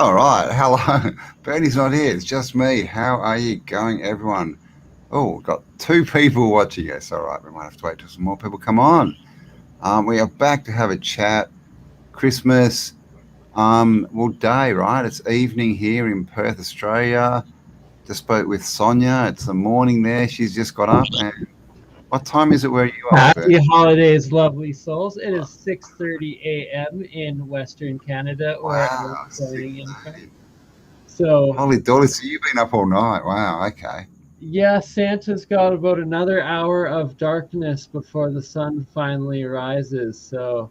All right, hello. Bernie's not here. It's just me. How are you going, everyone? Oh, got two people watching us. All right, we might have to wait till some more people come on. We are back to have a chat. Christmas, day, right? It's evening here in Perth, Australia. Just spoke with Sonia. It's the morning there. She's just got up. And what time is it where you are, Happy Bernie? holidays, lovely souls. It is 6:30 a.m. in Western Canada, where I'm Wow, joining in from. 6:30. So, Holy dolly, so you've been up all night. Wow, okay. yeah, Santa's got about another hour of darkness before the sun finally rises. So,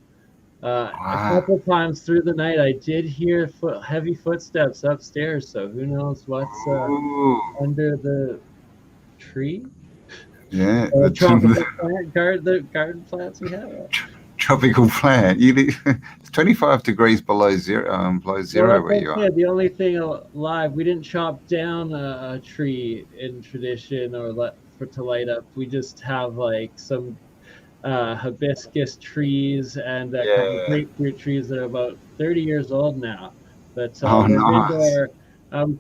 a Wow. couple times through the night, I did hear heavy footsteps upstairs. So, who knows what's Ooh. under the tree? Yeah, Or tropical plant, the garden plants we have. tropical plant. It's 25 degrees below zero Well, where that's you are. okay. The only thing alive, we didn't chop down a tree in tradition or to light up. We just have like some hibiscus trees and a couple of Yeah. grapefruit trees that are about 30 years old now. But Oh, they're nice. indoor.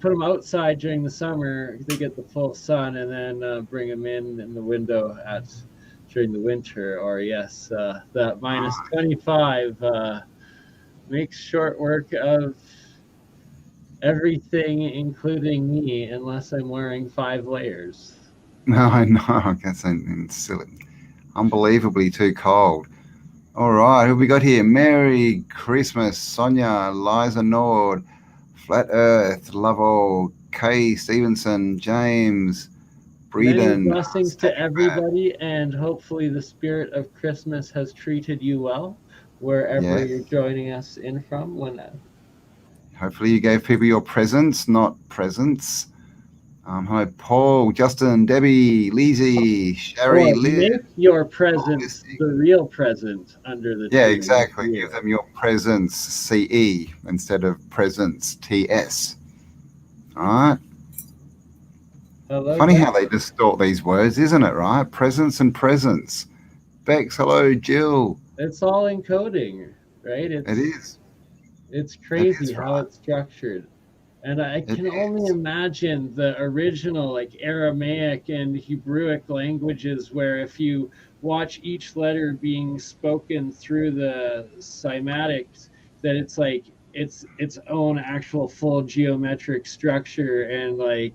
Put them outside during the summer. They get the full sun, and then bring them in the window at during the winter. Or yes, that minus Oh, 25 makes short work of everything, including me, unless I'm wearing 5 layers. no, I know. I guess I'm silly. Unbelievably too cold. All right, who we got here? Merry Christmas, Sonia, Liza Nord, Flat Earth, Lovell, Kay Stevenson, James, Many Breeden, blessings to everybody, and hopefully the spirit of Christmas has treated you well, wherever yeah. you're joining us in from. When Hopefully you gave people your presents, not presents. Hi, Paul, Justin, Debbie, Lizzie, Sherry, or Liz, make your all present listening. the real present under the Yeah, tree this exactly. Give year. them your presents, CE, instead of presents, TS. All right. Hello, Funny how Bex. they distort these words, isn't it, right? Presents and presents. Bex, hello, Jill. It's all encoding, right? It is. It's It crazy is how right. it's structured. And I It can only is. imagine the original, like Aramaic and Hebrewic languages, where if you watch each letter being spoken through the cymatics, that it's like its own actual full geometric structure, and like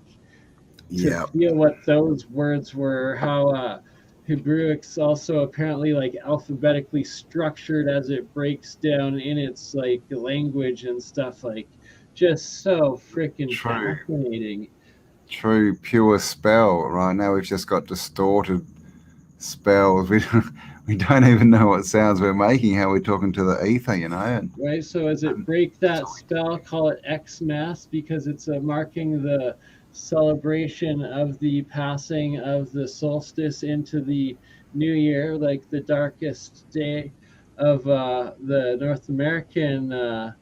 to Yeah. feel what those words were, how Hebrewics also apparently like alphabetically structured as it breaks down in its like language and stuff, like just so freaking True. fascinating. True. Pure spell. Right now we've just got distorted spells. We don't even know what sounds we're making, how we're talking to the ether, Right, so as it And break that's that all we spell, call it Xmas, because it's marking the celebration of the passing of the solstice into the new year, like the darkest day of the North American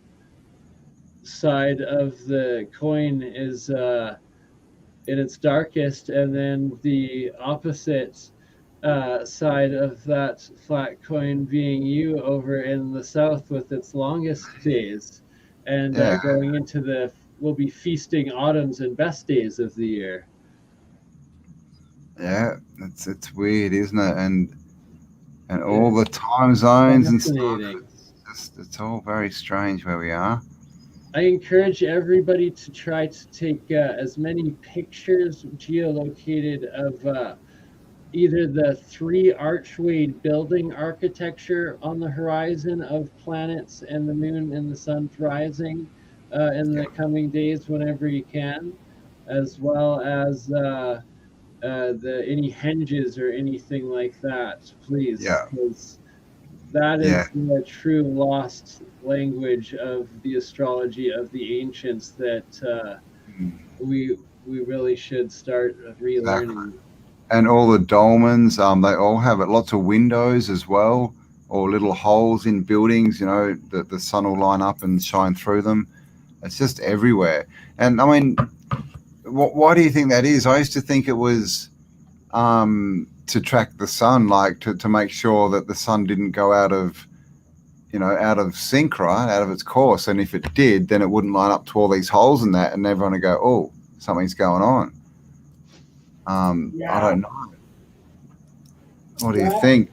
side of the coin is in its darkest, and then the opposite side of that flat coin being you over in the south with its longest days, and yeah, going into the we'll be feasting autumns and best days of the year. yeah. It's weird, isn't it? And all the It's time zones and stuff. fascinating. It's all very strange where we are. I encourage everybody to try to take as many pictures geolocated of either the three archway building architecture on the horizon of planets and the moon and the sun's rising in Yeah, the coming days whenever you can, as well as the any henges or anything like that, please, yeah, because that yeah. is the true lost language of the astrology of the ancients that Mm, we really should start exactly. relearning. And all the dolmens, they all have it. Lots of windows as well, or little holes in buildings. That the sun will line up and shine through them. It's just everywhere. And I mean, why do you think that is? I used to think it was to track the sun, like to make sure that the sun didn't go out of out of sync, right, out of its course. And if it did, then it wouldn't line up to all these holes in that, and everyone would go, oh, something's going on. I don't know. What do you think?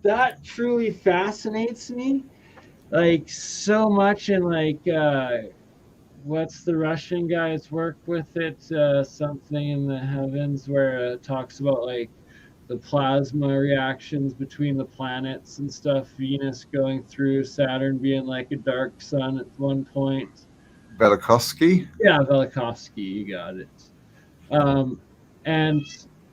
That truly fascinates me, like so much. And like, what's the Russian guy's work with it? Something in the heavens, where it talks about like the plasma reactions between the planets and stuff. Venus going through Saturn being like a dark sun at one point. Velikovsky? Yeah, Velikovsky, you got it. And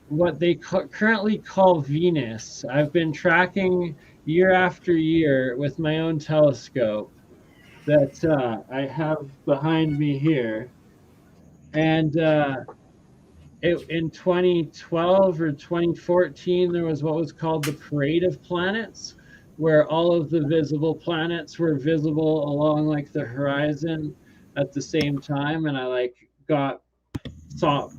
what they currently call Venus, I've been tracking year after year with my own telescope that I have behind me here. And in 2012 or 2014, there was what was called the Parade of Planets, where all of the visible planets were visible along like the horizon at the same time. And I like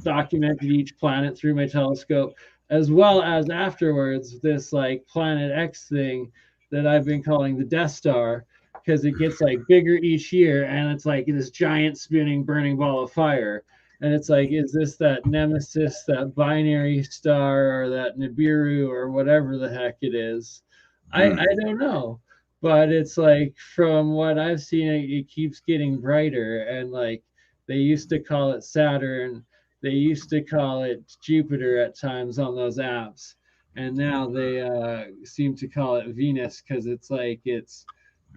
documented each planet through my telescope, as well as afterwards this like Planet X thing that I've been calling the Death Star, because it gets like bigger each year, and it's like this giant spinning burning ball of fire. And it's like, is this that Nemesis, that binary star, or that Nibiru, or whatever the heck it is? I don't know. But it's like, from what I've seen, it keeps getting brighter. And like, they used to call it Saturn. They used to call it Jupiter at times on those apps. And now they seem to call it Venus, because it's like it's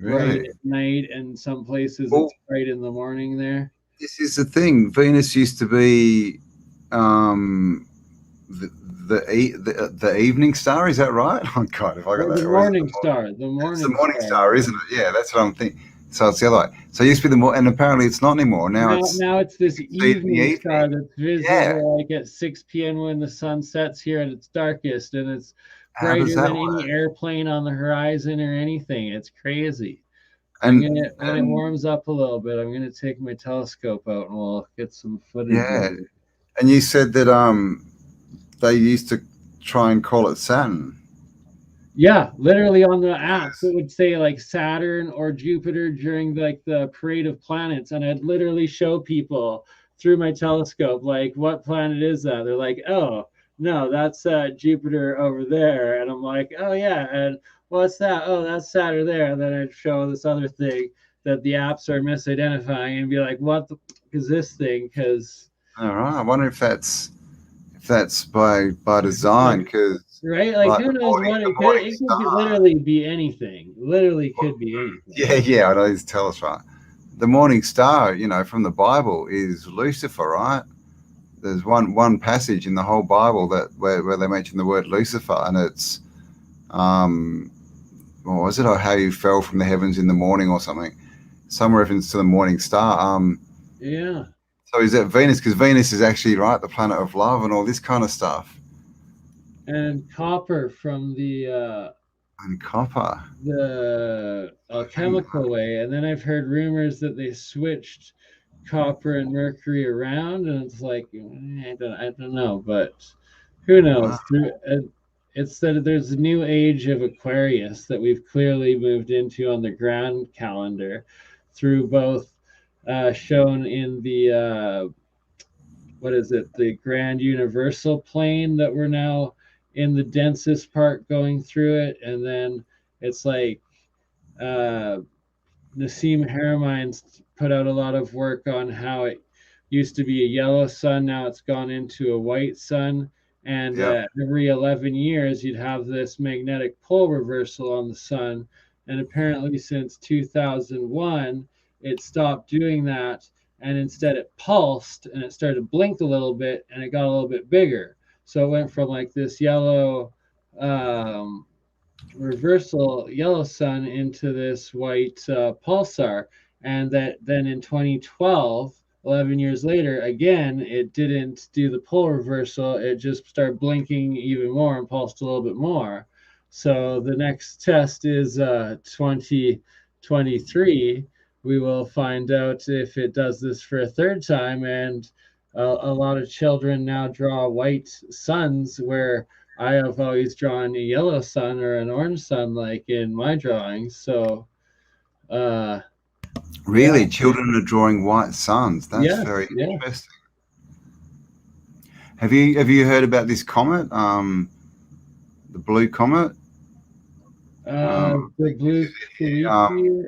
bright Really? at night, and some places Well, it's bright in the morning there. this is the thing. Venus used to be um, the, the evening star. Is that right? Oh God, if I got Or that the right. morning star. The It's the morning morning star. star, isn't it? Yeah, that's what I'm thinking. So it's the other way. So it used to be and apparently it's not anymore. Now it's Now it's this see it in the evening star evening. that's Yeah. visible like at 6 p.m. when the sun sets here at its darkest, and it's How does brighter that than any work? airplane on the horizon or anything. It's crazy. I'm And gonna, when it and warms up a little bit, I'm gonna take my telescope out and we'll get some footage of yeah, it. and you said that they used to try and call it Saturn. Yeah, literally on the apps, it would say like Saturn or Jupiter during like the parade of planets, and I'd literally show people through my telescope like, what planet is that? They're like, oh no, that's Jupiter over there, and I'm like, oh yeah, and what's that? Oh, that's Saturn there, and then I'd show this other thing that the apps are misidentifying and be like, what the is this thing? Because All right. I wonder if that's by design because right, like like who knows what the it could? morning It could be star. literally be anything. Literally could be anything. Yeah, yeah. I know. Tell us right. The morning star, from the Bible is Lucifer, right? There's one passage in the whole Bible that where they mention the word Lucifer, and it's um, what was it? Or how you fell from the heavens in the morning, or something. Some reference to the morning star. Yeah. So is that Venus? Because Venus is actually right, the planet of love and all this kind of stuff. And copper from And copper. the alchemical way. And then I've heard rumors that they switched copper and mercury around, and it's like, I don't know, but who Wow. knows? It's that there's a new age of Aquarius that we've clearly moved into on the ground calendar, through both shown in the what is it, the grand universal plane, that we're now in the densest part going through it. And then it's like uh, Nassim Haramein's put out a lot of work on how it used to be a yellow sun, now it's gone into a white sun. And Yep. every 11 years, you'd have this magnetic pole reversal on the sun. And apparently, since 2001, it stopped doing that. And instead, it pulsed and it started to blink a little bit, and it got a little bit bigger. So it went from like this yellow um, reversal yellow sun into this white pulsar. And that then in 2012, 11 years later, again, it didn't do the pole reversal. It just started blinking even more and pulsed a little bit more. So the next test is 2023. We will find out if it does this for a third time. And a lot of children now draw white suns, where I have always drawn a yellow sun or an orange sun, like in my drawings. So, uh, yeah, Really, children are drawing white suns. That's yes, very yes. interesting. Have you heard about this comet? The blue comet. The blue Um, Kaliki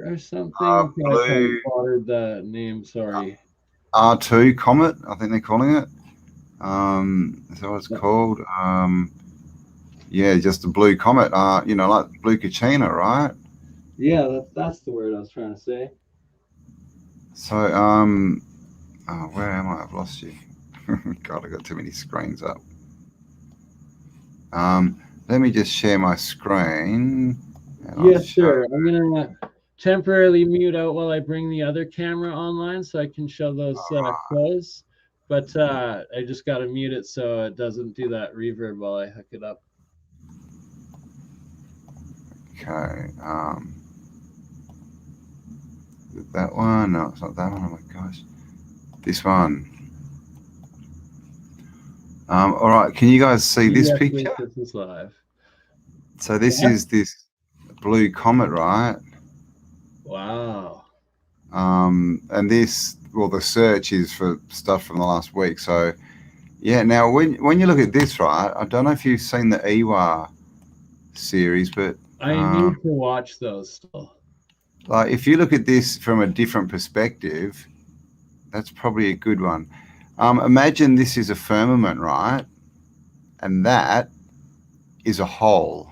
or something. Okay, I probably blue butchered the name. Sorry. R2 comet. I think they're calling it. Is that what it's called? Yeah, just a blue comet. Like blue Kachina, right? Yeah, that's the word I was trying to say. So, where am I? I've lost you. God, I got too many screens up. Let me just share my screen. And I'll Yeah, show. sure. I'm gonna temporarily mute out while I bring the other camera online so I can show those close. But I just gotta mute it so it doesn't do that reverb while I hook it up. Okay. That one? No, it's not that one. Oh my gosh. This one. All right. Can you guys see this Yes, picture? this is live. So this Yeah. is this blue comet, right? Wow. And this, well, the search is for stuff from the last week. So, yeah. Now, when you look at this, right? I don't know if you've seen the Iwa series, but I need to watch those still. like if you look at this from a different perspective, that's probably a good one. Imagine this is a firmament, right? And that is a hole.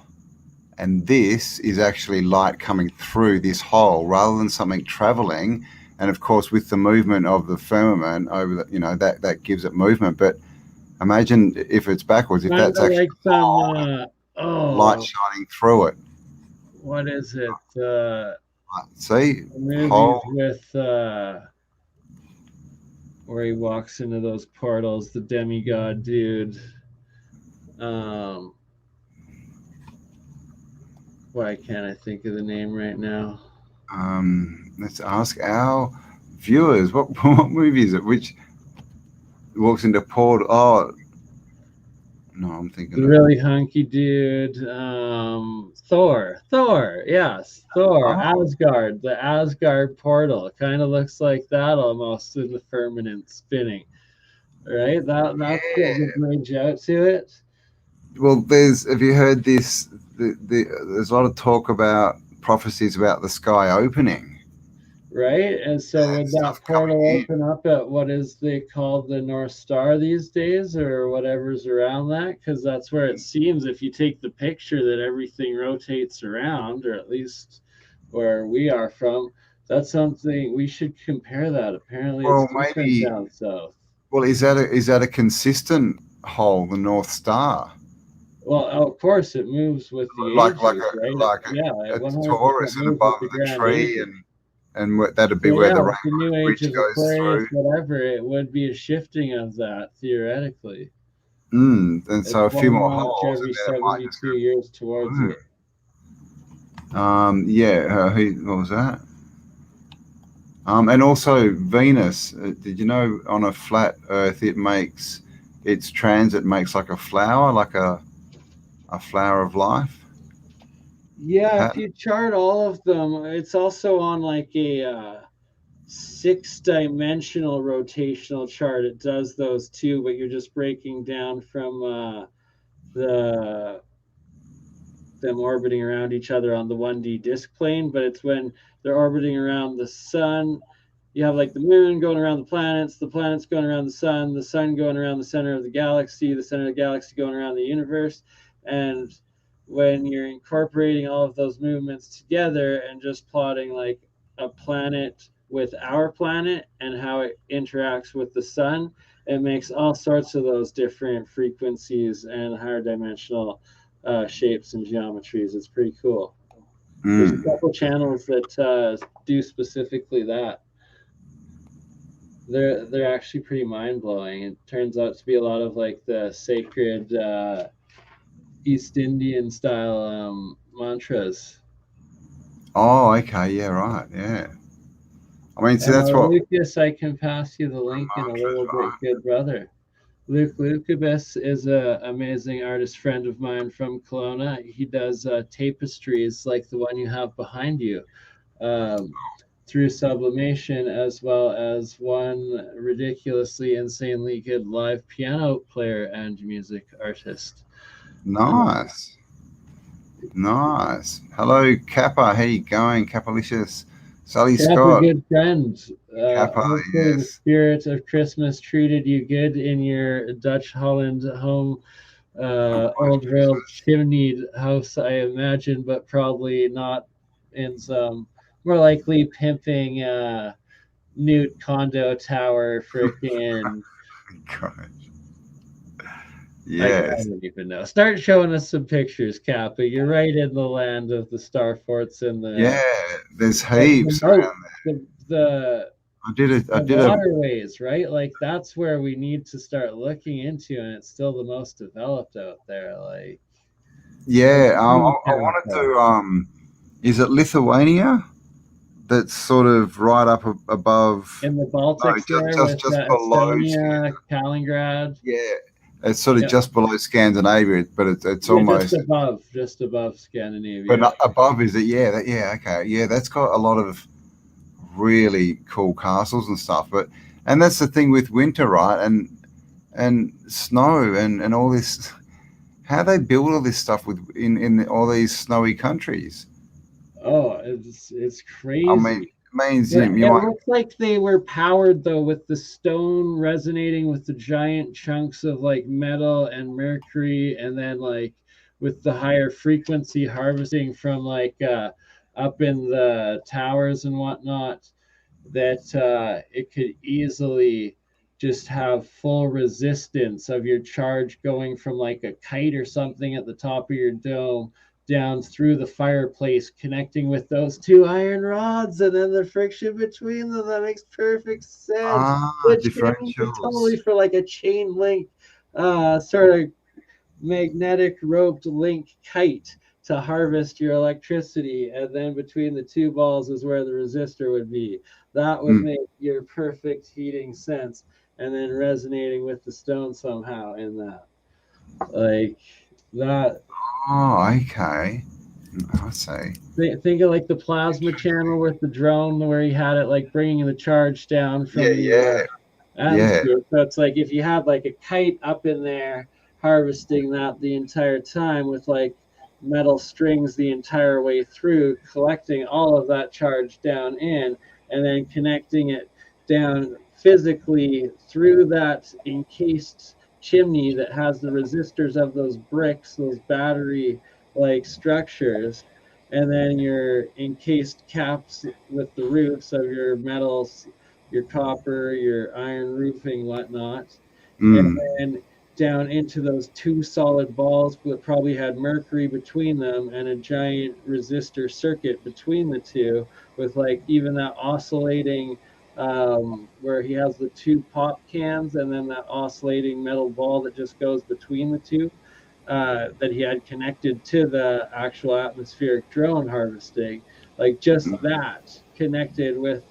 And this is actually light coming through this hole rather than something traveling. And of course, with the movement of the firmament over that gives it movement. But imagine if it's backwards, if Kind that's of actually like some light shining through it. what is it? See? Movies Hole. with where he walks into those portals, the demigod dude. Why can't I think of the name right now? Let's ask our viewers, what movie is it? Which walks into port? Oh, no, I'm thinking The of. really hunky dude. Thor. Yes, Thor. Oh, Asgard. The Asgard portal. Kind of looks like that almost in the firmament spinning. Right? That's got the bridge out to it. well, have you heard this? There's a lot of talk about prophecies about the sky opening. Right? And so would that Stuff coming portal in. open up at what is they call the North Star these days or whatever's around that? Because that's where it seems if you take the picture that everything rotates around, or at least where we are from, that's something we should compare that. Apparently it's Well, different maybe. down south. Well, is that a consistent hole, the North Star? Well, of course it moves with the Like like ages, a right? like Yeah, it a 100% Taurus and moves with above the the grand tree, ages. and that'd be So where yeah, the with the new Rainbow age Bridge of goes Aquarius, through. whatever, it would be a shifting of that theoretically. And It's so a few one more launch holes, and every then it might just 72 years towards go it. boom. Yeah. What was that? And also Venus. Did you know on a flat Earth its transit makes like a flower, like a flower of life Yeah, if pattern? you chart all of them, it's also on like a six-dimensional rotational chart. It does those too, but you're just breaking down from the them orbiting around each other on the 1D disk plane, but it's when they're orbiting around the sun. You have like the moon going around the planets going around the sun going around the center of the center of the galaxy going around the universe. And when you're incorporating all of those movements together and just plotting like a planet with our planet and how it interacts with the sun, it makes all sorts of those different frequencies and higher dimensional shapes and geometries. It's pretty cool. There's a Mm. couple channels that do specifically that. They're actually pretty mind blowing. It turns out to be a lot of like the sacred East Indian style mantras. Oh, okay. Yeah, right. Yeah. I mean, see, that's what Lucas, I can pass you the link in a mantras, little right? bit, good brother. Luke Lucabus is a amazing artist friend of mine from Kelowna. He does tapestries like the one you have behind you, um, through sublimation, as well as one ridiculously, insanely good live piano player and music artist. Nice. Nice. Hello, Kappa. How you going, Kapalicious? Sally Cap, a Scott. good friend. Kappa, Hopefully, the yes. spirit of Christmas treated you good in your Dutch Holland home, old rail chimneyed house, I imagine, but probably not in some more likely pimping nude condo tower freaking. God. I Yes. don't even know. Start showing us some pictures, Kappa. You're right in the land of the star forts and Yeah. There's the heaps moat, around the there. I the did a waterways, right? Like that's where we need to start looking into, and it's still the most developed out there. Like yeah. I wanted mechanical. to is it Lithuania? That's sort of right up above. In the No, Baltics there with just below. Estonia, Kaliningrad. Yeah, it's sort of Yeah, just below Scandinavia, but it's yeah, almost. just above But Scandinavia. above is it? Yeah, yeah, okay, yeah. That's got a lot of really cool castles and stuff. But and that's the thing with winter, right? And snow and all this. How they build all this stuff with in all these snowy countries. Oh, it's I mean, crazy. it means Yeah, you it might. looks like they were powered though with the stone resonating with the giant chunks of like metal and mercury, and then like with the higher frequency harvesting from like up in the towers and whatnot, that it could easily just have full resistance of your charge going from like a kite or something at the top of your dome down through the fireplace, connecting with those two iron rods, and then the friction between them. That makes perfect sense. The chimney is totally Differentials. for like a chain link, sort of magnetic roped link kite to harvest your electricity, and then between the two balls is where the resistor would be. That would Mm. make your perfect heating sense, and then resonating with the stone somehow in that. Like that. Oh, okay. I see. Think of like the plasma channel with the drone where he had it like bringing the charge down Yeah, from the yeah, yeah. atmosphere. So it's like if you had like a kite up in there harvesting that the entire time with like metal strings the entire way through, collecting all of that charge down in, and then connecting it down physically through that encased chimney that has the resistors of those bricks, those battery like structures, and then your encased caps with the roofs of your metals, your copper, your iron roofing, whatnot, and Mm. then down into those two solid balls that probably had mercury between them and a giant resistor circuit between the two, with like even that oscillating, where he has the two pop cans and then that oscillating metal ball that just goes between the two, that he had connected to the actual atmospheric drone harvesting. Like just that connected with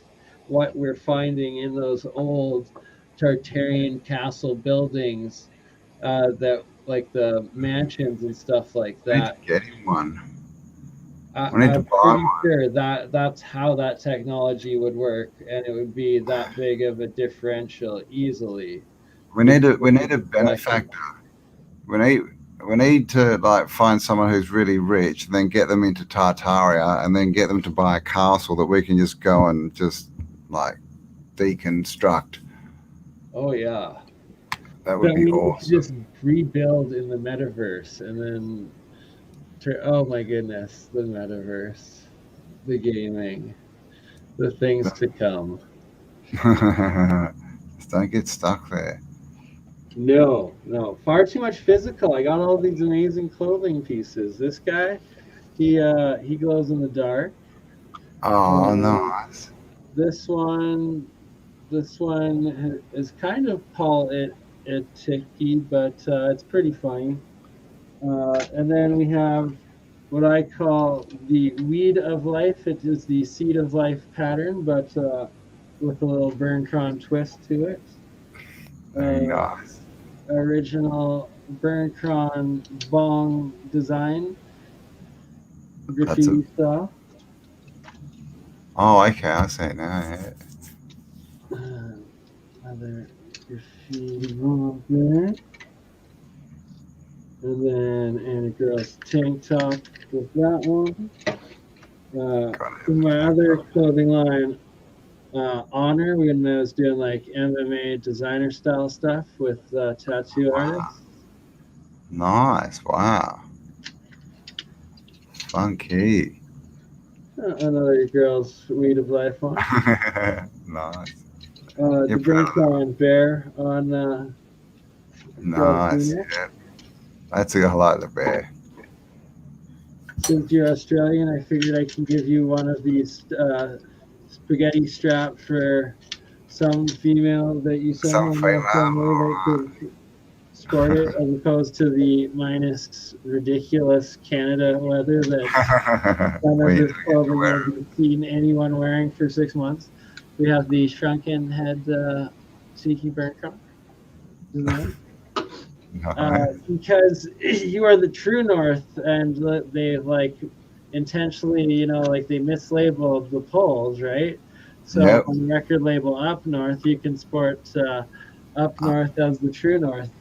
what we're finding in those old Tartarian castle buildings, that like the mansions and stuff like I need to that. get him one. I, I need to I'm buy pretty one. sure that that's how that technology would work, and it would be that big of a differential easily We between need a collecting. benefactor. We need we need to like find someone who's really rich, and then get them into Tartaria, and then get them to buy a castle that we can just go and just like deconstruct. Oh yeah. That would That be we need to awesome. just rebuild in the metaverse, and then oh my goodness, the metaverse, the gaming, the things to come. Just don't get stuck there. No, no, far too much physical. I got all these amazing clothing pieces. This guy, he glows in the dark. Oh, Um, nice. this one, this one is kind of call it ticky, but it's pretty funny. And then we have what I call the weed of life. It is the seed of life pattern, but with a little Burntron twist to it. Very Uh, nice. original Burncron bong design, That's a. graffiti style. Oh, okay. I see it now. Yeah. Other graffiti bong there. And then and a girl's tank top with that one. Got In my it. other clothing line, Honor, when I was doing like MMA designer style stuff with tattoo Wow. artists. Nice. Wow. Funky. Another girl's Weed of Life one. Nice. The You're proud of that. Burncron Bear on girl's Nice. female. Yeah. That's a like the bear. Since you're Australian, I figured I can give you one of these spaghetti strap for some female that you Some somehow know somewhere that female. could sport it, as opposed to the minus ridiculous Canada weather that none of We this never get to clothing wear will be seen anyone wearing for 6 months. We have the shrunken head Tiki Burncon design. it. Because you are the true north, and they like intentionally, like they mislabeled the poles, right? So Yep. on the record label Up North, you can sport Up North as the true north,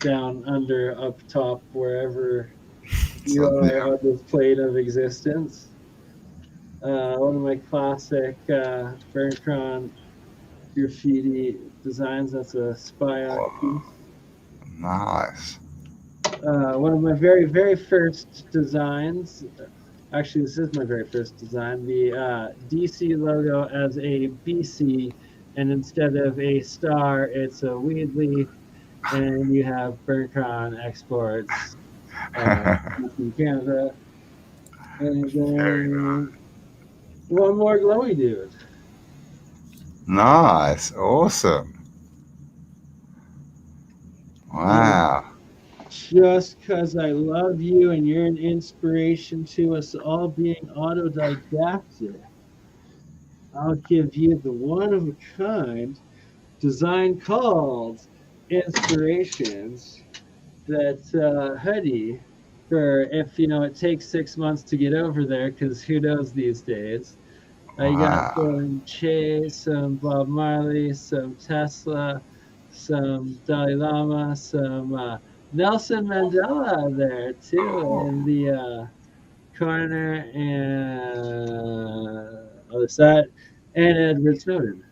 down under, up top, wherever you So, are yeah. on this plane of existence. One of my classic Burncron graffiti designs. That's a spy piece. Nice. One of my very, very first designs. Actually, this is my very first design. The DC logo as a BC, and instead of a star, it's a weed leaf, and you have Burncon exports in Canada, and Very then one more glowy dude. nice. Awesome. And Wow. just because I love you and you're an inspiration to us all being autodidactic, I'll give you the one of a kind design called Inspirations. That hoodie for if it takes 6 months to get over there, because who knows these days. You got Wow. some Che, some Bob Marley, some Tesla, some Dalai Lama, some Nelson Mandela there too in the corner, and other side, and Edward Snowden.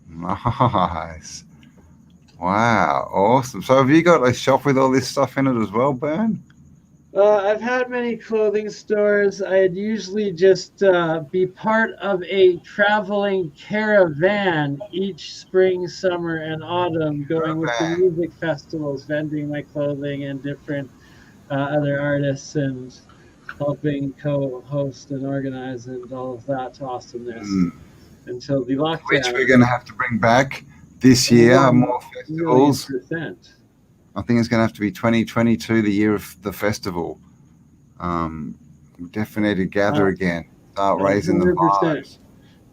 Nice. Wow. Awesome. So have you got a shop with all this stuff in it as well, Burn? I've had many clothing stores. I'd usually just be part of a traveling caravan each spring, summer, and autumn, going with the Caravan. music festivals, vending my clothing and different other artists, and helping co-host and organize and all of that awesomeness Mm. until the Which lockdown. we're going to have to bring back this Oh, year. one More million festivals. percent. I think it's going to have to be 2022, the year of the festival. We definitely need to gather again, start raising the 100%. vibes.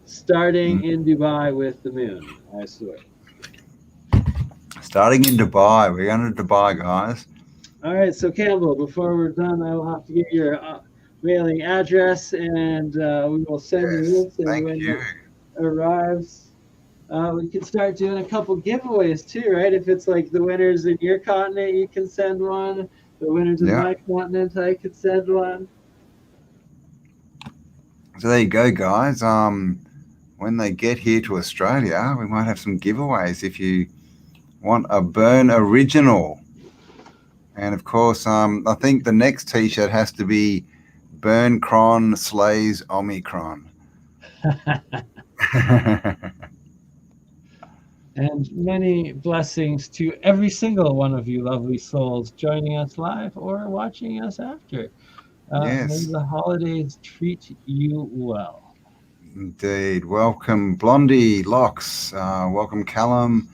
Starting Mm. in Dubai with the moon, I swear. Starting in Dubai. We're going to Dubai, guys. All right, so Campbell, before we're done, I will have to get your mailing address, and we will send you Yes. this. And Thank when you. it arrives, we can start doing a couple giveaways too, right? If it's like the winners in your continent, you can send one. The winners in Yeah. my continent, I could send one. So there you go, guys. When they get here to Australia, we might have some giveaways if you want a Burn original. And of course, I think the next T-shirt has to be Burn Cron slays Omicron. And many blessings to every single one of you lovely souls joining us live or watching us after. May Yes, the holidays treat you well. indeed. Welcome, Blondie, Locks. Welcome, Callum,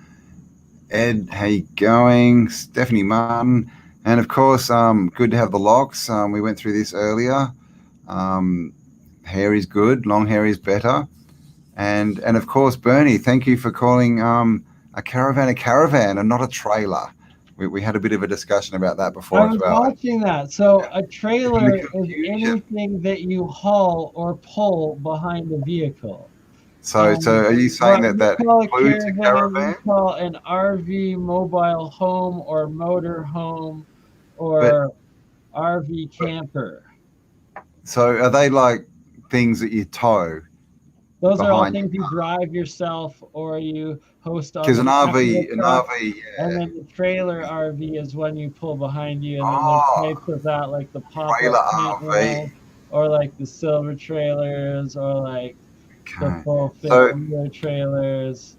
Ed. How you going? Stephanie Martin. And of course, good to have the Locks. We went through this earlier. Hair is good. Long hair is better. And of course, Bernie, thank you for calling a caravan and not a trailer? We had a bit of a discussion about that I before as was well. watching that. So a And trailer the is confusion. anything that you haul or pull behind a vehicle. So And are you saying what that we that call a includes a caravan, we caravan? call an RV mobile home or motor home But or RV camper. so are they like things that you tow Those are all behind things you? you drive yourself or you host on Because the back of the an truck. RV, And yeah. then the trailer RV is one you pull behind you. And then there's Oh, types of that, like the pop-up trailer tent RV. ride, or like the silver trailers, or like the Okay. full fifth So wheel trailers.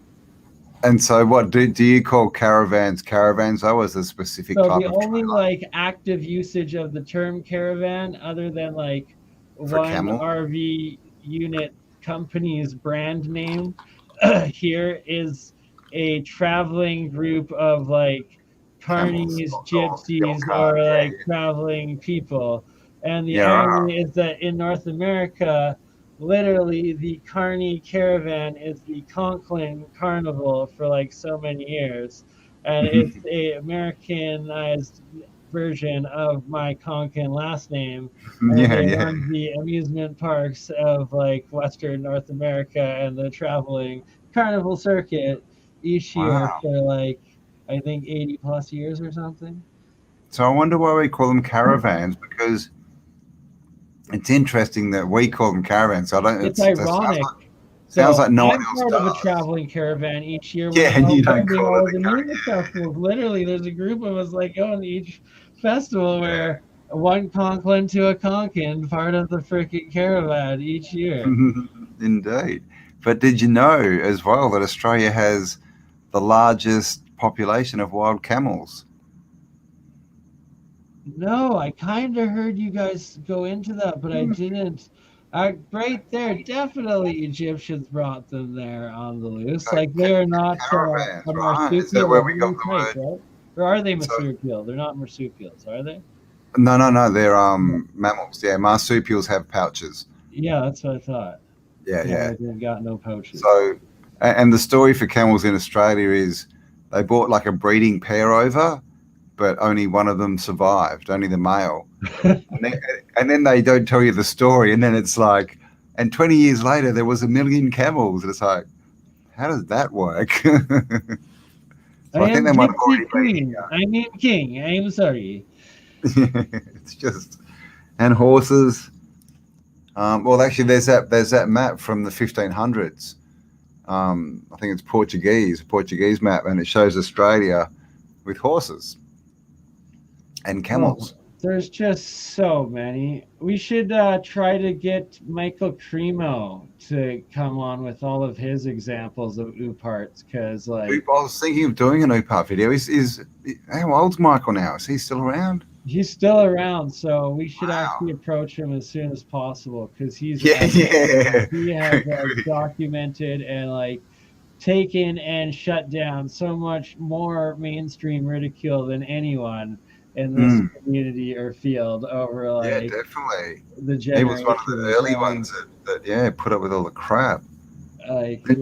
and so what do you call caravans though as a specific So type the of only trailer like active usage of the term caravan, other than like for one camel? RV unit company's brand name, here is a traveling group of like Camels carnies, or camel gypsies, cart. or Yeah, like traveling people. And the yeah. Right. irony is that in North America, literally the carney caravan is the Conklin Carnival for like so many years, and it's a Americanized version of my Conklin last name, and Yeah, they yeah. run the amusement parks of like Western North America and the traveling carnival circuit each year Wow. for like I think 80 plus years or something. So I wonder why we call them caravans because it's interesting that we call them caravans. I don't. It's That ironic. sounds So like no one I'm else part of a does. traveling caravan each year when Yeah, we're and out you don't finding call all it of a the car. music festivals. Literally, there's a group of us like going to each festival Yeah. where one Conklin to a Conklin, part of the freaking caravan each year. Indeed. But did you know as well that Australia has the largest population of wild camels? No, I kind of heard you guys go into that, but I didn't. Right there, definitely Egyptians brought them there on the loose. So Like they are not caravans, a right? Is that marsupial where of we got any the type, word? right? Or are they So marsupial? They're not marsupials, are they? no, they're No. mammals. Yeah, marsupials have pouches. Yeah, that's what I thought. Yeah, Yeah, yeah. they've got no pouches. So and the story for camels in Australia is they brought like a breeding pair over, but only one of them survived, only the male. And then, and then they don't tell you the story, and then it's like, and 20 years later there was a million camels, and it's like, how does that work? I So I think am they might have already Gypsy been Queen. I mean King. I am sorry. here. It's just and horses. Well, actually, there's that map from the 1500s. I think it's Portuguese map, and it shows Australia with horses and Oh, camels. there's just so many. We should try to get Michael Cremo to come on with all of his examples of OO parts, because like I was thinking of doing an OPAR video. Is how old's Michael now? Is he still around? he's still around, so we should actually Wow. approach him as soon as possible because he's an Yeah, expert. Like yeah. he has like documented and like taken and shut down so much more mainstream ridicule than anyone in this Mm, community or field over yeah, like definitely. the He was one of the generations. early And ones that yeah put up with all the crap. like But,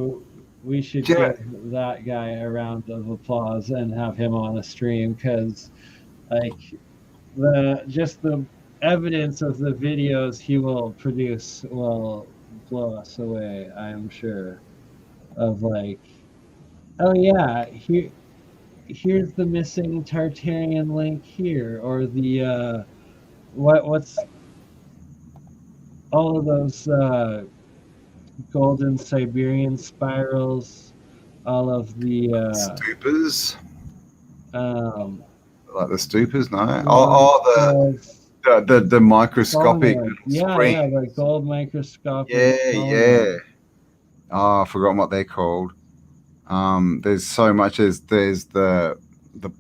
we should yeah, give that guy a round of applause and have him on a stream because like the evidence of the videos he will produce will blow us away, I am sure. Of like, oh yeah, here's the missing Tartarian link here, or the what's all of those golden Siberian spirals, all of the stupas, um, like the stupas, no? no, Oh, those the microscopic solenoid. little Yeah, spring. the gold microscopic Yeah, yeah. solenoid. Oh, I've forgotten what they're called. There's so much. There's the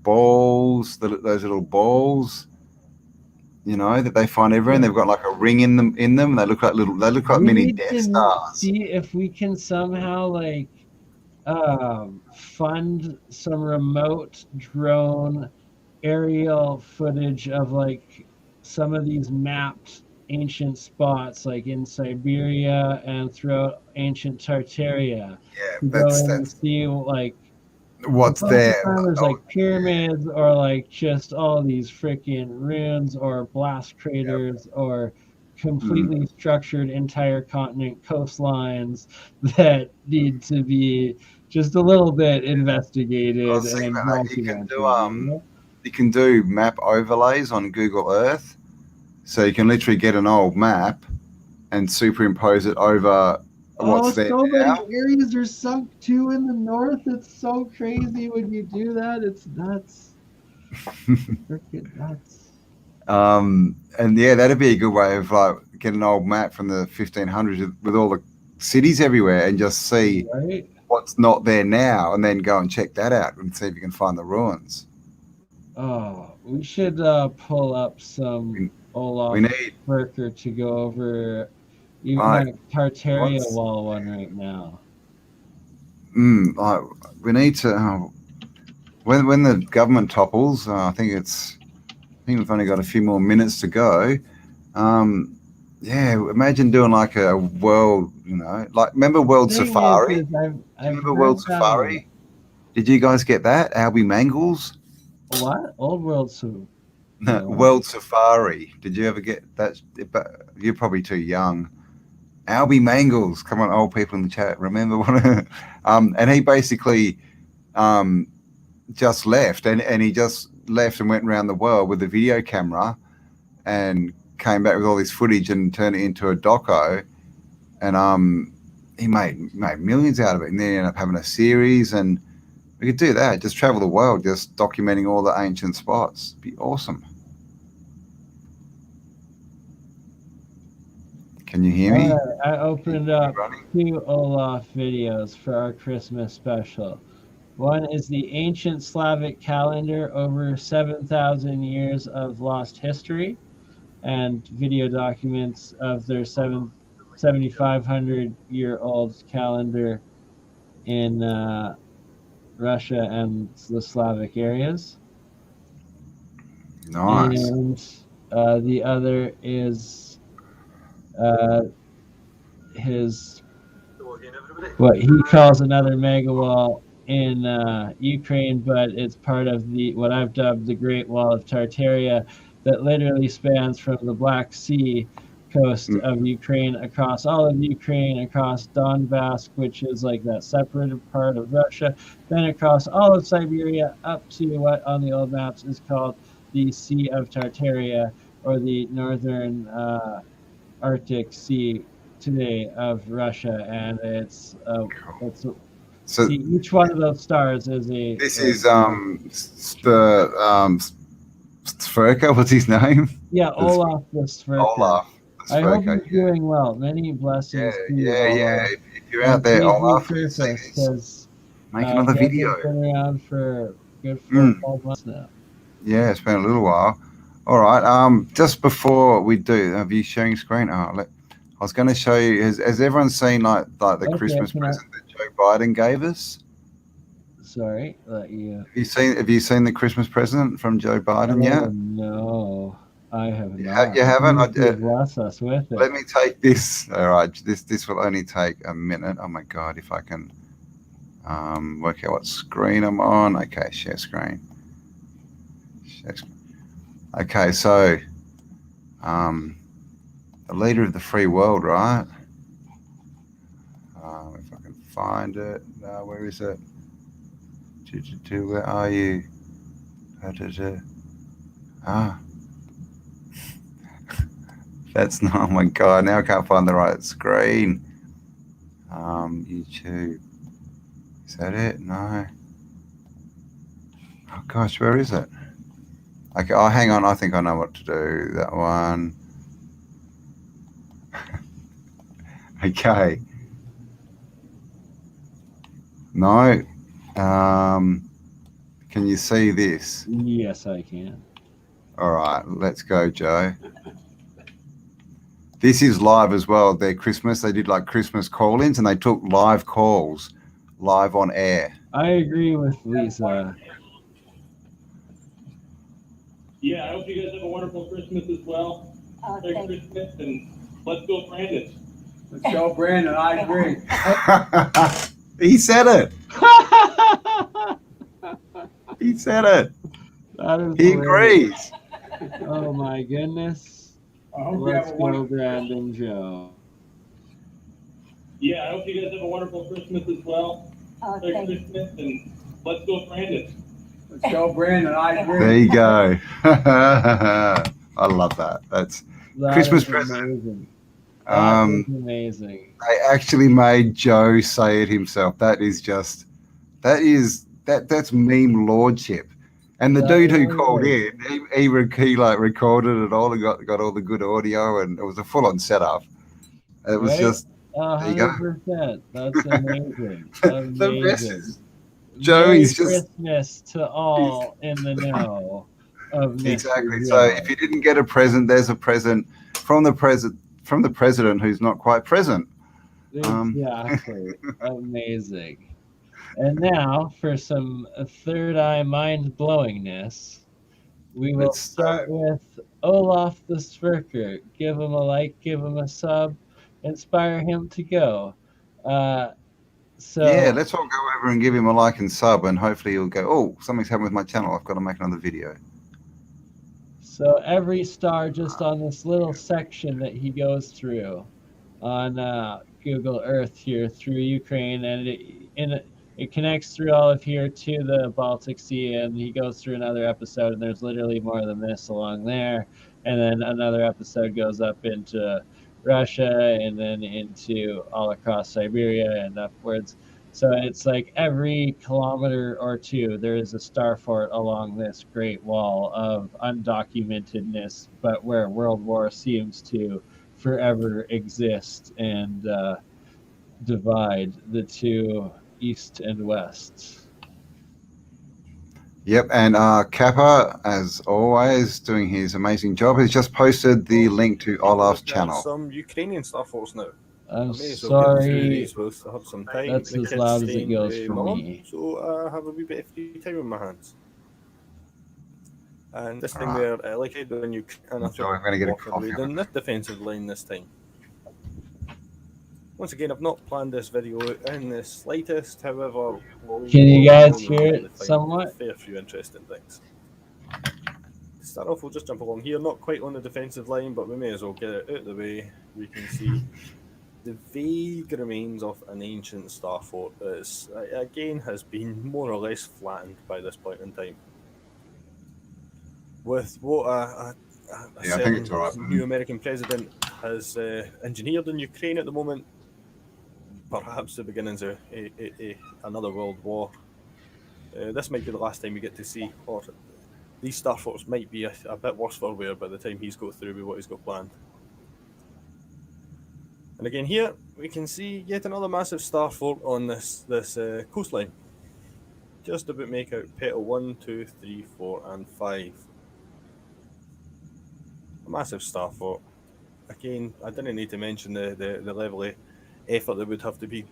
balls, those little balls, that they find everywhere. And they've got like a ring in them. And they look like We mini need Death to Stars. see if we can somehow like fund some remote drone aerial footage of like some of these mapped ancient spots like in Siberia and throughout ancient Tartaria Yeah, to go that's in and that's see like what's Most of the there. time there's Oh, like pyramids or like just all these freaking ruins or blast craters or mm. completely structured entire continent coastlines that need to be just a little bit I investigated was thinking and about that. documented, you know? You can do map overlays on Google Earth, so you can literally get an old map and superimpose it over Oh, what's there so many now. areas are sunk too in the north. It's so crazy when you do that. It's nuts. Freaking nuts. And yeah, that'd be a good way of like get an old map from the 1500s with all the cities everywhere and just see Right? what's not there now, and then go and check that out and see if you can find the ruins. Oh, we should pull up some We, we Olaf need Berker to go over even like that Tartaria what's wall one right now. like we need to when the government topples. I think we've only got a few more minutes to go. Um, yeah, imagine doing like a world, like remember World Thing Safari? is Do you I've remember World heard that one. Safari? Did you guys get that? Albie Mangles? What? Old World so no. World Safari. Did you ever get that? But you're probably too young. Albie Mangles. Come on, old people in the chat. Remember one? And he basically um, just left, and he just left and went around the world with a video camera, and came back with all this footage and turned it into a doco. And he made millions out of it, and then he ended up having a series. And we could do that. Just travel the world, just documenting all the ancient spots. It'd be awesome. Can you hear me? I opened up Running? 2 Olaf videos for our Christmas special. One is the ancient Slavic calendar, over 7,000 years of lost history, and video documents of their 7,500-year-old calendar in Russia and the Slavic areas. Nice. And the other is his what he calls another mega wall in Ukraine, but it's part of the what I've dubbed the Great Wall of Tartaria, that literally spans from the Black Sea coast Mm. of Ukraine across all of Ukraine, across Donbass, which is like that separated part of Russia, then across all of Siberia up to what on the old maps is called the Sea of Tartaria, or the northern Arctic Sea today of Russia. And it's So see, each one of those stars is a this is the Sverker. What's his name? yeah, It's Olaf the Sverker. Olaf. The I hope Sverker. he's doing well. Many Yeah, blessings to you, yeah, yeah. Olaf. If you're out And there, please Olaf, you see resurface, this, because make another he video. hasn't been around for a good 4 Mm. 12 months now. Yeah, it's been a little while. All right. Just before we do, have you sharing screen? I was going to show you. Has everyone seen like the Okay, Christmas present that Joe Biden gave us? sorry, let you. Have you seen the Christmas present from Joe Biden Oh yet? no, I have not. You haven't? Please bless us with it. Let me take this. All right. This will only take a minute. Oh my God! If I can work out what screen I'm on. Okay, share screen. Okay, so the leader of the free world, right? If I can find it. Where is it? Where are you? Ah, that's not. Oh my God! Now I can't find the right screen. YouTube. Is that it? No. Oh gosh, where is it? Okay, oh, hang on. I think I know what to do. That one. Okay. No. Can you see this? Yes, I can. All right, let's go, Joe. This is live as well. Their Christmas, they did like Christmas call-ins, and they took live calls, live on air. I agree with Lisa. Yeah, I hope you guys have a wonderful Christmas as well. Merry Christmas, and let's go, Brandon. Let's go, Brandon. I agree. He said it. He said it. That is He great. agrees. Oh my goodness. I hope you Let's have a go, wonderful Brandon Joe. Yeah, I hope you guys have a wonderful Christmas as well. Merry Thank you. Christmas, and let's go, Brandon. Let's go, Brandon. I agree. There you go. I love that. That's That Christmas is present. amazing. That is Um, amazing. I actually made Joe say it himself. That's meme lordship. And the That dude who really called is. in, he like recorded it all and got all the good audio, and it was a full on setup. It was Right? just there you go. 100%. That's amazing. The best Amazing. is Joe Merry is just Christmas to all in the know of Mr. exactly. So Joe. if you didn't get a present, there's a present from the president who's not quite present. Exactly. Amazing. And now for some third eye mind blowingness, we will Let's start with Olaf the Smirker. Give him a like, give him a sub, inspire him to go. So yeah, let's all go over and give him a like and sub, and hopefully he'll go, oh, something's happened with my channel. I've got to make another video. So every star just on this little section that he goes through on Google Earth here through Ukraine, and it connects through all of here to the Baltic Sea, and he goes through another episode, and there's literally more than this along there, and then another episode goes up into Russia, and then into all across Siberia and upwards. So it's like every kilometer or two, there is a star fort along this great wall of undocumentedness, but where World War seems to forever exist and divide the two east and west. Yep, and Kappa, as always, doing his amazing job, has just posted the link to Olaf's channel. Some Ukrainian Star Force now. I'm I may as well get through sorry. these while I have some time. That's The as kids loud as it staying goes with for my mum, me. so I have a wee bit of free time on my hands. And this thing there, like I did when you and I So I'm going to get a walk coffee. away in this defensive line this time. Once again, I've not planned this video in the slightest. However, Can you guys hear it somewhat? A fair few interesting things. To start off, we'll just jump along here. Not quite on the defensive line, but we may as well get it out of the way. We can see the vague remains of an ancient star fort that again has been more or less flattened by this point in time. With what a Yeah, I think it's all right. new American president has engineered in Ukraine at the moment, perhaps the beginnings of another world war. This might be the last time we get to see, or these star forts might be a bit worse for wear by the time he's got through with what he's got planned. And again here, we can see yet another massive star fort on this coastline. Just about make out petal 1, 2, 3, 4, and 5. A massive star fort. Again, I didn't need to mention the level of effort that would have to be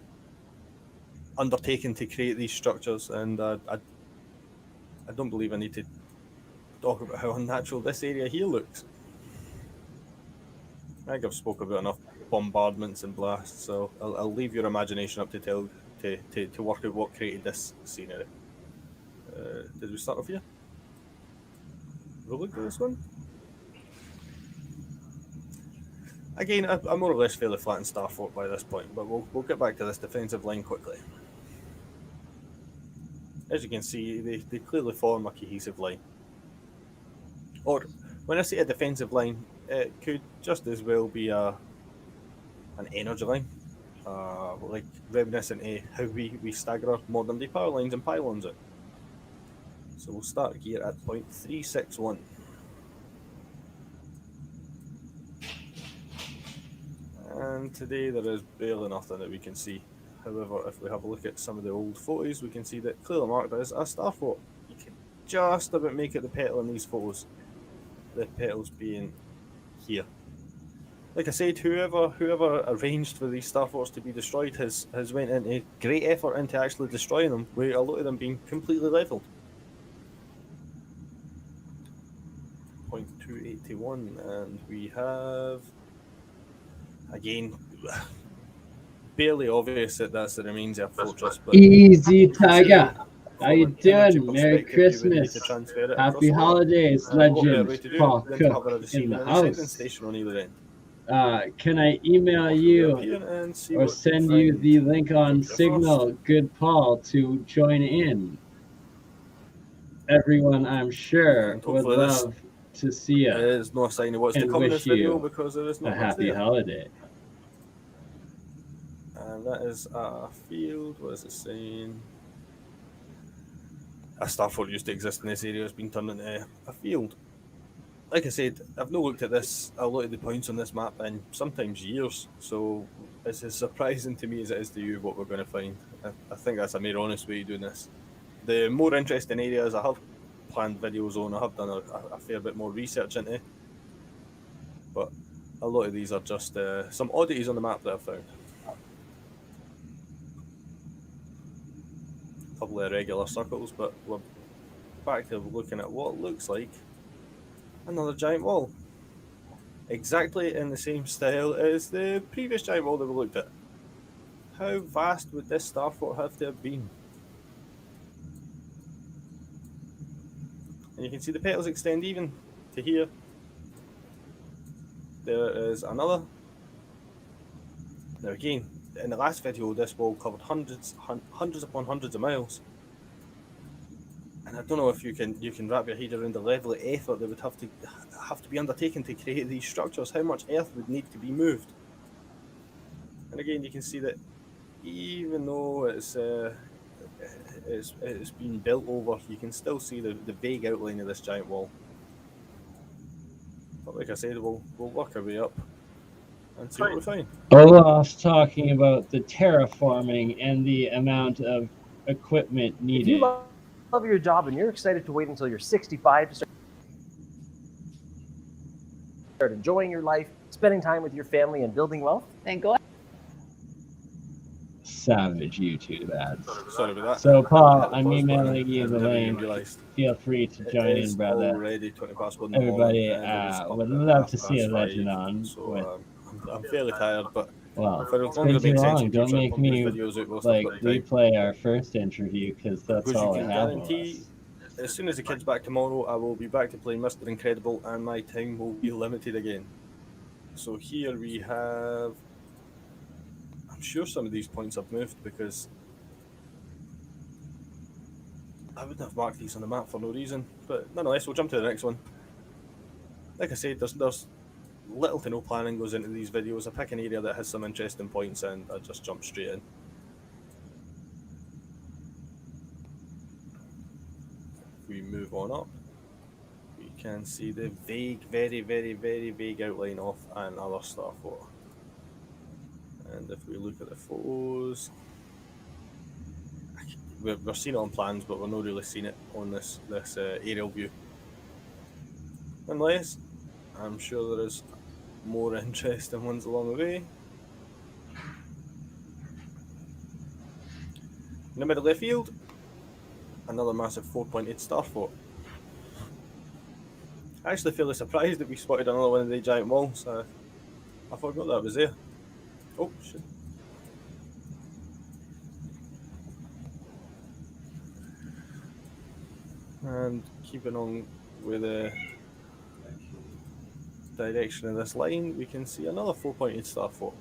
undertaken to create these structures, and I don't believe I need to talk about how unnatural this area here looks. I think I've spoke about enough bombardments and blasts, so I'll leave your imagination up to work out what created this scenery. Did we start off here? We'll look at this one. Again, a more or less fairly flattened star fort by this point, but we'll get back to this defensive line quickly. As you can see, they clearly form a cohesive line. Or, when I say a defensive line, it could just as well be an energy line, like reminiscent of how we stagger modern day power lines and pylons out. So we'll start here at point 361. And today there is barely nothing that we can see. However, if we have a look at some of the old photos, we can see that clearly marked as a star fort. You can just about make it the petal in these photos. The petals being here. Like I said, whoever arranged for these star forts to be destroyed has went into great effort into actually destroying them, with a lot of them being completely levelled. Point 281, and we have again barely obvious that that's the remains of a fortress, but Easy, Tiger. How you From an energy doing? Merry perspective, you would need to Christmas. transfer it across Happy the water. holidays, And what better way legend. to do Paul it than to have a Cook in receiving the and a sending house. station on either end? Can I email Work your way up you here and see or what we send you find. the link on Jump here Signal, good Paul, to join in? Everyone, I'm sure, And would hopefully this love to see you is no sign of what's to and come in this wish video you because there is a not much happy there. holiday. And that is a field. What is it saying? A star fort used to exist in this area has been turned into a field. Like I said, I've not looked at this, a lot of the points on this map in sometimes years, so it's as surprising to me as it is to you what we're going to find. I think that's a more honest way of doing this. The more interesting areas I have planned videos on, I have done a fair bit more research into, but a lot of these are just some oddities on the map that I've found. A couple of regular circles, but we're back to looking at what looks like another giant wall. Exactly in the same style as the previous giant wall that we looked at. How vast would this star fort have to have been? And you can see the petals extend even to here. There is another. Now again, in the last video this wall covered hundreds upon hundreds of miles. And I don't know if you can wrap your head around the level of effort that would have to be undertaken to create these structures. How much earth would need to be moved? And again, you can see that even though it's been built over, you can still see the vague outline of this giant wall. But like I said, we'll work our way up and see what we find. Olaf's talking about the terraforming and the amount of equipment needed. If you love your job and you're excited to wait until you're 65 to start enjoying your life, spending time with your family, and building wealth, Then go ahead. Savage YouTube ads. Sorry about that. So, Paul, I hit the I'm pause button emailing you and the never even link. realised. Feel free to It join in, is brother. already 20 past 1 in the Everybody morning, and it was up would at love to see a 5:30, legend on. so I'm fairly tired, but Well, for as it's long been as it too makes sense, long. you Don't try to make pump these me videos out whilst I've like got the time. replay our first interview because that's Because you all I can have of guarantee, us. as soon as the kid's back tomorrow, I will be back to play Mr. Incredible, and my time will be limited again. So here we have, I'm sure some of these points I've moved because I wouldn't have marked these on the map for no reason, but nonetheless, we'll jump to the next one. Like I said, there's little to no planning goes into these videos. I pick an area that has some interesting points and I just jump straight in. If we move on up, we can see the vague, very, very, very vague outline of another star fort. And if we look at the photos, we're seeing it on plans, but we're not really seeing it on this aerial view. Unless, I'm sure there is more interesting ones along the way. In the middle of the field, another massive 4-pointed star fort. I actually fairly surprised that we spotted another one of the giant walls. I forgot that was there. Oh shit. And keeping on with the direction of this line, we can see another 4-pointed star fort.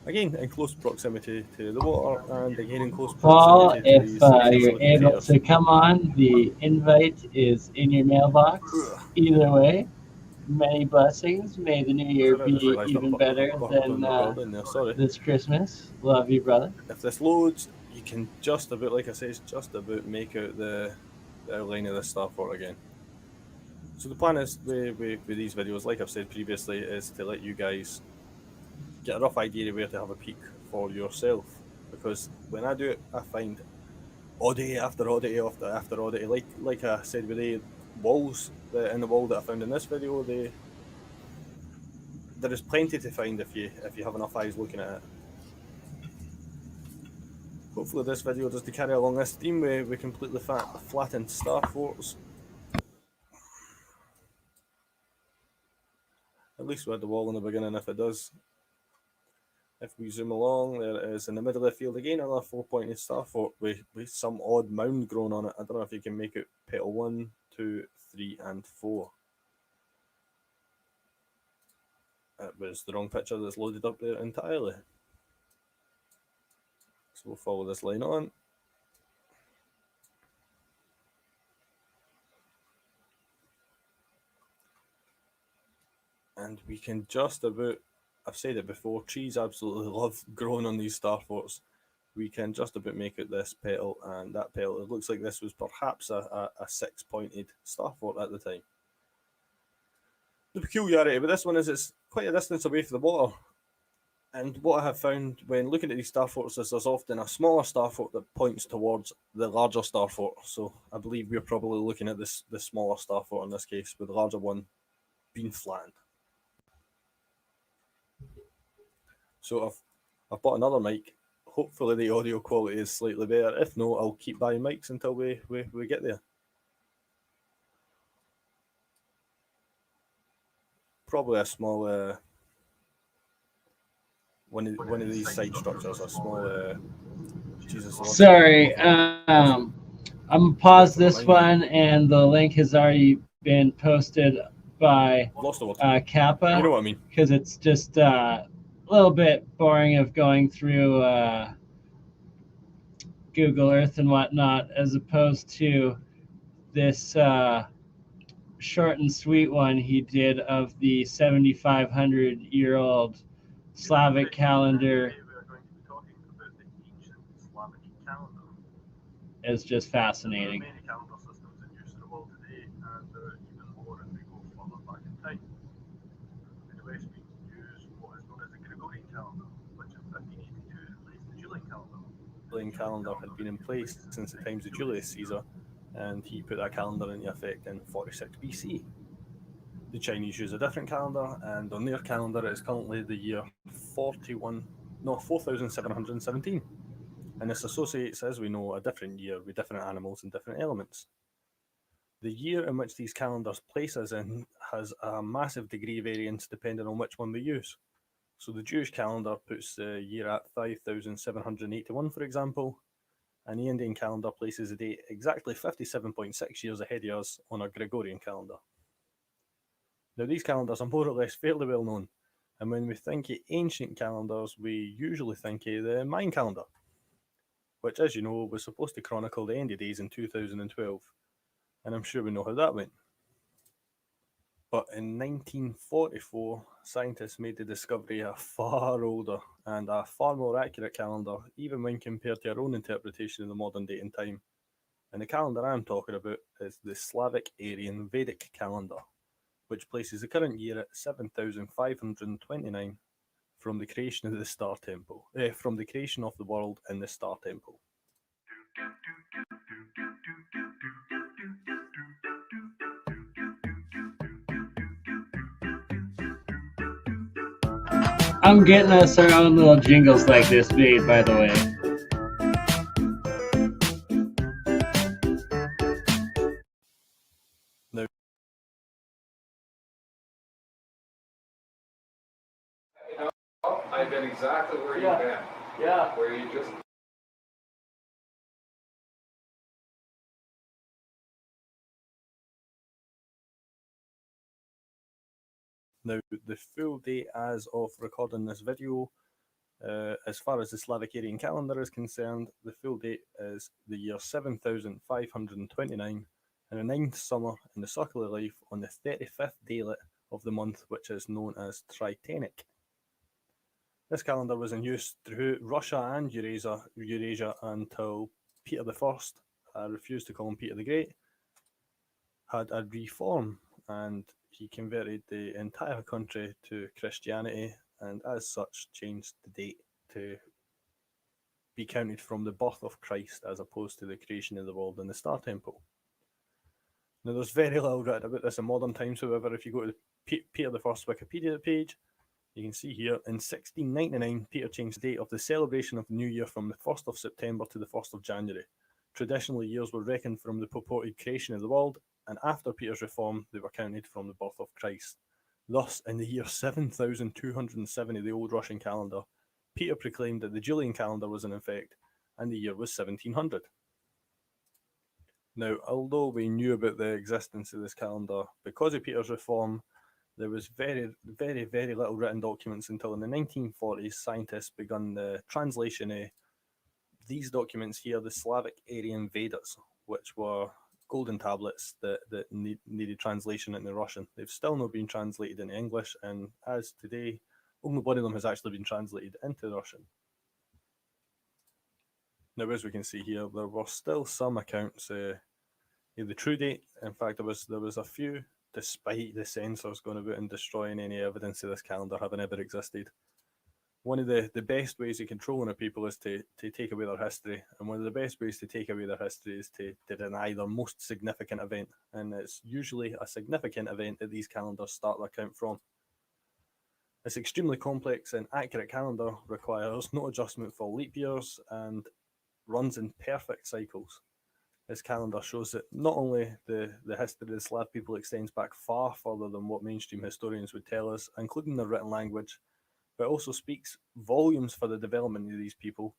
Again, in close proximity to the water, and again in close Paul, proximity to if these you're able craters. to come on, the invite is in your mailbox. Either way, many blessings. May the new year be even better than this Christmas. Love you, brother. If this loads, you can just about, like I say, just about make out the outline of this star fort again. So the plan is with these videos, like I've said previously, is to let you guys get a rough idea of where to have a peek for yourself. Because when I do it, I find oddity after oddity after oddity. Like I said with the walls, in the wall that I found in this video, there is plenty to find if you have enough eyes looking at it. Hopefully this video does to carry along this theme with completely flattened star forts. At least we had the wall in the beginning if it does. If we zoom along, there it is in the middle of the field again, another 4-pointed star fort with some odd mound grown on it. I don't know if you can make it petal 1, 2, 3, and 4. It was the wrong picture that's loaded up there entirely. So we'll follow this line on. And we can just about, I've said it before, trees absolutely love growing on these star forts. We can just about make it this petal and that petal. It looks like this was perhaps a 6-pointed star fort at the time. The peculiarity with this one is it's quite a distance away from the water. And what I have found when looking at these star forts is there's often a smaller star fort that points towards the larger star fort. So I believe we're probably looking at this smaller star fort in this case, with the larger one being flattened. So I've bought another mic. Hopefully the audio quality is slightly better. If not, I'll keep buying mics until we get there. Probably a small one of these side structures, a small Jesus. Sorry, I'm gonna pause this one, and the link has already been posted by Kappa. You know what I mean? Because it's just a little bit boring of going through Google Earth and whatnot, as opposed to this short and sweet one he did of the 7,500-year-old Slavic calendar. We are going to be talking about the ancient Slavic calendar. It's just fascinating. There are many calendar systems in use in the world today, and there are even more as we go further back in time. In the West, we use what is known as the Gregorian calendar, which in 1582 replaced the Julian calendar. The Julian calendar had been in place since the times of Julius Caesar, and he put that calendar into effect in 46 BC. The Chinese use a different calendar, and on their calendar it is currently the year 4717. And this associates, as we know, a different year with different animals and different elements. The year in which these calendars place us in has a massive degree of variance depending on which one we use. So the Jewish calendar puts the year at 5781, for example, and the Indian calendar places the date exactly 57.6 years ahead of us on our Gregorian calendar. Now, these calendars are more or less fairly well known, and when we think of ancient calendars, we usually think of the Mayan calendar, which, as you know, was supposed to chronicle the end of days in 2012, and I'm sure we know how that went. But in 1944, scientists made the discovery of a far older and a far more accurate calendar, even when compared to our own interpretation of the modern date and time. And the calendar I'm talking about is the Slavic Aryan Vedic calendar, which places the current year at 7,529 from the creation of the Star Temple, from the creation of the world in the Star Temple. I'm getting us our own little jingles like this made, by the way. Now, I've been exactly where you've been. Yeah. Where you just. Now, the full date as of recording this video, as far as the Slavic Aryan calendar is concerned, the full date is the year 7,529 and the 9th summer in the circle of life on the 35th daylet of the month, which is known as Tritanic. This calendar was in use throughout Russia and Eurasia until Peter I, I refuse to call him Peter the Great, had a reform, and he converted the entire country to Christianity, and as such changed the date to be counted from the birth of Christ as opposed to the creation of the world in the Star Temple. Now, there's very little written about this in modern times. However, if you go to the Peter I Wikipedia page, you can see here, in 1699, Peter changed the date of the celebration of the New Year from the 1st of September to the 1st of January. Traditionally, years were reckoned from the purported creation of the world, and after Peter's reform, they were counted from the birth of Christ. Thus, in the year 7207 of the old Russian calendar, Peter proclaimed that the Julian calendar was in effect, and the year was 1700. Now, although we knew about the existence of this calendar because of Peter's reform, there was very, very, very little written documents until in the 1940s scientists begun the translation of these documents here, the Slavic Aryan Vedas, which were golden tablets that needed translation into Russian. They've still not been translated into English, and as today, only one of them has actually been translated into Russian. Now, as we can see here, there were still some accounts of the true date. In fact, there was a few, despite the censors going about and destroying any evidence of this calendar having ever existed. One of the best ways of controlling a people is to take away their history, and one of the best ways to take away their history is to deny their most significant event, and it's usually a significant event that these calendars start their count from. This extremely complex and accurate calendar requires no adjustment for leap years and runs in perfect cycles. This calendar shows that not only the history of the Slav people extends back far further than what mainstream historians would tell us, including their written language, but also speaks volumes for the development of these people,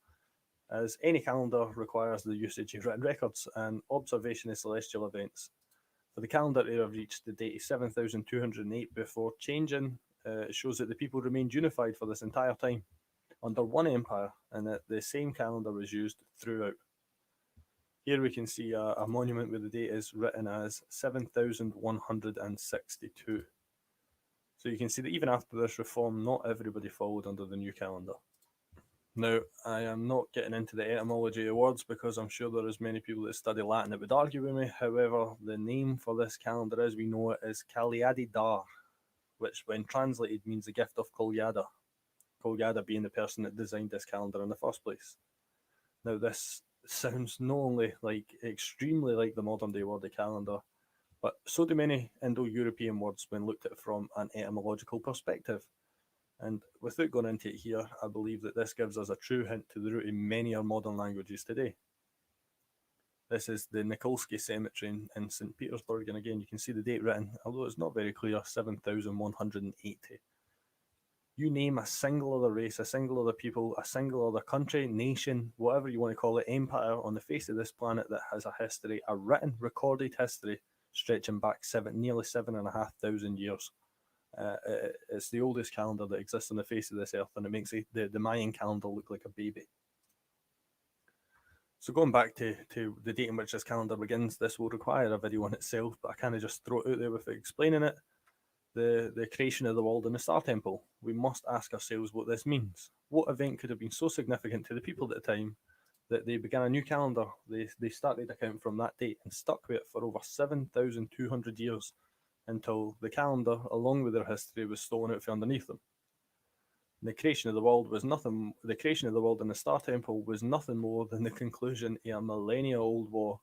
as any calendar requires the usage of written records and observation of celestial events. For the calendar to have reached the date of 7,208 before changing, it shows that the people remained unified for this entire time under one empire, and that the same calendar was used throughout. Here we can see a monument where the date is written as 7,162. So you can see that even after this reform, not everybody followed under the new calendar. Now, I am not getting into the etymology of words because I'm sure there is many people that study Latin that would argue with me. However, the name for this calendar as we know it is Calyadi Dar, which when translated means the gift of Kolyada. Kolyada being the person that designed this calendar in the first place. Now, this sounds not only extremely like the modern day word of calendar, but so do many Indo-European words when looked at from an etymological perspective. And without going into it here, I believe that this gives us a true hint to the root of many of our modern languages today. This is the Nikolsky Cemetery in St. Petersburg, and again you can see the date written, although it's not very clear, 7,180. You name a single other race, a single other people, a single other country, nation, whatever you want to call it, empire on the face of this planet that has a history, a written, recorded history, stretching back nearly 7,500 years. It's the oldest calendar that exists on the face of this earth, and it makes the Mayan calendar look like a baby. So going back to the date in which this calendar begins, this will require a video on itself, but I kind of just throw it out there without explaining it. The creation of the world and the Star Temple. We must ask ourselves what this means. What event could have been so significant to the people at the time that they began a new calendar? They started a count from that date and stuck with it for over 7,200 years until the calendar, along with their history, was stolen out from underneath them. The creation of the world was nothing. The creation of the world and the Star Temple was nothing more than the conclusion of a millennia-old war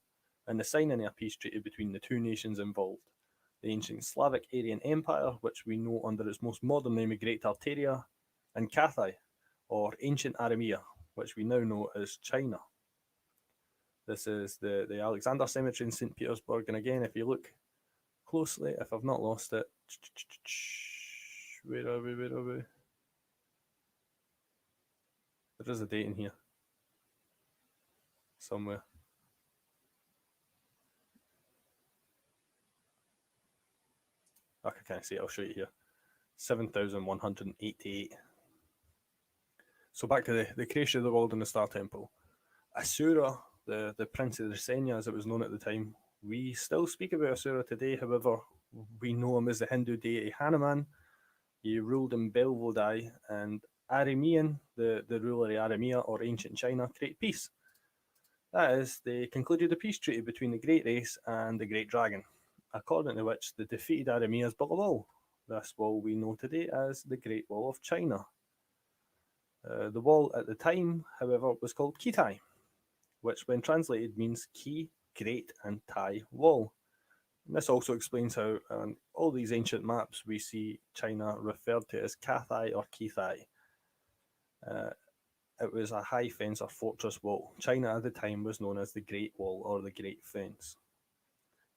and the signing of a peace treaty between the two nations involved. The ancient Slavic Aryan Empire, which we know under its most modern name of Great Tartaria, and Cathay, or ancient Aramea, which we now know as China. This is the Alexander Cemetery in St. Petersburg, and again, if you look closely, if I've not lost it, where are we? There is a date in here somewhere. I can't see it, I'll show you here. 7,188. So back to the creation of the world and the Star Temple. Asura, the Prince of Rasenya as it was known at the time, we still speak about Asura today. However, we know him as the Hindu deity Hanuman. He ruled in Belvodai, and Aramean, the ruler of Aramea or ancient China, created peace. That is, they concluded a peace treaty between the Great Race and the Great Dragon, according to which the defeated Arameans built a wall. This wall we know today as the Great Wall of China. The wall at the time, however, was called Kitai, which when translated means key, great, and Tai wall. And this also explains how on all these ancient maps we see China referred to as Cathay or Kithai. It was a high fence or fortress wall. China at the time was known as the Great Wall or the Great Fence.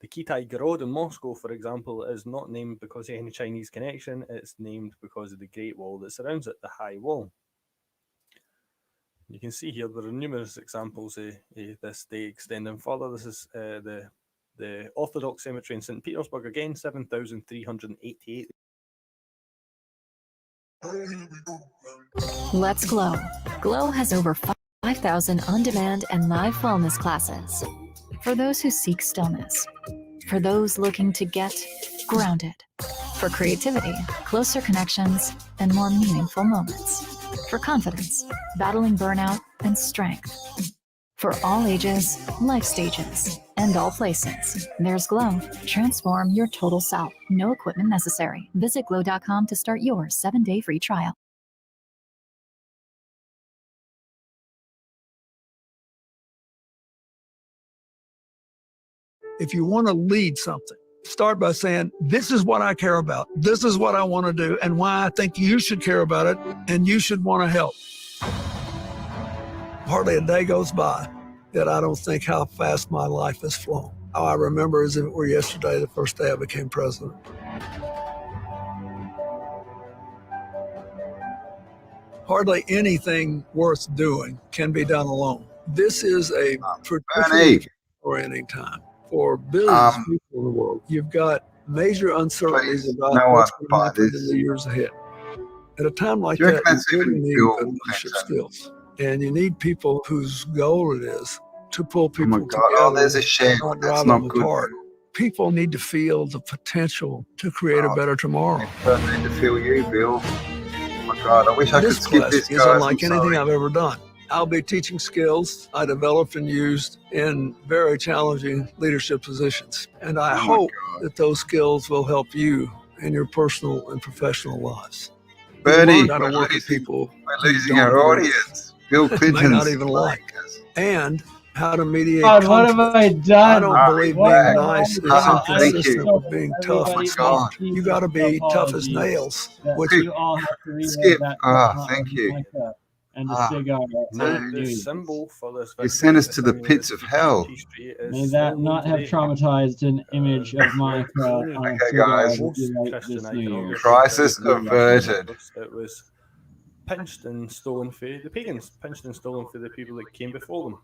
The Kitai Gorod in Moscow, for example, is not named because of any Chinese connection. It's named because of the Great Wall that surrounds it, the High Wall. You can see here there are numerous examples of this day extending further. This is the Orthodox Cemetery in St. Petersburg again, 7,388. Let's Glow. Glow has over 5,000 on-demand and live wellness classes for those who seek stillness, for those looking to get grounded, for creativity, closer connections, and more meaningful moments, for confidence, battling burnout, and strength. For all ages, life stages, and all places, there's Glow. Transform your total self. No equipment necessary. Visit glow.com to start your 7-day free trial. If you want to lead something, start by saying, this is what I care about. This is what I want to do and why I think you should care about it and you should want to help. Hardly a day goes by that I don't think how fast my life has flown. How I remember as if it were yesterday, the first day I became president. Hardly anything worth doing can be done alone. This is a particularly orienting time for billions of people in the world. You've got major uncertainties about what's going to happen in the years ahead. At a time like that, you really need good leadership skills. And you need people whose goal it is to pull people together, there's a shed. not That's drive not them good. apart. People need to feel the potential to create a better tomorrow. I need to feel you, Bill. Oh my God, I wish I could skip this, This quest is guys. unlike anything I've ever done. I'll be teaching skills I developed and used in very challenging leadership positions. And I hope that those skills will help you in your personal and professional lives. Bernie, how to work with people we're losing our audience. Bill may Clinton's not even like us. And how to mediate God, what have conflict. I done? I don't believe being nice is thank inconsistent you. with being tough. Everybody God. makes You got to be tough as apologies nails. that Which you all have to read Skip. that. Thank you. Micah and the cigar. Now, the symbol for this You sent us to the pits of hell. May that not have traumatized an image of Micah on a Okay, cigar guys. with you right this New Year. Crisis averted. It was pinched and stolen for the pagans, pinched and stolen for the people that came before them.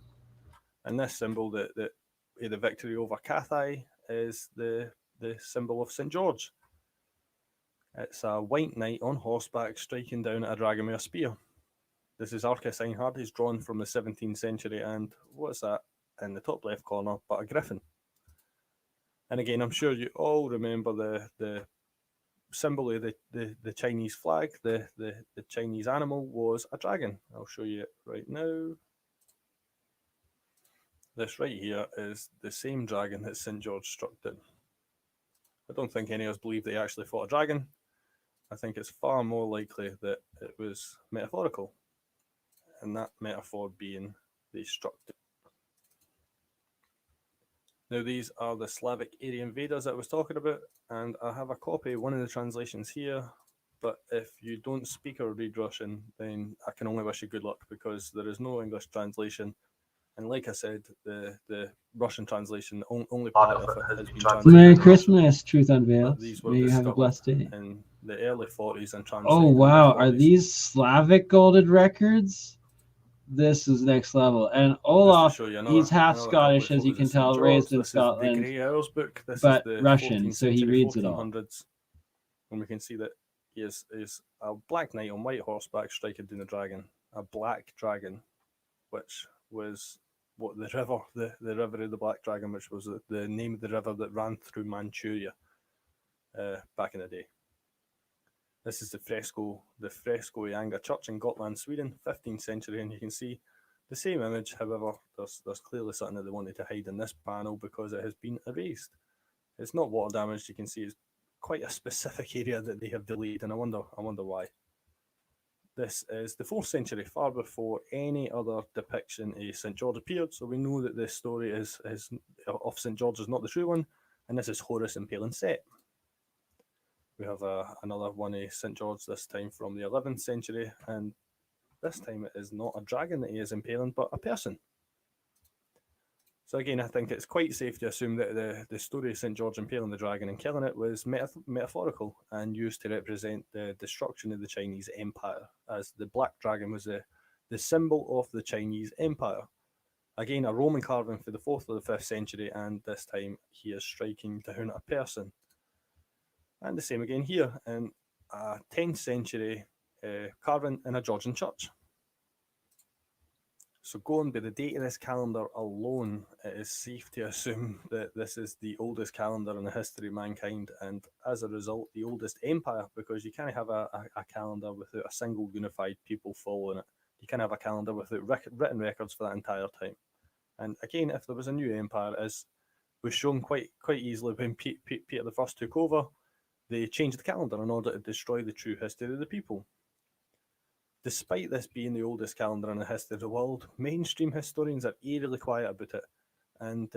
And this symbol, that the victory over Cathay, is the symbol of St. George. It's a white knight on horseback striking down at a dragon with a spear. This is Arca Seinhard. He's drawn from the 17th century, and what's that in the top left corner but a griffin? And again, I'm sure you all remember the symbol of the Chinese flag. The Chinese animal was a dragon. I'll show you it right now. This right here is the same dragon that St. George struck down. I don't think any of us believe they actually fought a dragon. I think it's far more likely that it was metaphorical, and that metaphor being they struck down. Now, these are the Slavic Aryan invaders that I was talking about, and I have a copy of one of the translations here, but if you don't speak or read Russian, then I can only wish you good luck, because there is no English translation. And like I said, the Russian translation, only part of it has been translated. Merry Christmas, Truth Unveiled. May you have a discovered blessed day. in the early 40s and translated. Oh, wow. in the Are 40s. these Slavic golded records? This is next level. And Olaf, he's half Scottish, as you can tell, raised in Scotland, This is the Grey Owls book. This but is the Russian, 14th so he century, reads it all. 1400s. And we can see that he is a black knight on white horseback striking down the dragon. A black dragon, which was what the river of the Black Dragon, which was the name of the river that ran through Manchuria back in the day. This is the fresco of Anga Church in Gotland, Sweden, 15th century, and you can see the same image. However, there's clearly something that they wanted to hide in this panel because it has been erased. It's not water damaged. You can see it's quite a specific area that they have deleted, and I wonder why. This is the 4th century, far before any other depiction of St. George appeared, so we know that this story of St. George is not the true one, and this is Horus impaling Set. We have another one of St. George, this time from the 11th century, and this time it is not a dragon that he is impaling, but a person. So again, I think it's quite safe to assume that the story of St. George impaling the dragon and killing it was metaphorical and used to represent the destruction of the Chinese empire, as the black dragon was the the symbol of the Chinese Empire. Again, a Roman carving for the 4th or the 5th century, and this time he is striking down a person. And the same again here in a 10th century carving in a Georgian church. So going by the date of this calendar alone, it is safe to assume that this is the oldest calendar in the history of mankind, and as a result, the oldest empire, because you can't have a calendar without a single unified people following it. You can't have a calendar without written records for that entire time. And again, if there was a new empire, as was shown quite easily when Peter I took over, they changed the calendar in order to destroy the true history of the people. Despite this being the oldest calendar in the history of the world, mainstream historians are eerily quiet about it, and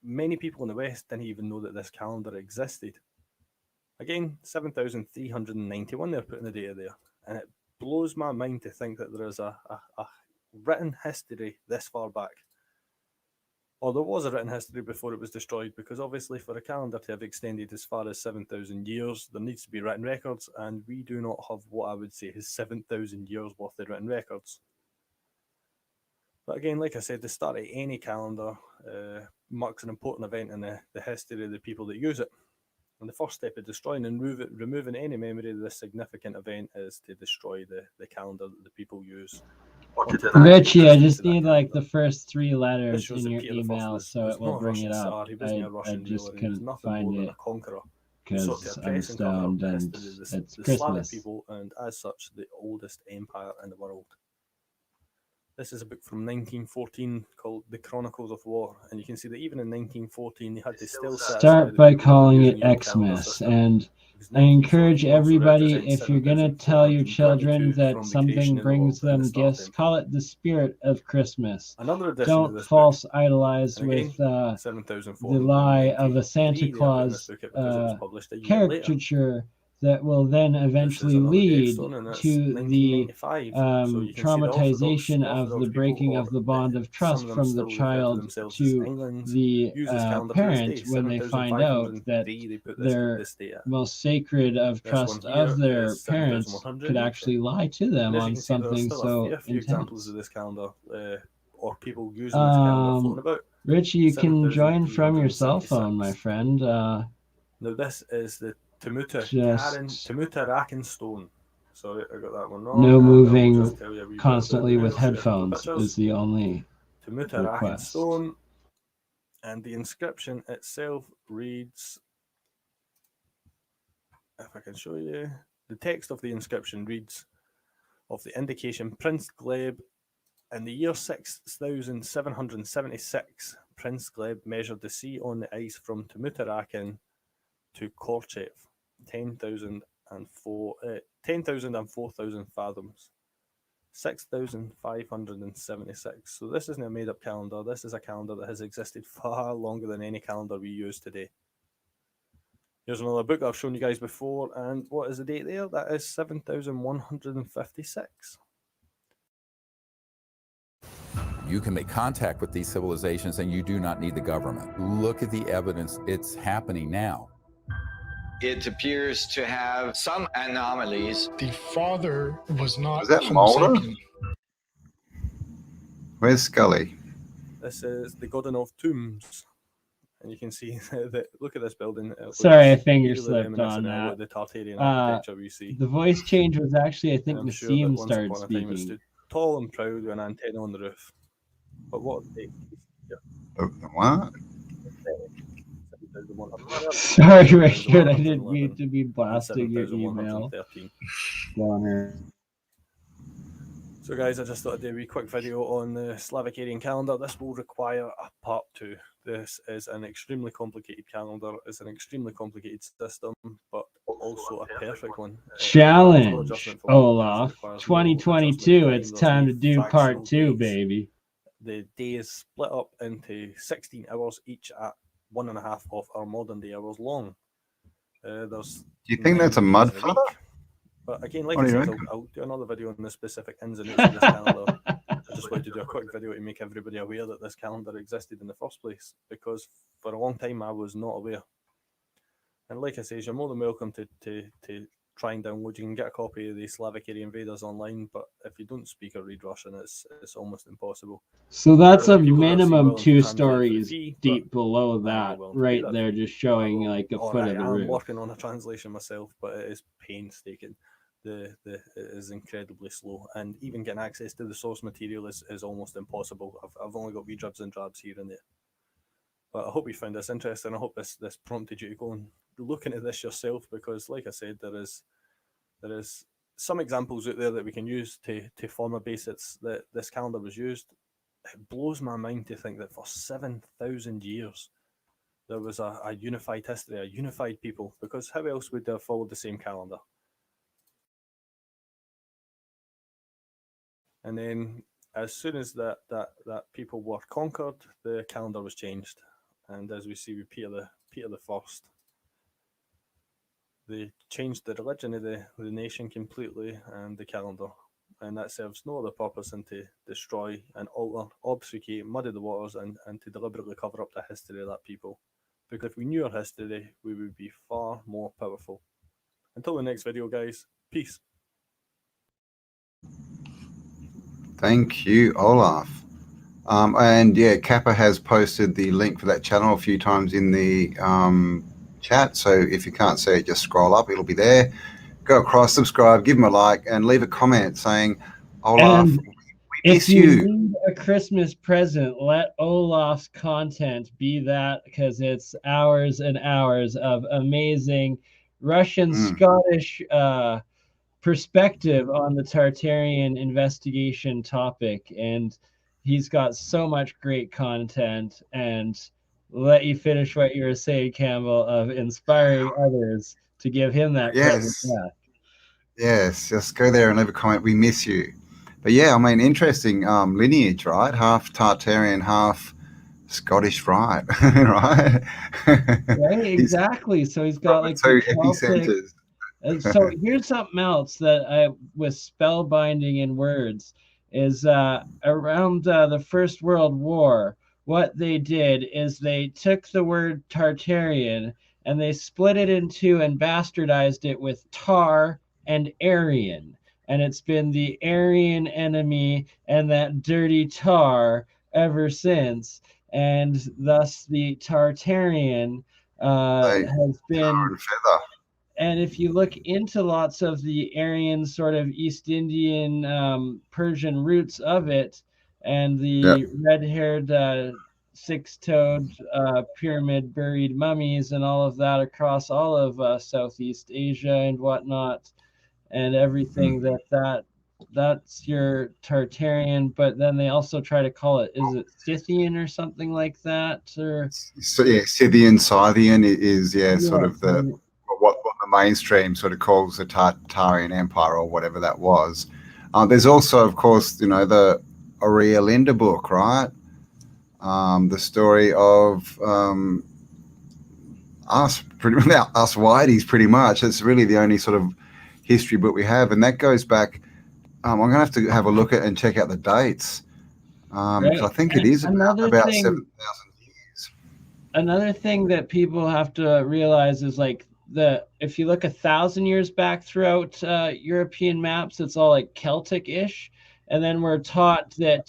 many people in the West didn't even know that this calendar existed. Again, 7,391 they're putting the data there, and it blows my mind to think that there is a written history this far back. Or there was a written history before it was destroyed, because obviously for a calendar to have extended as far as 7,000 years, there needs to be written records, and we do not have what I would say is 7,000 years worth of written records. But again, like I said, the start of any calendar marks an important event in the history of the people that use it. And the first step of destroying and removing any memory of this significant event is to destroy the calendar that the people use. Richie, I just need like the first 3 letters in your email so it will bring it up. I just couldn't find it because I'm stoned and it's Christmas. People, and as such, the oldest empire in the world. This is a book from 1914 called The Chronicles of War, and you can see that even in 1914 they had to still start by calling it Xmas, and I encourage everybody, if you're going to tell your children that something brings them gifts, call it the spirit of Christmas. Don't false idolize with the lie of a Santa Claus caricature that will then eventually lead to the traumatization of the breaking of the bond of trust from the child to the parent when they find out that their most sacred of trust of their parents could actually lie to them on something so intense. Of this calendar, or people using this calendar floating about. Richie, you can join from your cell phone, my friend. Now this is the Temuta Rakenstone. Sorry, I got that one wrong. No moving constantly with headphones is the only Temuta Rakenstone, and the inscription itself reads, if I can show you, the text of the inscription reads, of the indication Prince Gleb, in the year 6776, Prince Gleb measured the sea on the ice from Temuta Raken to Korchev, 10,000 and 4,000 fathoms, 6,576. So this isn't a made-up calendar. This is a calendar that has existed far longer than any calendar we use today. Here's another book that I've shown you guys before, and what is the date there? That is 7,156. You can make contact with these civilizations and you do not need the government. Look at the evidence. It's happening now. It appears to have some anomalies. The father was not. Is that Mulder? Where's Scully? This is the Godunov Tombs. And you can see that, look at this building. Sorry, I finger slipped on that. The Tartarian architecture we see. The voice change was actually, I think, Nassim started speaking. It stood tall and proud with an antenna on the roof. But what? What? Sorry, Richard, I didn't mean to be blasting your email. So guys, I just thought I'd do a wee quick video on the Slavic Aryan calendar. This will require a part 2. This is an extremely complicated calendar. It's an extremely complicated system, but also a perfect one. Challenge, Olaf. 2022, it's time to do part 2, baby. The day is split up into 16 hours, each at 1.5 of our modern day hours long. Do you think that's a mud flutter? But again, like I said, I'll do another video on the specific ins and outs of this calendar. I just wanted to do a quick video to make everybody aware that this calendar existed in the first place, because for a long time I was not aware. And like I say, you're more than welcome to try and download. You can get a copy of the Slavic Area Invaders online, but if you don't speak or read Russian, it's almost impossible. So that's There a are people that seem minimum willing to 2 translate for the stories fee, deep below I ain't that, willing to do right that. there, just showing like a foot of the I'm roof. working on a translation myself, but it is painstaking. It is incredibly slow, and even getting access to the source material is almost impossible. I've only got wee dribs and drabs here and there. But I hope you found this interesting. I hope this prompted you to go and look into this yourself, because, like I said, there is some examples out there that we can use to form a basis that this calendar was used. It blows my mind to think that for 7,000 years there was a unified history, a unified people, because how else would they have followed the same calendar? And then as soon as that people were conquered, the calendar was changed. And as we see with Peter the First, they changed the religion of the nation completely and the calendar. And that serves no other purpose than to destroy and alter, obfuscate, muddy the waters, and to deliberately cover up the history of that people. Because if we knew our history, we would be far more powerful. Until the next video, guys, peace. Thank you, Olaf. And yeah, Kappa has posted the link for that channel a few times in the chat. So if you can't see it, just scroll up. It'll be there. Go across, subscribe, give him a like, and leave a comment saying, Olaf, And we miss you. need a Christmas present, let Olaf's content be that, because it's hours and hours of amazing Russian Scottish perspective on the Tartarian investigation topic. And he's got so much great content. And let you finish what you were saying, Campbell, of inspiring others to give him that present back. Yes, just go there and leave a comment. We miss you. But yeah, I mean, interesting lineage, right? Half Tartarian, half Scottish, right? Right? Right, exactly. So he's got like two the Celtic. epicenters. And so here's something else that I was spellbinding in words is around the First World War. What they did is they took the word Tartarian and they split it in two and bastardized it with tar and Aryan. And it's been the Aryan enemy and that dirty tar ever since. And thus the Tartarian has been. And if you look into lots of the Aryan sort of East Indian Persian roots of it, and the red-haired six-toed pyramid buried mummies and all of that across all of Southeast Asia and whatnot, and everything that's your Tartarian. But then they also try to call it, is it Scythian or something like that? Or so yeah, Scythian, Scythian is sort of the what the mainstream sort of calls the Tartarian Empire or whatever that was. There's also, of course, you know, the Aurea Linda book, right? The story of us whiteys, pretty much. It's really the only sort of history book we have, and that goes back. I'm going to have a look at and check out the dates. Because I think it is about 7,000 years. Another thing that people have to realize is like if you look 1,000 years back throughout European maps, it's all like Celtic-ish, and then we're taught that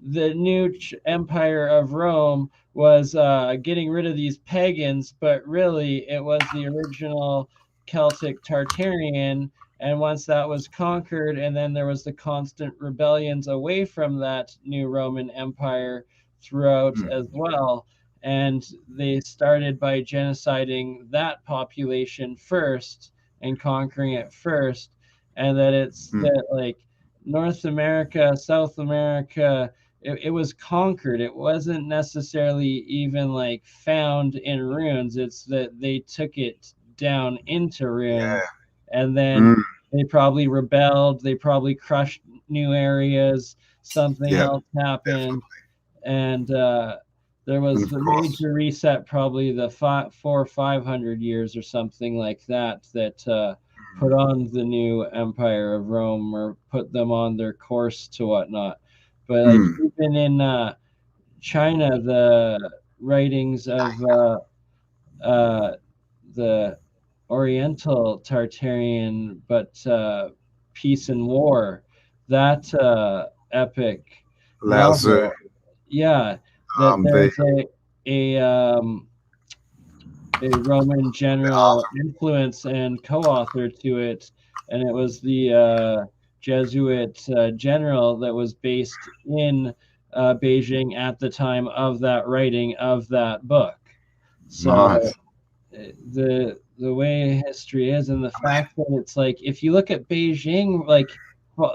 the new Empire of Rome was getting rid of these pagans, but really it was the original Celtic Tartarian. And once that was conquered, and then there was the constant rebellions away from that new Roman Empire throughout as well. And they started by genociding that population first and conquering it first. And that it's that like North America, South America, it was conquered. It wasn't necessarily even like found in ruins. It's that they took it down into ruins. And then they probably rebelled. They probably crushed new areas. Something else happened. And there was the major reset, probably the 400 or 500 years or something like that, that put on the new Empire of Rome or put them on their course to whatnot. But like even in China, the writings of the Oriental Tartarian, but Peace and War, that epic Lao Tzu. novel. Yeah, that there's a Roman general influence and co-author to it, and it was the Jesuit general that was based in Beijing at the time of that writing of that book. So Nice. the way history is, and the fact that it's like, if you look at Beijing, like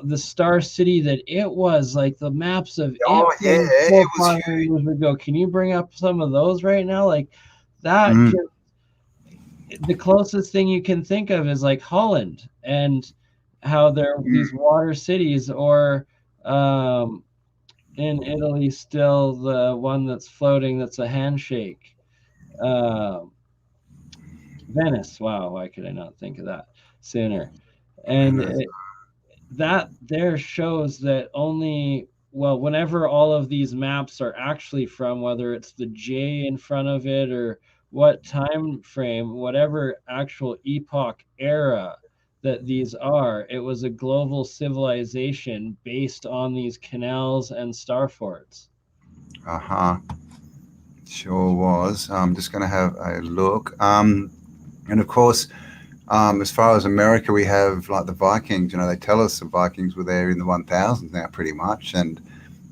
the star city that it was, like the maps of it 400 years ago. Can you bring up some of those right now? Like that. The closest thing you can think of is like Holland, and how there are these water cities, or in Italy still the one that's floating, that's a handshake. Venice. Wow, why could I not think of that sooner? And that there shows that only, well, whenever all of these maps are actually from, whether it's the J in front of it or what time frame, whatever actual epoch era that these are, it was a global civilization based on these canals and star forts. Sure was. I'm just going to have a look. And of course, as far as America, we have like the Vikings. You know, they tell us the Vikings were there in the 1000s now, pretty much. And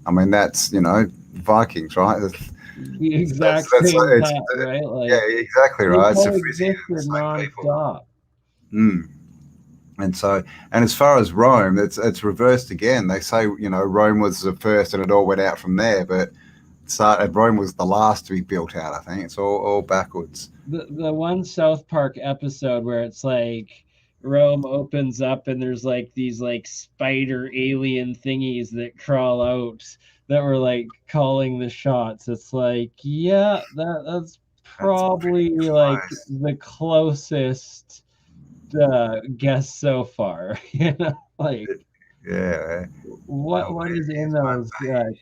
I mean, that's, you know, Vikings, right? The exact same time, right? Like, yeah, exactly right. It's non-stop. And so, and as far as Rome, it's reversed again. They say, you know, Rome was the first, and it all went out from there. But Rome was the last to be built out. I think it's all backwards. The one South Park episode where it's like Rome opens up and there's like these like spider alien thingies that crawl out that were like calling the shots. It's like, yeah, that's probably like the closest guess so so you know, like, yeah. What is in those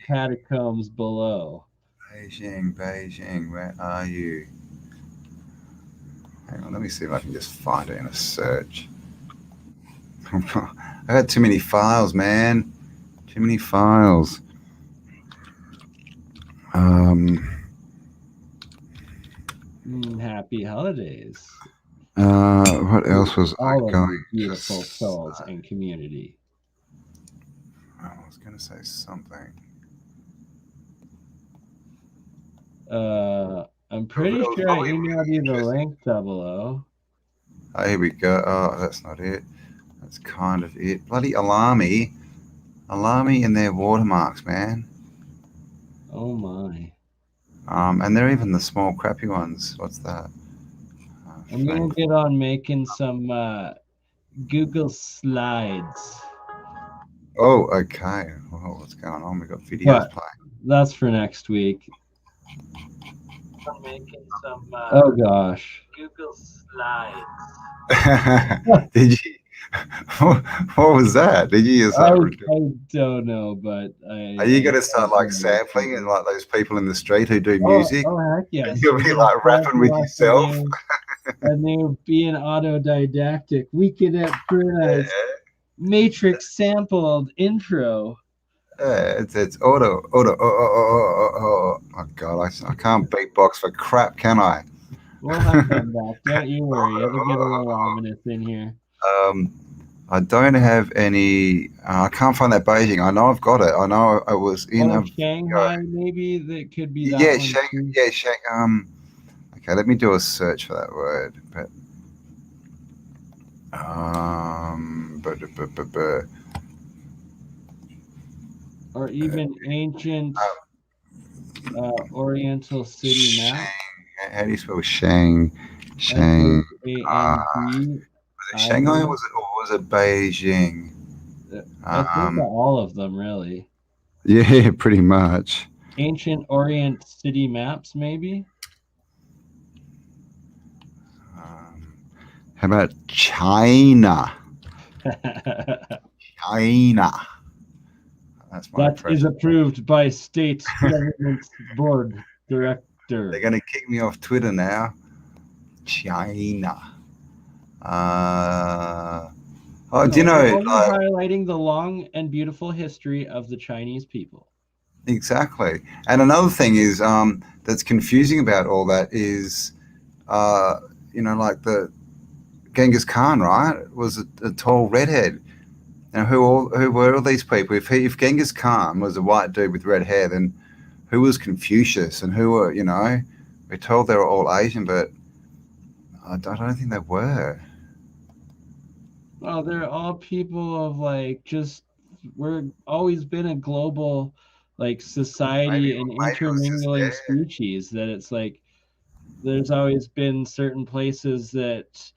catacombs below? Beijing, where are you? Hang on, let me see if I can just find it in a search. I got too many files, man. Too many files. Happy holidays. What else was all I going? Beautiful souls and community. I was going to say something. I'm pretty sure I emailed you the link, 00. Oh, here we go. Oh, that's not it. That's kind of it. Bloody Alarmy and their watermarks, man. Oh my. And they're even the small crappy ones. What's that? I'm gonna get on making some Google slides. Oh, okay. Oh, what's going on? We got videos playing. That's for next week. I'm making some oh gosh. Google slides. Did you? What was that? Did you just? I don't know, but are you going to start like sampling and like those people in the street who do music? Oh heck yes. You'll be like rapping with yourself. A new being autodidactic. Weekend at BurnEye's Matrix sampled intro. It's auto. Oh God, I can't beatbox for crap, can I? We'll have them back. Don't you worry. It'll get a little ominous in here. I don't have any. I can't find that Beijing. I know I've got it. I know it was in Shanghai. Maybe that could be that. Yeah, Shanghai. Okay, let me do a search for that word. Or even ancient Oriental city map. How do you spell Shang? Was it Shanghai or was it Beijing? I think all of them, really. Yeah, pretty much. Ancient Orient city maps, maybe? How about China? China. That is approved by state government board director. They're going to kick me off Twitter now. China. Do you know? Only highlighting the long and beautiful history of the Chinese people. Exactly. And another thing is that's confusing about all that is, like the Genghis Khan, right? Was a tall redhead. Now, who were all these people? If Genghis Khan was a white dude with red hair, then who was Confucius and who were, we're told they were all Asian, but I don't think they were. Well, they're all people of we're always been a global society and intermingling species, that it's like there's always been certain places that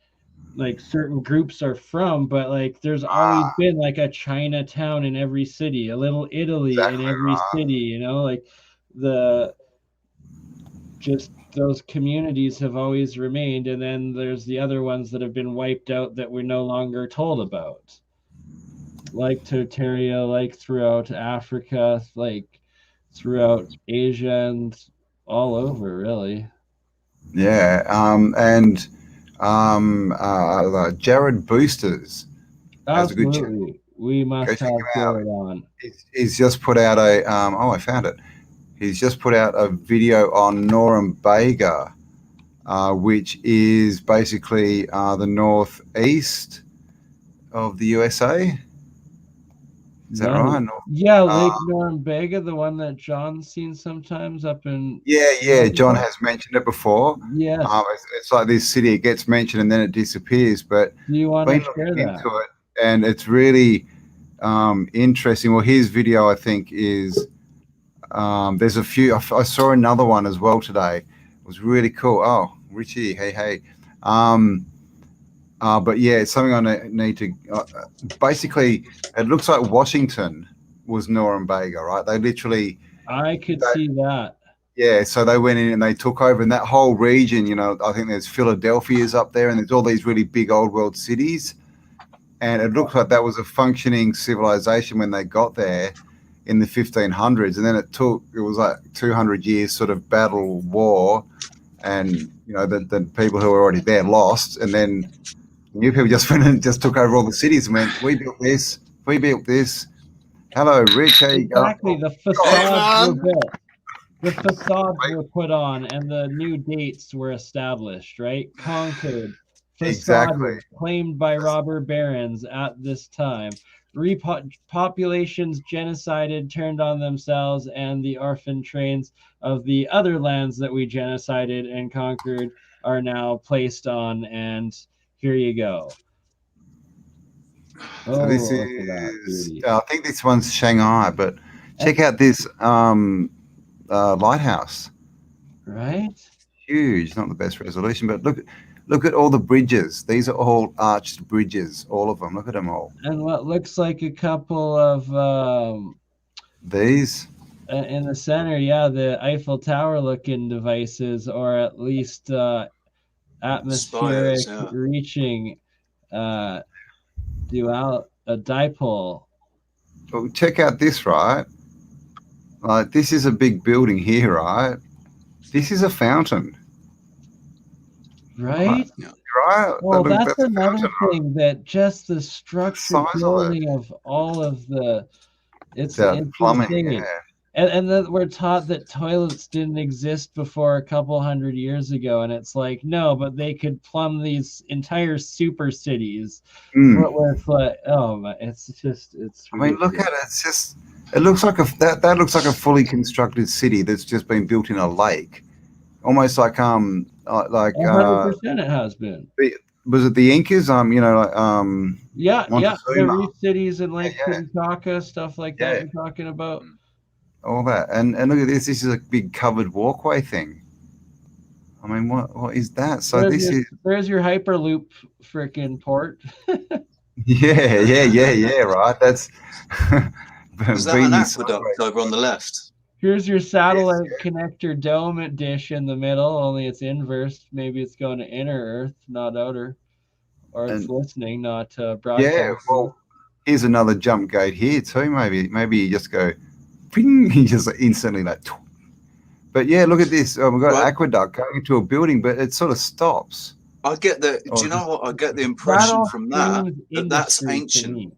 certain groups are from, but there's always been a Chinatown in every city, a little Italy in every city, just those communities have always remained, and then there's the other ones that have been wiped out that we're no longer told about, like Tartaria, throughout Africa, throughout Asia, and all over, really. Yeah, and Jared Boosters has a good channel. We must have Jared on. He's just put out I found it. He's just put out a video on Norumbega, which is basically the northeast of the USA. Is that right? Yeah, Lake Norumbega, the one that John's seen sometimes up in... Yeah, John has mentioned it before. Yes. It's like this city, it gets mentioned and then it disappears, but do you want to share that? Into it, and it's really interesting. Well, his video, I think, is... there's a few. I saw another one as well today. It was really cool. Oh, Richie, hey. But yeah, it's something I need to. Basically, it looks like Washington was Norumbega, right? They literally. I could see that. Yeah, so they went in and they took over, and that whole region. I think there's Philadelphia's up there, and there's all these really big old world cities, and it looked like that was a functioning civilization when they got there in the 1500s, and then it was like 200 years sort of battle war, and the people who were already there lost, and then new people just went and just took over all the cities and went, we built this. Hello, Rich, how you going? Exactly, the facades were built. The facades were put on, and the new dates were established, right? Conquered, facades claimed by robber barons at this time. Populations genocided, turned on themselves, and the orphan trains of the other lands that we genocided and conquered are now placed on, and here you go. So this is, I think this one's Shanghai, but check out this lighthouse. Right? Huge, not the best resolution, but look at all the bridges. These are all arched bridges, all of them. Look at them all. And what looks like a couple of these in the center, yeah, the Eiffel Tower looking devices, or at least atmospheric reaching dipole. Well, check out this, right? This is a big building here, right? This is a fountain. Right? Right? Well, that's another thing, that just the structural building of all of it's plumbing, yeah. And that we're taught that toilets didn't exist before a couple hundred years ago, and it's like, no, but they could plumb these entire super cities. With it's. I mean, look at it. It's just. It looks like that looks like a fully constructed city that's just been built in a lake, almost like 100% it has been. Was it the Incas? Yeah, the reef cities and Titicaca, stuff like that. You're talking about. All that, and look at this. This is a big covered walkway thing. I mean, what is that? So there's your Hyperloop freaking port. yeah. Right. That's. Is that an aqueduct over on the left? Here's your satellite connector dome dish in the middle. Only it's inverse. Maybe it's going to inner Earth, not outer, or it's listening, not broadcast. Yeah. Well, here's another jump gate here too. Maybe you just go. You just instantly but yeah, look at this. We've got an aqueduct going into a building, but it sort of stops. I get the. Do you know what? I get the impression from that that's ancient.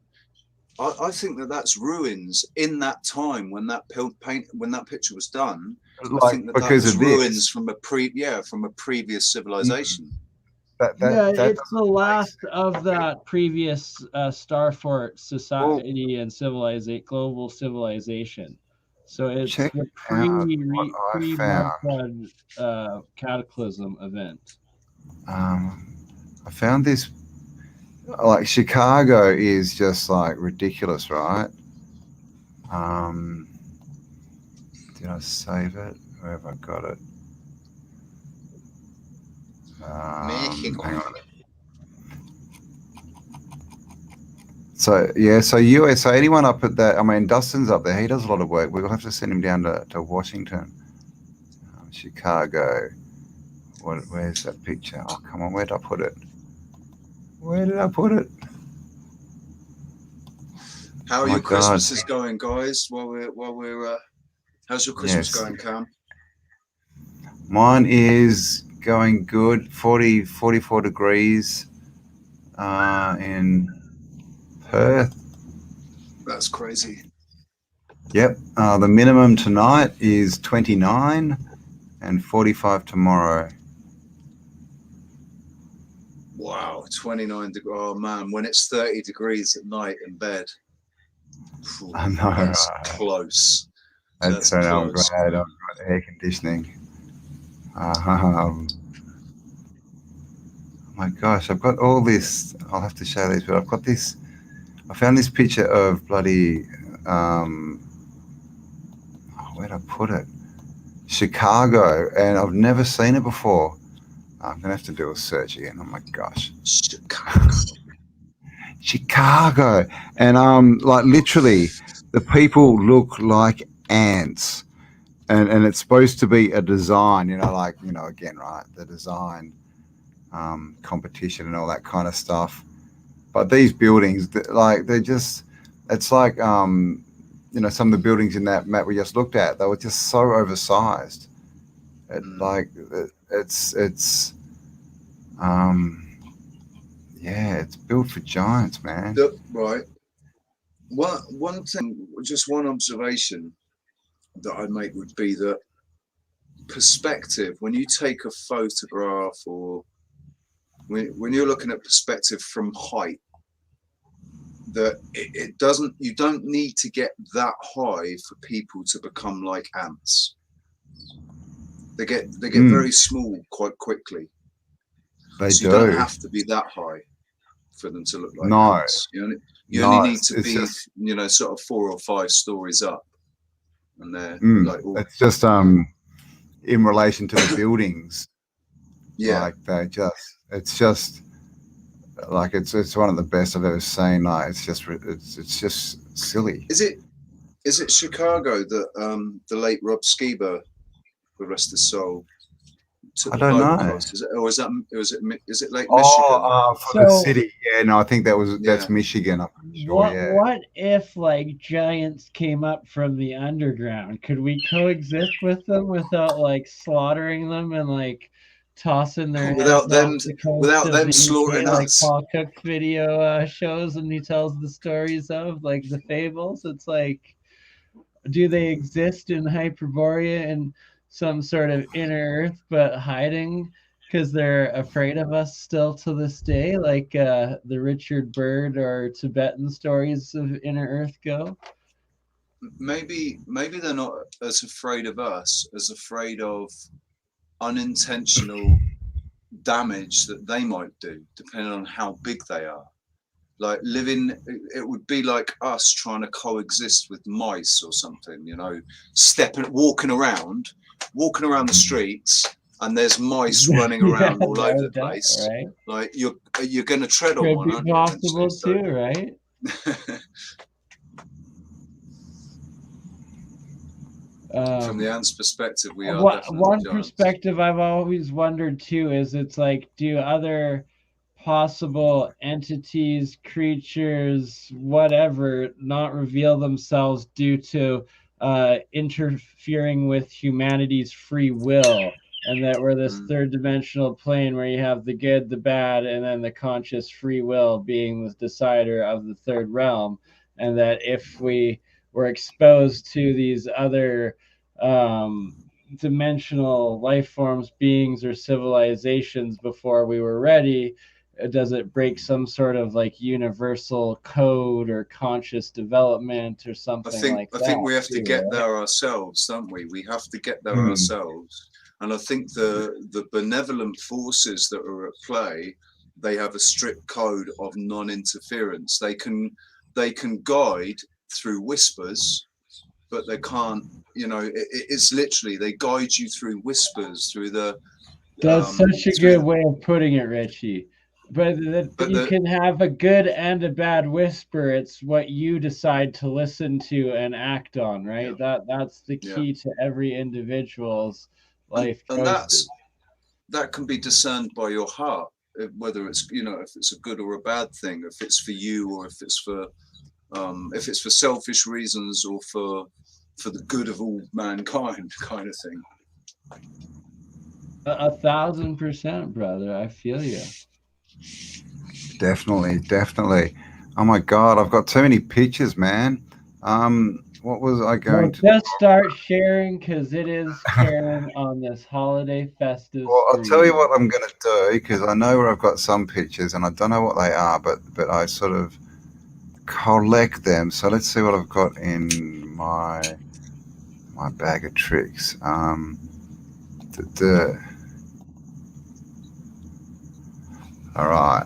I think that's ruins in that time when that picture was done. I think that was ruins from a previous civilization. It's the last of that previous Star Fort society and global civilization. So it's the pre-Mud cataclysm event. I found this, like Chicago is just like ridiculous, right? Did I save it? Where have I got it? Hang on. So yeah, so USA, anyone up at that? I mean, Dustin's up there. He does a lot of work. We'll have to send him down to Washington, Chicago. Where's that picture? Oh, come on, where did I put it? Where did I put it? How are your Christmases going, guys? How's your Christmas going, Cam? Mine is going good. 44 degrees in Perth. That's crazy. Yep. The minimum tonight is 29 and 45 tomorrow. Wow, 29 degrees. Oh man, when it's 30 degrees at night in bed. I know. That's close. That's close. I'm glad I've got air conditioning. Oh my gosh, I've got all this. I'll have to show these, but I've got this. I found this picture of bloody. Where'd I put it? Chicago, and I've never seen it before. I'm gonna have to do a search again. Oh my gosh, Chicago, and like literally, the people look like ants, and it's supposed to be a design, again, right? The design competition and all that kind of stuff. But these buildings, they're just, it's like some of the buildings in that map we just looked at, they were just so oversized. It's built for giants, man. Right. One thing, just one observation that I'd make would be that perspective, when you take a photograph or when you're looking at perspective from height, that you don't need to get that high for people to become like ants. They get very small quite quickly. You don't have to be that high for them to look like ants. You only need to be sort of 4 or 5 stories up, and they're it's just in relation to the buildings. Yeah, it's one of the best I've ever seen. Like it's just silly. Is it Chicago that the late Rob Skiba, the rest of his soul, took I don't know. Across? Is it Lake Michigan? For the city. Yeah, no, I think that's Michigan. I'm sure. What if like giants came up from the underground? Could we coexist with them without like slaughtering them and like tossing their without them slaughtering like us? Paul Cook video shows, and he tells the stories of like the fables. It's like, do they exist in Hyperborea and some sort of inner earth, but hiding because they're afraid of us still to this day, like the Richard Byrd or Tibetan stories of inner earth go? Maybe they're not as afraid of us as afraid of unintentional damage that they might do, depending on how big they are. Like it would be like us trying to coexist with mice or something, walking around the streets, and there's mice running around all over the place. Right? Like you're going to tread on one. Could be possible too, right? From the ants' perspective, we are one giants. perspective I've always wondered too is it's like, do other possible entities, creatures, whatever, not reveal themselves due to interfering with humanity's free will and that we're this third dimensional plane where you have the good, the bad, and then the conscious free will being the decider of the third realm, and that if we were exposed to these other dimensional life forms, beings, or civilizations before we were ready, does it break some sort of like universal code or conscious development or something like that? I think we have to get right? there ourselves, don't we? We have to get there ourselves. And I think the benevolent forces that are at play, they have a strict code of non-interference. They can guide through whispers, but they can't, you know, it's literally, they guide you through whispers, through the... That's such a good way of putting it, Richie. But you can have a good and a bad whisper. It's what you decide to listen to and act on, right? Yeah. That's the key to every individual's life choices. And that can be discerned by your heart, whether it's, you know, if it's a good or a bad thing, if it's for you or if it's for selfish reasons or for the good of all mankind, kind of thing. 1,000%, brother. I feel you. Definitely. Oh my God, I've got too many pictures, man. What was I going to just start sharing, because it is Karen on this holiday festive. Well, I'll tell you what I'm going to do, because I know where I've got some pictures and I don't know what they are, but I sort of collect them. So let's see what I've got in my bag of tricks. All right.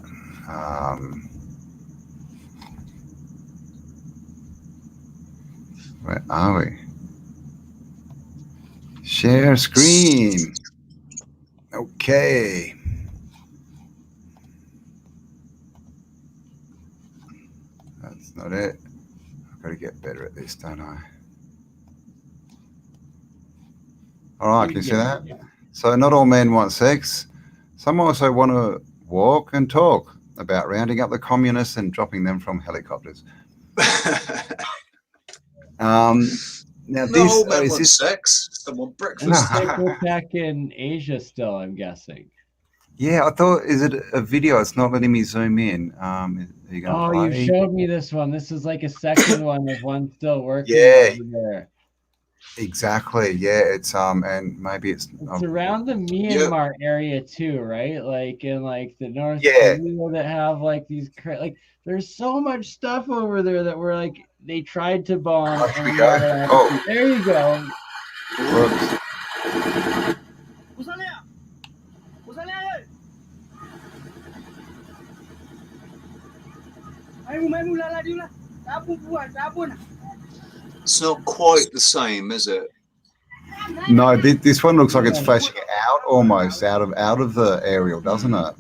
Where are we? Share screen. Okay. That's not it. I've got to get better at this, don't I? All right, can you see that? So not all men want sex. Some also want to walk and talk about rounding up the communists and dropping them from helicopters. Now no, this is sex. Someone breakfast. We're back in Asia still, I'm guessing. Yeah, I thought, is it a video? It's not letting me zoom in. Are you gonna play? You showed me this one. This is like a second one of one still working. Yeah. Over there. Exactly. Yeah, it's and maybe it's around the Myanmar area too, right? Like in like the North Korea that have like these like there's so much stuff over there that we're like they tried to bomb. There you go. It's not quite the same, is it? No, this one looks like it's flashing out almost out of the aerial, doesn't it?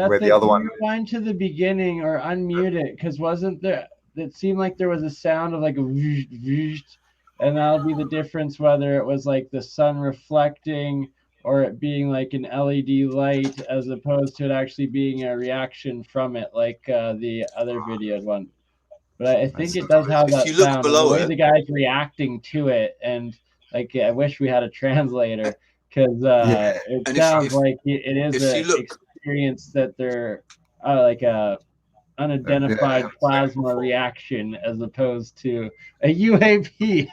Where the other one. Rewind to the beginning or unmute it, because wasn't there? It seemed like there was a sound of like a and that'll be the difference whether it was like the sun reflecting or it being like an LED light as opposed to it actually being a reaction from it, like the other video one. But I think it does have that sound. The way the guy's reacting to it, and like I wish we had a translator, because it sounds like it is an experience that they're like a unidentified plasma reaction as opposed to a UAP.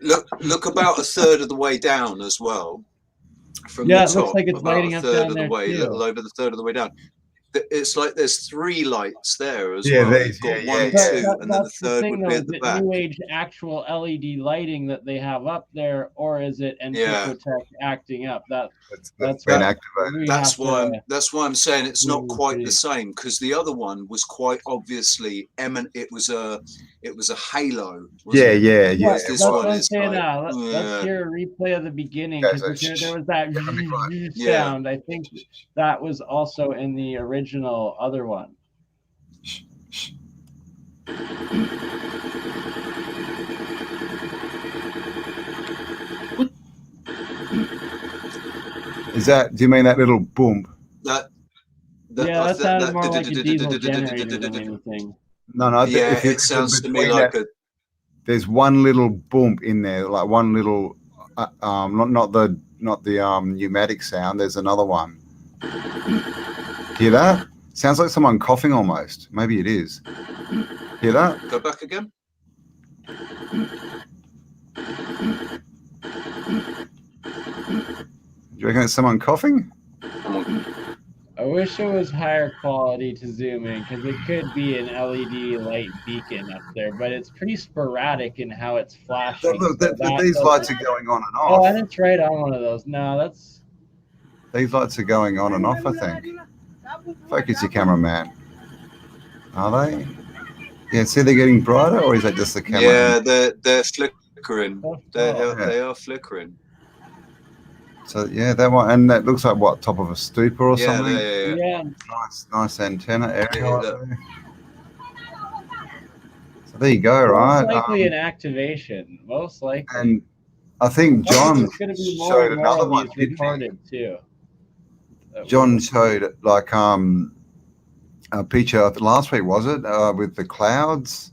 look about a third of the way down as well. From the top, it looks like it's lighting up down there too. A little over the third of the way down. It's like there's 3 lights there as well. There's 1, 2, and then the third would be at the back. New age actual LED lighting that they have up there, or is it Antiquitech acting up? That's been activated. That's why I'm saying it's not quite the same, because the other one was quite obviously it was a halo. Yeah. This one is like, let's hear a replay of the beginning, because there was that sound. I think that was also in the original other one. Is that? Do you mean that little boom? That sounded more like a diesel generator than anything. No. It sounds to me like there's one little bump in there, like one little, not the not the pneumatic sound. There's another one. Hear that? Sounds like someone coughing almost. Maybe it is. Hear that? Go back again. Do you reckon it's someone coughing? I wish it was higher quality to zoom in, because it could be an LED light beacon up there, but it's pretty sporadic in how it's flashing. Look, so these lights are going on and off. Oh, and it's right on one of those. No, that's... These lights are going on and off, I think. Focus your cameraman. Are they? Yeah, see they're getting brighter, or is that just the camera? Yeah, they're flickering. They are flickering. So yeah, that one, and that looks like what, top of a stupor or something? Yeah. Nice antenna area. There. So there you go, right? Most likely an activation. Most likely. And I think John showed another one, recorded too. John showed like a picture last week, was it, with the clouds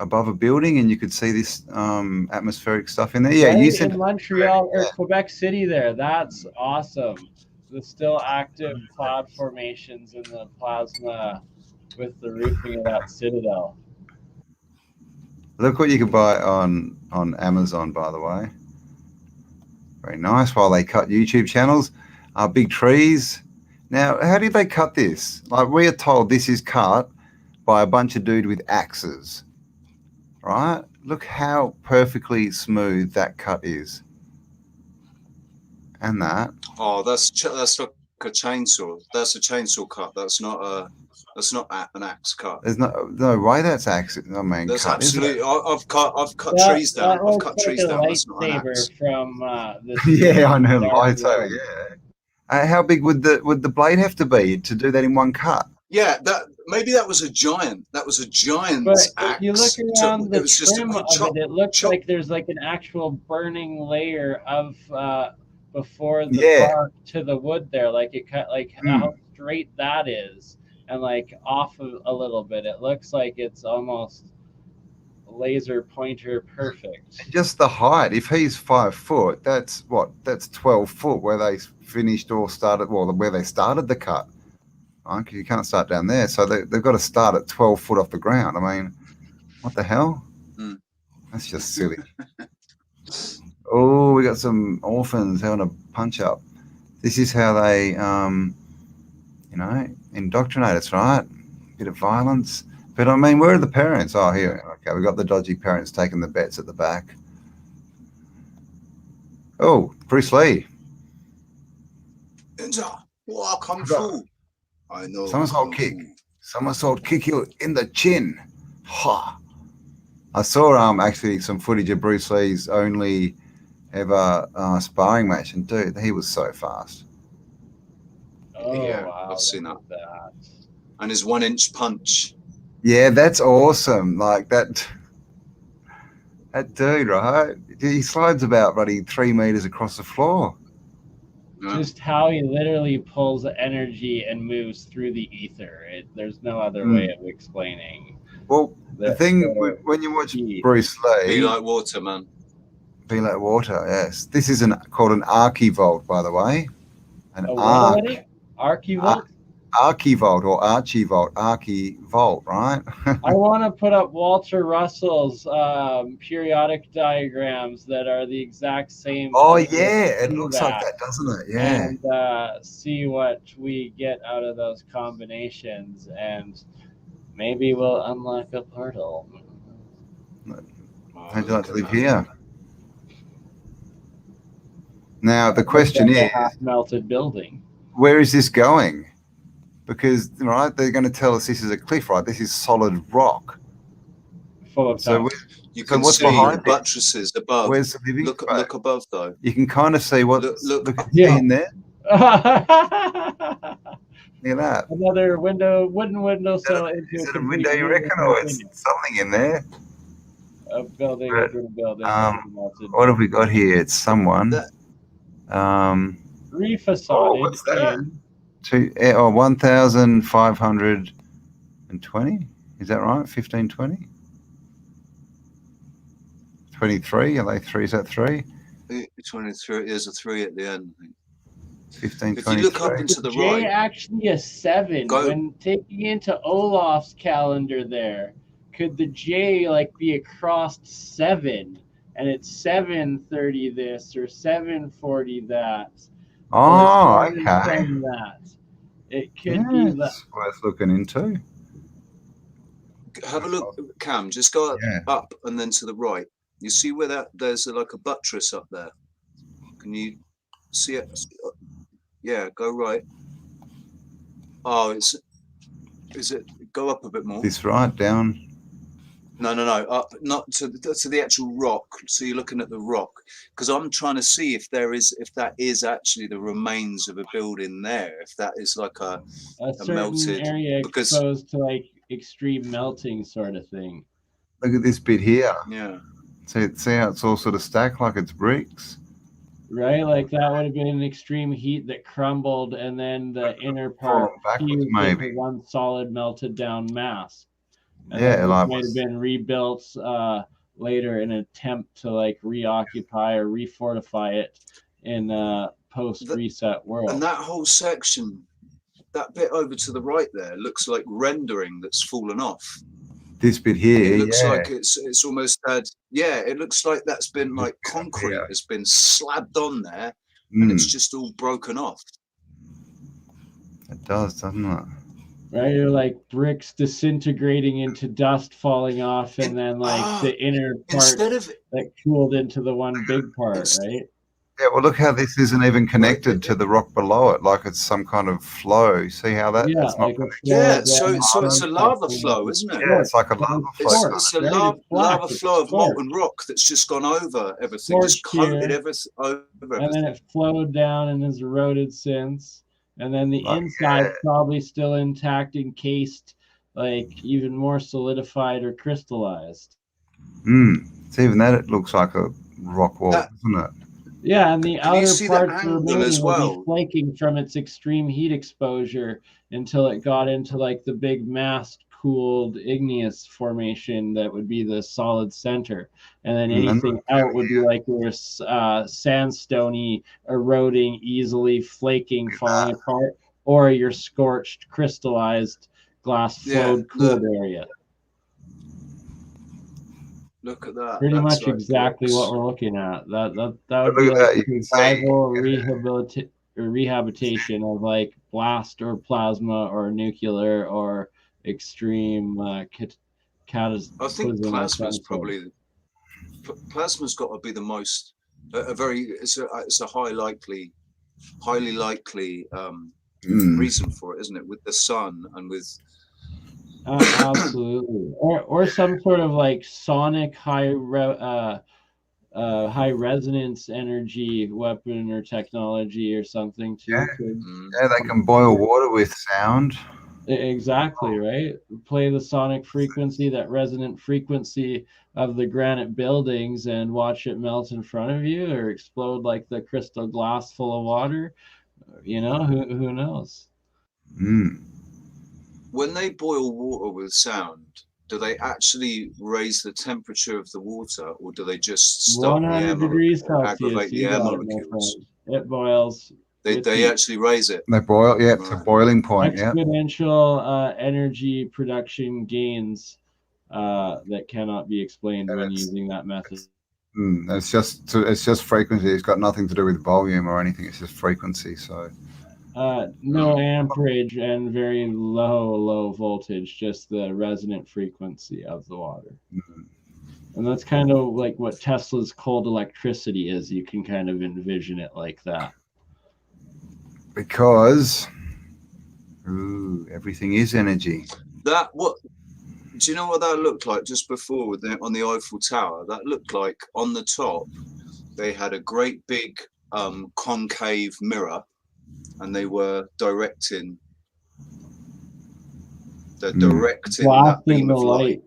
above a building, and you could see this atmospheric stuff in there. Yeah, right, you said in Montreal or Quebec City there. That's awesome. The still active cloud formations in the plasma with the roofing of that citadel. Look what you can buy on Amazon, by the way. Very nice. While they cut YouTube channels, big trees. Now, how did they cut this? Like, we are told this is cut by a bunch of dudes with axes, right? Look how perfectly smooth that cut is. And that. Oh, that's like a chainsaw. That's a chainsaw cut. That's not an axe cut. There's no way that's axe. I mean, that's cut, absolutely. I've cut trees down. I've cut trees down. That's not an axe. From yeah, I know, lightsaber. Yeah. How big would the blade have to be to do that in one cut? Yeah, maybe that was a giant. That was a giant but axe. If you look around the trim of it, it looks like there's like an actual burning layer of before the bark to the wood there. Like it cut, like how straight that is, and like off of a little bit. It looks like it's almost laser pointer perfect. Just the height. If he's 5 foot, that's 12 foot where they finished or started. Well, where they started the cut. Because you can't start down there, so they've got to start at 12 foot off the ground. I mean, what the hell? That's just silly. Oh, we got some orphans having a punch up. This is how they, indoctrinate us, right? Bit of violence. But I mean, where are the parents? Oh, here. Okay, we've got the dodgy parents taking the bets at the back. Oh, Bruce Lee. Kung Fu. I know. Somersault kick. Somersault kick you in the chin. Ha. I saw actually some footage of Bruce Lee's only ever sparring match, and dude, he was so fast. Oh, yeah, wow, I've seen that. And his 1 inch punch. Yeah, that's awesome. Like that dude, right? He slides about bloody 3 meters across the floor. Just how he literally pulls energy and moves through the ether. There's no other way of explaining. Well, the thing when you watch Bruce Lee, Be like water, man. Be like water. Yes, this is called an archivolt, by the way. Archivolt. Archivolt or archivolt, archivolt, right? I want to put up Walter Russell's periodic diagrams that are the exact same. Oh yeah, it looks like that, doesn't it? Yeah. And see what we get out of those combinations, and maybe we'll unlock a portal. How'd you like to live here? Now the question is, half-melted building. Where is this going? Because, right, they're going to tell us this is a cliff, right? This is solid rock. Full of so you can see the buttresses above. Where's the living look above, though. You can kind of see what look in there. Near that. Another wooden window sill into is it a window, you reckon, or it's something in there? A building, building. What have we got here? It's someone. Refacade. What's that? 1,520. Is that right? 1520. 23. Are they three? Is that 3? It's 23. There's a 3 at the end, I think. 15, If you look up into the J right, actually a 7. Go. When taking into Olaf's calendar there, could the J like be across 7? And it's 7:30 this or 7:40 that. Oh, or okay. 7:10 that. It could be that. It's worth looking into. have a look, Cam. Just go up and then to the right. You see where there's like a buttress up there. Can you see it? Yeah, go right. Oh, is it? Go up a bit more. This right down. No, up, not to the actual rock. So you're looking at the rock, because I'm trying to see if that is actually the remains of a building there. If that is like a certain melted area exposed to like extreme melting sort of thing. Look at this bit here. Yeah. See how it's all sort of stacked like it's bricks. Right, like that would have been an extreme heat that crumbled, and then the inner part fused into one solid melted down mass. And yeah, it like might have been rebuilt later in an attempt to like reoccupy or refortify it in a post-reset world. And that whole section, that bit over to the right there, looks like rendering that's fallen off. This bit here, it looks like it's almost had, it looks like that's been like concrete has been slabbed on there, and it's just all broken off. It does, doesn't it? Right, or like bricks disintegrating into dust falling off, and then like the inner part that cooled into the one big part, right? Yeah, well, look how this isn't even connected to the rock below it, like it's some kind of flow. See how that? Yeah, it's not so it's a lava flow, isn't it? Yeah, it's like a lava flow. It's a lava flow of molten rock that's just gone over everything, just coated everything over everything. And then it flowed down and has eroded since. And then the inside probably still intact, encased, like even more solidified or crystallized. It's even that it looks like a rock wall, doesn't it? Yeah, and the outer parts remaining will be flaking from its extreme heat exposure until it got into like the big mass cooled igneous formation that would be the solid center, and then anything out would be like your sandstony, eroding, easily flaking, falling apart, or your scorched, crystallized, glass flowed, cooled area. Look at that. Pretty much like exactly what we're looking at. That would be like survival rehabilitation of like blast or plasma or nuclear or extreme cataclysm. I think plasma's plasma's got to be the most it's a highly likely reason for it, isn't it? With the sun and with absolutely, or some sort of like sonic high resonance energy weapon or technology or something too. Yeah, they can boil water with sound. Exactly, right? Play the sonic frequency, that resonant frequency of the granite buildings, and watch it melt in front of you or explode like the crystal glass full of water. You know, who knows? When they boil water with sound, do they actually raise the temperature of the water, or do they just stop 100 degrees Celsius, aggravate the air molecules? It boils. They actually raise it. They boil, it's a boiling point. Exponential energy production gains that cannot be explained when using that method. It's just frequency. It's got nothing to do with volume or anything. It's just frequency. So no amperage and very low voltage, just the resonant frequency of the water. And that's kind of like what Tesla's cold electricity is. You can kind of envision it like that. Because everything is energy. Do you know what that looked like just before on the Eiffel Tower? That looked like on the top they had a great big concave mirror, and they were directing that beam of light.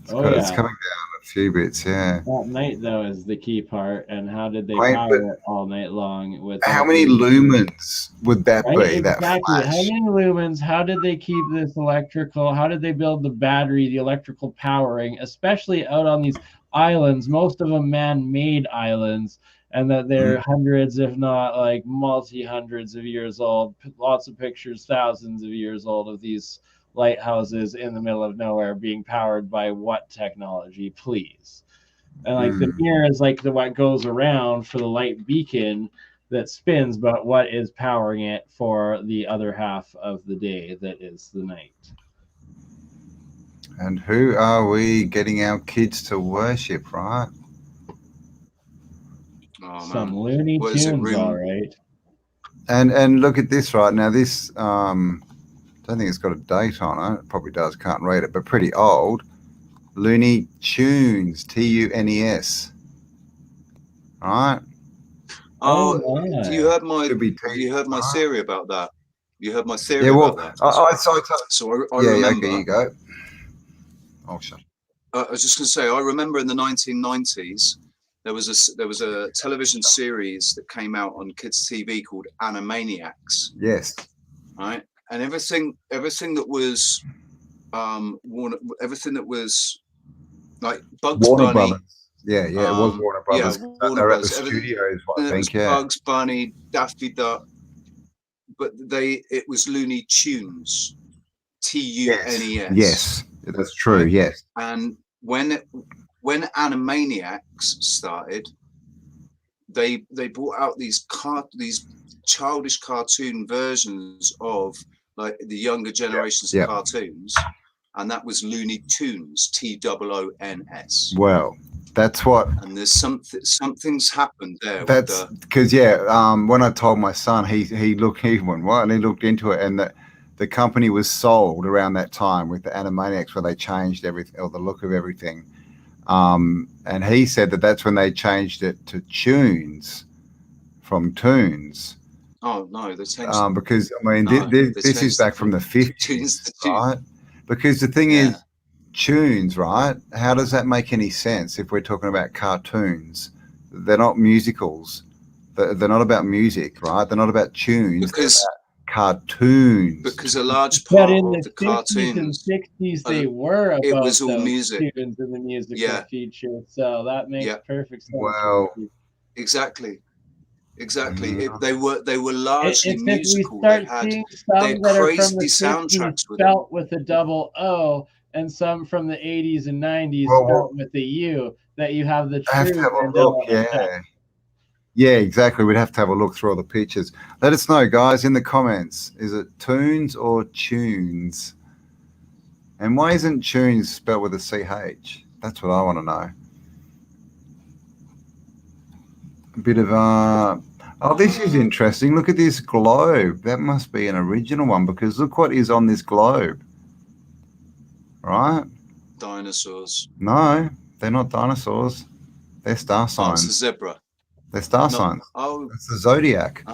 It's coming down. few bits, yeah. That night though is the key part, and how did they Right, power it all night long with how many lumens would that be? That exactly. How flash? many lumens? How did they keep this electrical? How did they build the battery, the electrical powering, especially out on these islands, most of them man-made islands, and that they're hundreds, if not like multi-hundreds of years old. Lots of pictures, thousands of years old of these lighthouses in the middle of nowhere being powered by what technology, please? And like the mirror is like the what goes around for the light beacon that spins, but what is powering it for the other half of the day that is the night? And who are we getting our kids to worship, right? Oh, Some Looney Tunes, all right. And look at this right now. This don't think it's got a date on it. It probably does. Can't read it, but pretty old. Looney Tunes, Tunes. All right. Oh, you heard my theory about that. You heard my theory about that. So I remember. Okay, you go. Oh, sure. I was just going to say, I remember in the 1990s there was a television series that came out on kids' TV called Animaniacs. Yes. Right, and everything that was everything that was like Bugs Warner Bunny. Brothers. Yeah, it was Warner Brothers. Yeah, They're at the studios, I think. Yeah. Bugs Bunny, Daffy Duck, but it was Looney Tunes, Tunes. Yes, that's true. Yes. And when Animaniacs started, they brought out these childish cartoon versions of like the younger generations of cartoons, and that was Looney Tunes, Toons. Well, that's what. And there's something's happened there. That's because when I told my son, he looked and he looked into it, and the company was sold around that time with the Animaniacs, where they changed everything, or the look of everything. And he said that's when they changed it to Tunes from Toons. Oh no, they changed. Because I mean, this is back from the 50s, right? Because the thing is, tunes, right? How does that make any sense if we're talking about cartoons? They're not musicals. They're not about music, right? They're not about tunes. Because cartoons. Because a large part in of the cartoons and 60s they were about it was all those music. tunes in the musical feature, so that makes perfect sense. Well, exactly. They were largely it's musical. We start they had seeing some that are from the soundtracks 60s spelt with a double O, and some from the 80s and 90s spelt with a U. That you have the true. I have to have a look. Yeah, exactly. We'd have to have a look through all the pictures. Let us know, guys, in the comments. Is it Toons or Tunes? And why isn't Tunes spelled with a CH? That's what I want to know. A bit of oh, this is interesting. Look at this globe. That must be an original one, because look what is on this globe. Right? Dinosaurs. No, they're not dinosaurs. They're star signs. It's a zebra. They're star signs. Oh, it's the zodiac.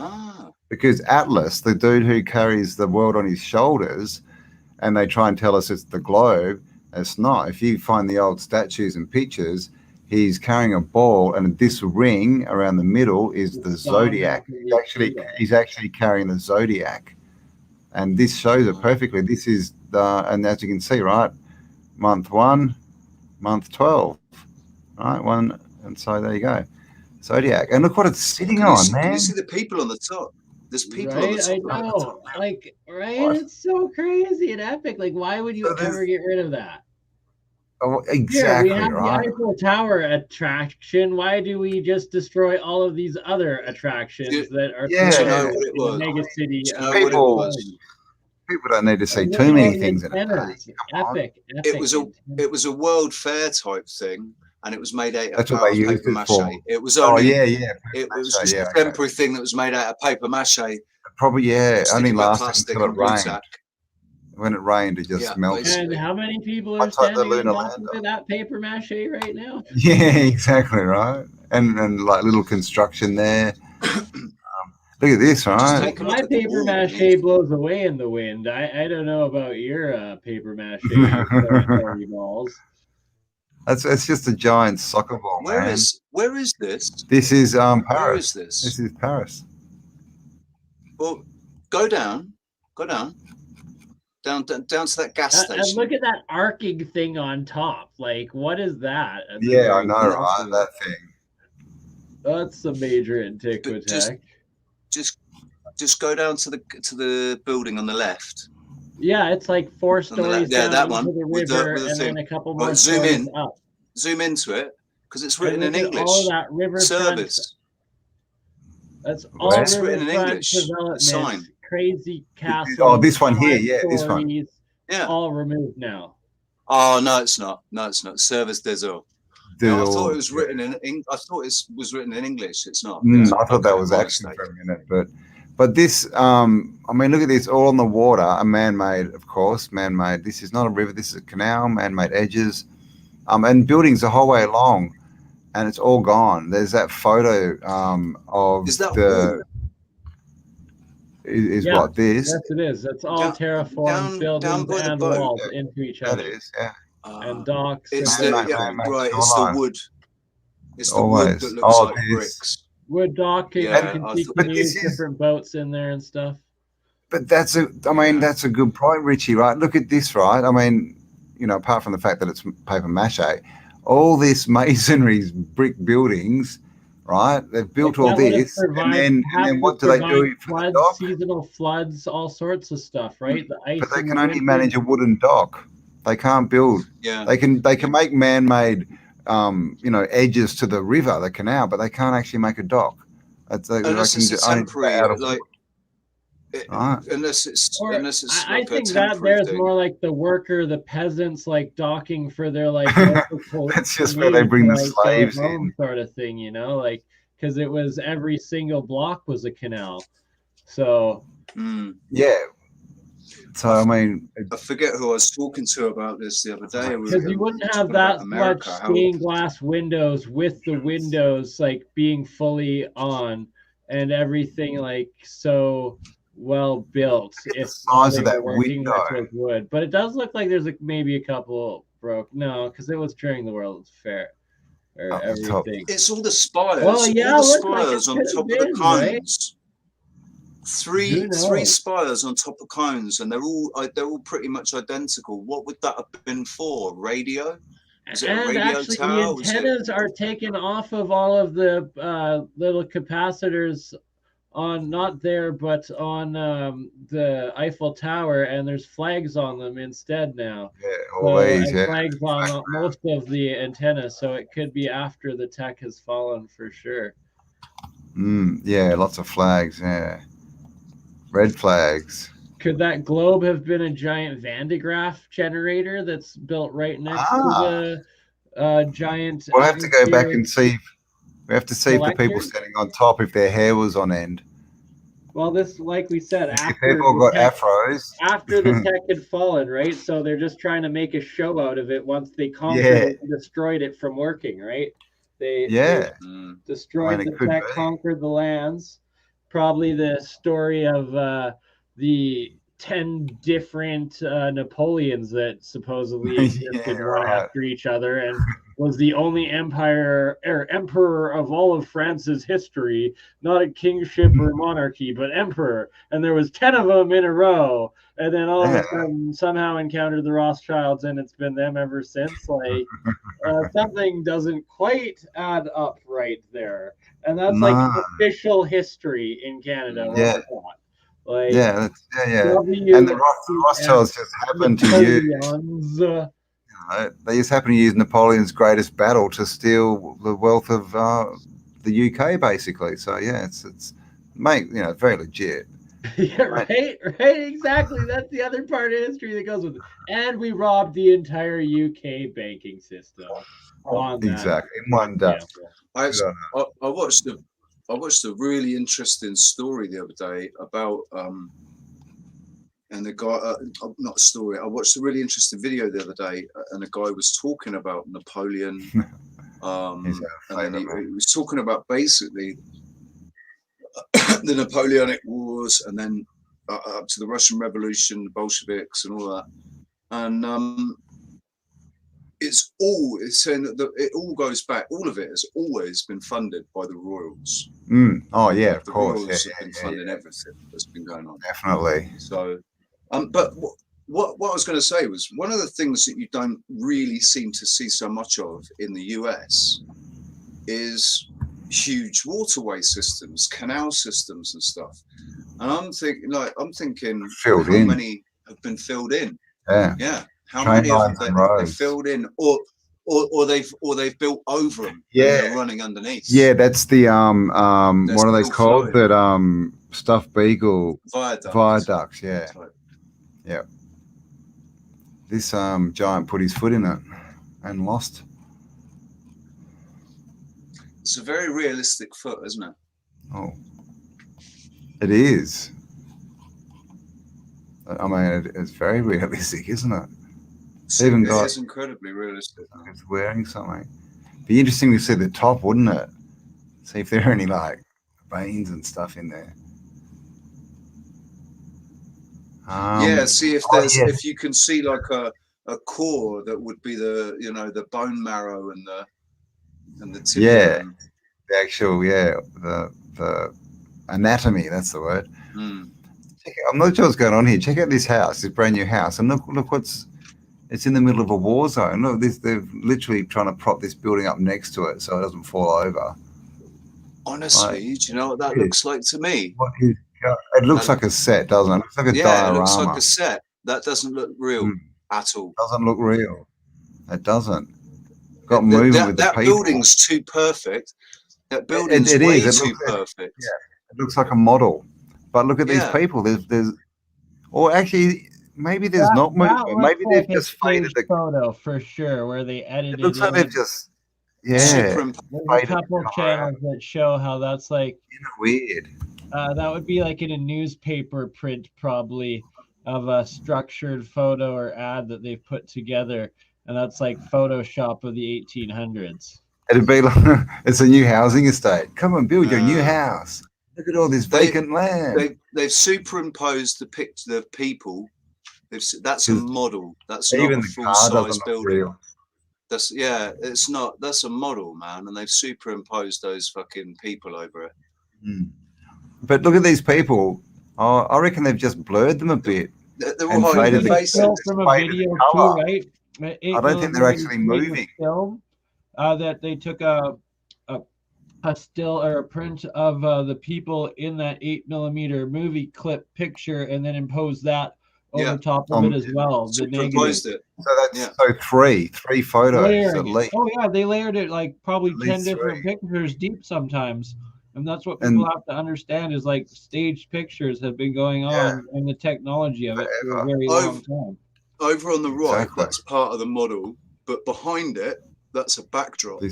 Because Atlas, the dude who carries the world on his shoulders, and they try and tell us it's the globe, it's not. If you find the old statues and pictures, he's carrying a ball, and this ring around the middle is the zodiac. He's actually carrying the zodiac, and this shows it perfectly. This is and as you can see, right, month 1, month 12, right, 1, and so there you go. Zodiac, and look what it's sitting on, man. Can you see the people on the top? There's people on the top. I know. It's so crazy and epic. Like, why would you ever get rid of that? Oh, exactly. We have the Eiffel Tower attraction. Why do we just destroy all of these other attractions that are in the mega city? People don't need to see too many things in it. Epic. It was a World Fair type thing. And it was made out of paper mache. It was only, it was just a temporary thing that was made out of paper mache. Probably, only lasted until it rained. When it rained, it just melted. And how many people are standing on top of that paper mache right now? Yeah, exactly, right. And like little construction there. Look at this, right? My paper mache blows away in the wind. I don't know about your paper mache balls. It's just a giant soccer ball, Where man. is this? This is Paris. Where is this? This is Paris. Well, go down to that gas station. And look at that arcing thing on top. Like, what is that? Yeah, I know, right? That thing. That's a major antiquity. Just go down to the building on the left. Yeah, it's like 4 stories down that one, into the with river, the and thing. then a couple more Zoom stories in. up. Zoom into it because it's written And in look at English. all that riverfront. Service. That's all It's written in riverfront English. The development. sign. Crazy castle. Oh, this one here. Yeah, this one. Yeah. All removed now. Oh no, it's not. No, it's not. Service des eaux. No, I thought it was written in. I thought it was written in English. It's not. I thought that was actually for a minute, but this. I mean, look at this. All on the water, a man-made, of course, man-made. This is not a river. This is a canal. Man-made edges, and buildings the whole way along, and it's all gone. There's that photo of is that the. Is Yeah, what this? Yes, it is. That's all terraformed buildings by the and boat. walls into each other. That is, yeah. And docks. It's and the everything. right. It's the wood. It's the Always. wood that looks like this. bricks. Wood dock. Yeah, you I can see thought- But canoes, this is- different boats in there and stuff. But that's that's a good point, Richie, right? Look at this, right? I mean, apart from the fact that it's paper mache, all this masonry's brick buildings, right? They've built all That would have this, and then had what to do they do survive for the floods, dock? seasonal floods, all sorts of stuff, right? The ice. But they in can the only winter. manage a wooden dock. They can't build. Yeah. They can make man-made, edges to the river, the canal, but they can't actually make a dock. Unless it's a temporary, like. Right. Unless it's Or I like a think that temporary there's thing. more like the worker, the peasants, like docking for their like. local That's just where they bring the like, slaves home sort of thing, like because it was every single block was a canal, so Yeah. So I mean, I forget who I was talking to about this the other day. because you wouldn't have that much stained glass windows with the windows like being fully on and everything like so well built. If size they of that were working window. with wood, but it does look like there's maybe a couple broke. No, because it was during the World's Fair or Up the top. everything. It's all the spires. Well, yeah, all the it looked like it spires on could have top of been, the right? cones. Who knows? Three spires on top of cones, and they're all pretty much identical. What would that have been for? Radio? Is it a And radio actually, tower? the Was it- antennas are taken off of all of the little capacitors on not there, but on the Eiffel Tower, and there's flags on them instead now. Yeah, So, always, and yeah. flags on most of the antennas, so it could be after the tech has fallen for sure. Yeah, lots of flags. Yeah, red flags. Could that globe have been a giant Van de Graaff generator that's built right next to the giant? We'll have to go back atmosphere and see. We have to see if the people collector? standing on top, if their hair was on end. Well, this, like we said, If after they've all the got tech- afros. after the tech had fallen, right? So they're just trying to make a show out of it once they conquered Yeah. it and destroyed it from working, right? They Yeah. destroyed I mean, it the could tech, be. conquered the lands. Probably the story of the 10 different Napoleons that supposedly existed one right. after each other and was the only emperor of all of France's history, not a kingship or monarchy, but emperor. And there was 10 of them in a row. And then all of a sudden somehow encountered the Rothschilds, and it's been them ever since. Like something doesn't quite add up right there. And that's like No. official history in Canada. Yeah. What's that? Like, Yeah, yeah. W And the Rothschilds just happened to use. Napoleons, They just happen to use Napoleon's greatest battle to steal the wealth of the UK, basically. So yeah, it's very legit. yeah, right, exactly. That's the other part of history that goes with it. And we robbed the entire UK banking system. On that Exactly, in one day. example. I watched a really interesting story the other day about and the guy not a story. I watched a really interesting video the other day, and a guy was talking about Napoleon. And then he was talking about basically the Napoleonic Wars, and then up to the Russian Revolution, the Bolsheviks, and all that. And it's saying that it all goes back. All of it has always been funded by the royals. Oh yeah, of The course. royals Yeah, have been funding everything that's been going on. definitely. So, but what I was going to say was one of the things that you don't really seem to see so much of in the US is huge waterway systems, canal systems, and stuff. And I'm thinking, Filled how in. many have been filled in? Yeah. Yeah. How Train many of lines them and they roads. filled in, or they've built over them? Yeah. And they're running underneath. Yeah, that's the They're what are they still called? flowing. That stuffed beagle Viaducts. yeah. Yeah. This giant put his foot in it and lost. It's a very realistic foot, isn't it? Oh, it is. I mean, it's very realistic, isn't it? It's even It got. is incredibly realistic. It's wearing something. Be interesting to see the top, wouldn't it? See if there are any like veins and stuff in there. Yeah, see if there's if you can see like a core that would be the bone marrow and the tibia. Yeah, the actual the anatomy. That's the word. I'm not sure what's going on here. Check out this house, this brand new house, and look it's in the middle of a war zone. Look, they're literally trying to prop this building up next to it so it doesn't fall over. Honestly, do you know what that looks like to me? It looks like a set, doesn't it? It looks like a diorama. It looks like a set. That doesn't look real at all. Doesn't look real. It doesn't. Got moving with the people. That building's too perfect. That building's way too perfect. Yeah, it looks like a model. But look at these people. There's, or actually, maybe there's not movement. Maybe they've just faded the photo for sure, where they edited. It looks like they've just There's a couple channels that show how that's like weird. That would be like in a newspaper print, probably, of a structured photo or ad that they've put together, and that's like Photoshop of the 1800s. It'd be like it's a new housing estate. Come on, build your new house. Look at all this vacant land. They've superimposed the people. That's a model. That's not even a the full car size doesn't building. look real. It's not. That's a model, man, and they've superimposed those fucking people over it. But look at these people. Oh, I reckon they've just blurred them a bit. They're all hiding their faces. From a video too, right? I don't think they're actually moving. Film that they took a still or a print of the people in that 8mm movie clip picture, and then imposed that over top of it as well. The negative. It. So that's so three photos at least. Oh yeah, they layered it like probably 10 different pictures deep sometimes. And that's what people have to understand is like staged pictures have been going on and the technology of it for a very long time. Over on the right, that's part of the model, but behind it, that's a backdrop.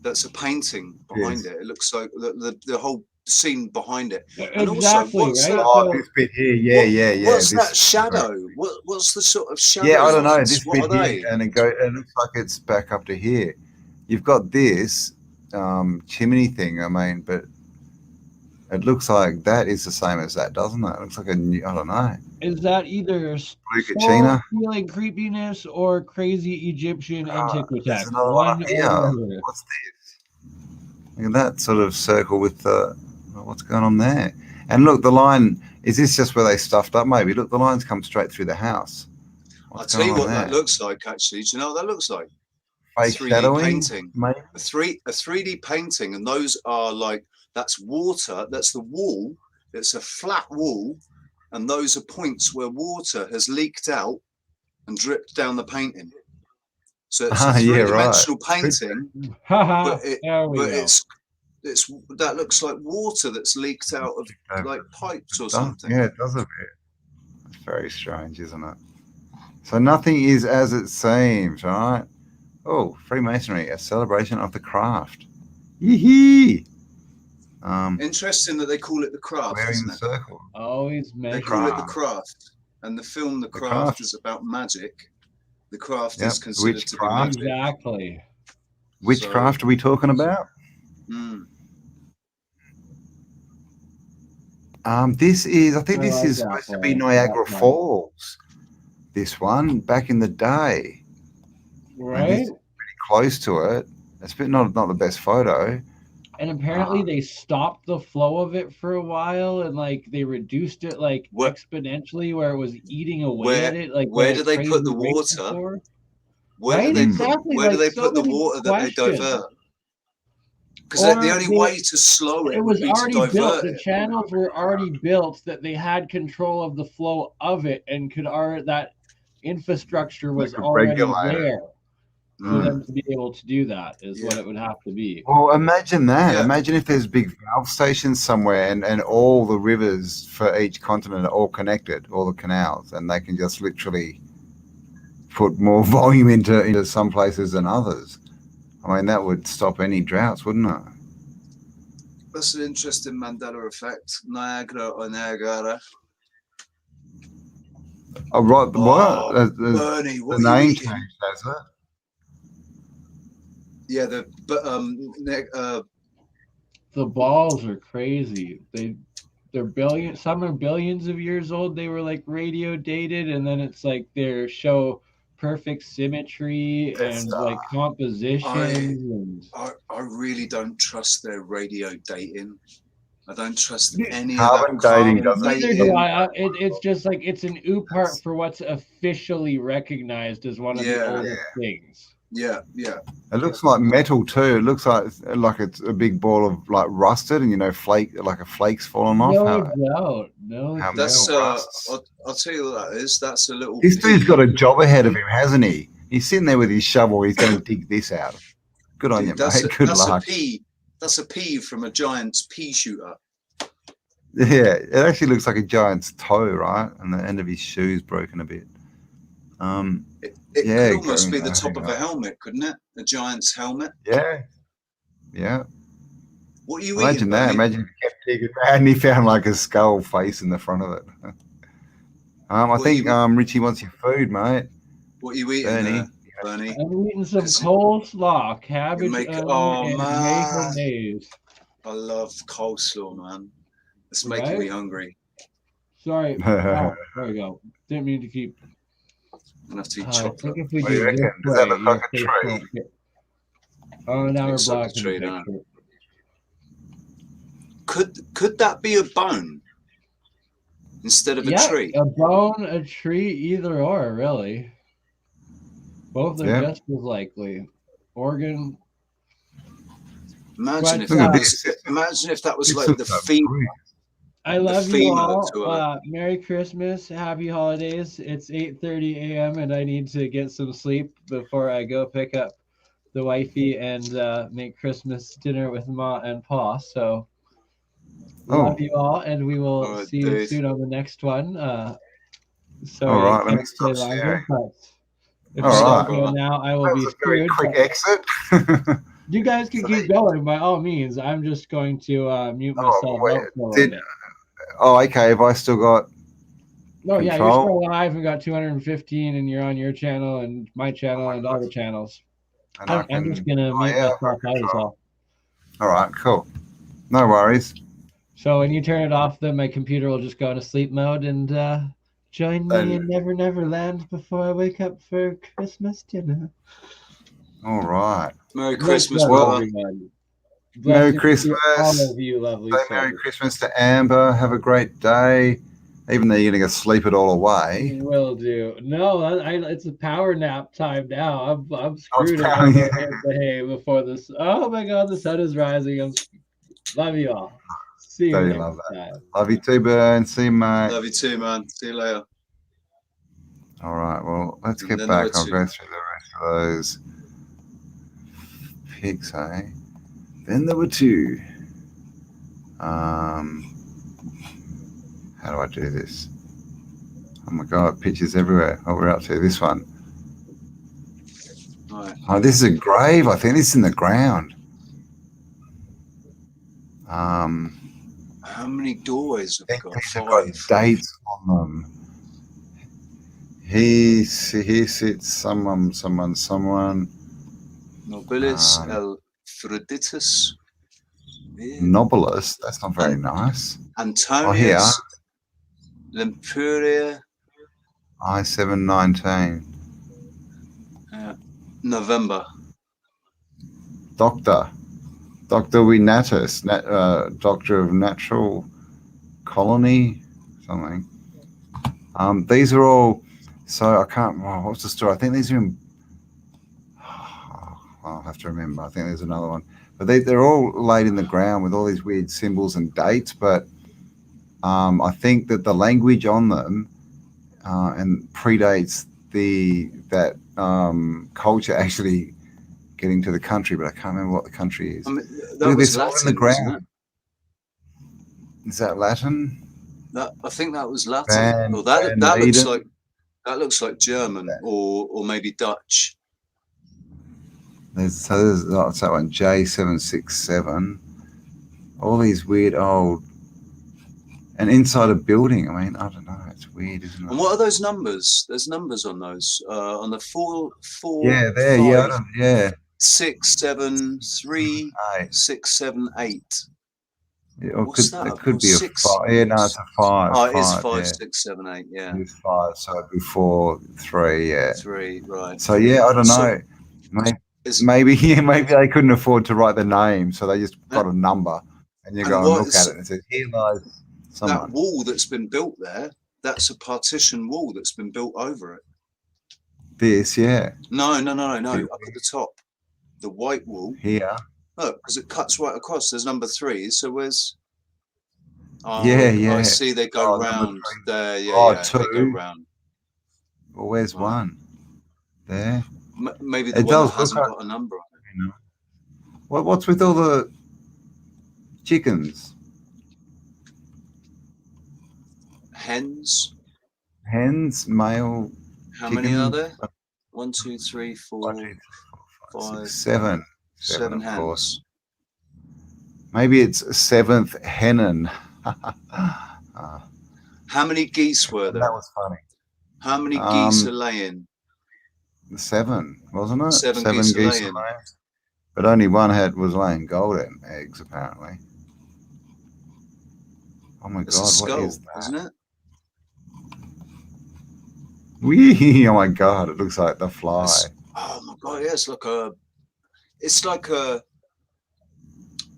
That's a painting behind it. It looks like the whole scene behind it. And also, what's that? Oh, this bit here, yeah. What's that shadow? What's the sort of shadow? Yeah, I don't know. This bit here, and it looks like it's back up to here. You've got this chimney thing. I mean, but it looks like that is the same as that, doesn't it? It looks like a new. I don't know. Is that either feeling creepiness or crazy Egyptian antiquity? There's another one here. What's this? Look at that sort of circle with the. What's going on there? And look, the line. Is this just where they stuffed up? Maybe. Look, the lines come straight through the house. I'll tell you what that looks like. Actually, do you know what that looks like? Fake 3D shadowing, painting. maybe? A 3D painting, and those are like that's water. That's the wall. It's a flat wall, and those are points where water has leaked out and dripped down the painting. So it's a three-dimensional painting, but it's that looks like water that's leaked out of like pipes or something. Yeah, it does a bit. It's very strange, isn't it? So nothing is as it seems, right? Oh, Freemasonry, a celebration of the craft. Yee-hee! Interesting that they call it the craft. Wearing the circle. Always they call it the craft, and the film The Craft is about magic. The craft is considered to be magic. Exactly. Which craft are we talking about? This is, I think this is supposed to be Niagara Falls. This one, back in the day. Right. He's pretty close to it. It's not the best photo. And apparently they stopped the flow of it for a while, and like they reduced it like exponentially, where it was eating away at it. Like where do they put the water? Where do they put the water that they divert? Because the only way to slow it would be to divert built. The channels were already built that they had control of the flow of it, and that infrastructure was already there for them to be able to do that. Is what it would have to be. Well, imagine that. Yeah. Imagine if there's big valve stations somewhere, and all the rivers for each continent are all connected, all the canals, and they can just literally put more volume into some places than others. I mean, that would stop any droughts, wouldn't it? That's an interesting Mandela effect. Niagara or Niagara. Oh, right. What? Bernie, what the name change, has it? Yeah, the balls are crazy. They're billions. Some are billions of years old. They were like radio dated, and then it's like they show perfect symmetry and like composition. I really don't trust their radio dating. I don't trust any carbon of that dating. Neither do I. It's just like it's an ooh part for what's officially recognized as one of the oldest things. Yeah. It looks like metal too. It looks like it's a big ball of like rusted, and a flake's fallen off. No. That's I'll tell you what that is. That's a little. This dude's got a job ahead of him, hasn't he? He's sitting there with his shovel. He's going to dig this out. Good on you, mate. Good luck. That's a pea from a giant's pea shooter. Yeah, it actually looks like a giant's toe, right? And the end of his shoe's broken a bit. It could almost be the top of a helmet, couldn't it? A giant's helmet. Yeah. What are you Imagine eating? That. Imagine if he kept digging and he found like a skull face in the front of it. I think Richie wants your food, mate. What are you eating, Bernie? I'm eating some coleslaw, cabbage, and mayonnaise. I love coleslaw, man. It's making me hungry. Sorry. There we go. Didn't mean to keep. I'm gonna have to eat chocolate. I think if we do this Does that look like a tree? Oh, now we're blocking the picture. Could that be a bone instead of a tree? A bone, a tree, either or, really. Both are just as likely. Organ. Imagine if that was like the femur. I love you all. Merry Christmas, happy holidays. It's 8:30 a.m. and I need to get some sleep before I go pick up the wifey and make Christmas dinner with Ma and Pa. So love you all, and we will see you soon on the next one. Sorry, all right, let me stop sharing. If I don't go now, I will be screwed. Quick exit. You guys can keep going by all means. I'm just going to mute myself out for a little bit. Okay. Have I still got? No, yeah, you're still live. We got 215, and you're on your channel and my channel and all the channels. I'm just gonna mute myself out as well. All right, cool. No worries. So when you turn it off, then my computer will just go into sleep mode and join me in Never Never Land before I wake up for Christmas dinner. All right. Merry Christmas, everyone. Merry Christmas. All of you lovely souls. Merry Christmas to Amber. Have a great day. Even though you're going to go sleep it all away. Will do. No, it's a power nap time now. I'm screwed before this. Oh my God, the sun is rising. Love you all. See you next time. Love you too, Burn. See you, mate. Love you too, man. See you later. All right. Well, let's get back. I'll go through the rest of those pigs, eh? Then there were two. How do I do this? Oh my God, pictures everywhere. Oh, we're up to this one. Right. Oh, this is a grave. I think this is in the ground. How many doorways have got? These have got dates on them. Here sits someone. Nobilis Elfriditus. Nobilis. That's not very nice. Antonius. Lempuria. I-719. Yeah. November. Dr. Winatus, Doctor of Natural Colony, something. These are all, so I can't, what's the story? I think these are in, I'll have to remember. I think there's another one. But they're all laid in the ground with all these weird symbols and dates, but I think that the language on them and predates that culture actually getting to the country, but I can't remember what the country is. I mean, Look at was this Latin, in the ground. wasn't Is that Latin? I think that was Latin. Well, that looks like German or maybe Dutch. There's that one, J767. All these weird old, and inside a building. I mean, I don't know. It's weird, isn't it? And what are those numbers? There's numbers on those. On the four. Yeah, there. 5, Yeah. 6, 7, 3, 6, 7, 8. What's that? It could be a 5. Yeah, no, it's a 5. Oh, it is 5, yeah. 6, 7, 8. Yeah. It is 5. So before 3. Yeah. 3. Right. So yeah, I don't know. Maybe they couldn't afford to write the name, so they just got a number, and you go and look at it and it says, "Here lies someone." That wall that's been built there, that's a partition wall that's been built over it. This, yeah. No. Up at the top, the white wall. Here. Look, because it cuts right across. There's number 3. So where's? Oh, yeah. I see. They go round there. Yeah, yeah. 2. They go round. Well, where's 1? There. Maybe the one that hasn't got a number on it. You know. What's with all the chickens? Hens, male. How many are there? 1, 2, 3, 4, 5, 6, 7. 7 hens. Course. Maybe it's 7th hennen. How many geese were there? That was funny. How many geese are laying? 7, wasn't it? 7 geese are laying. But only one was laying golden eggs, apparently. Oh my It's God, a skull, what is that? isn't it? Wee! Oh my God, it looks like the fly. Oh my God, yeah, it's like a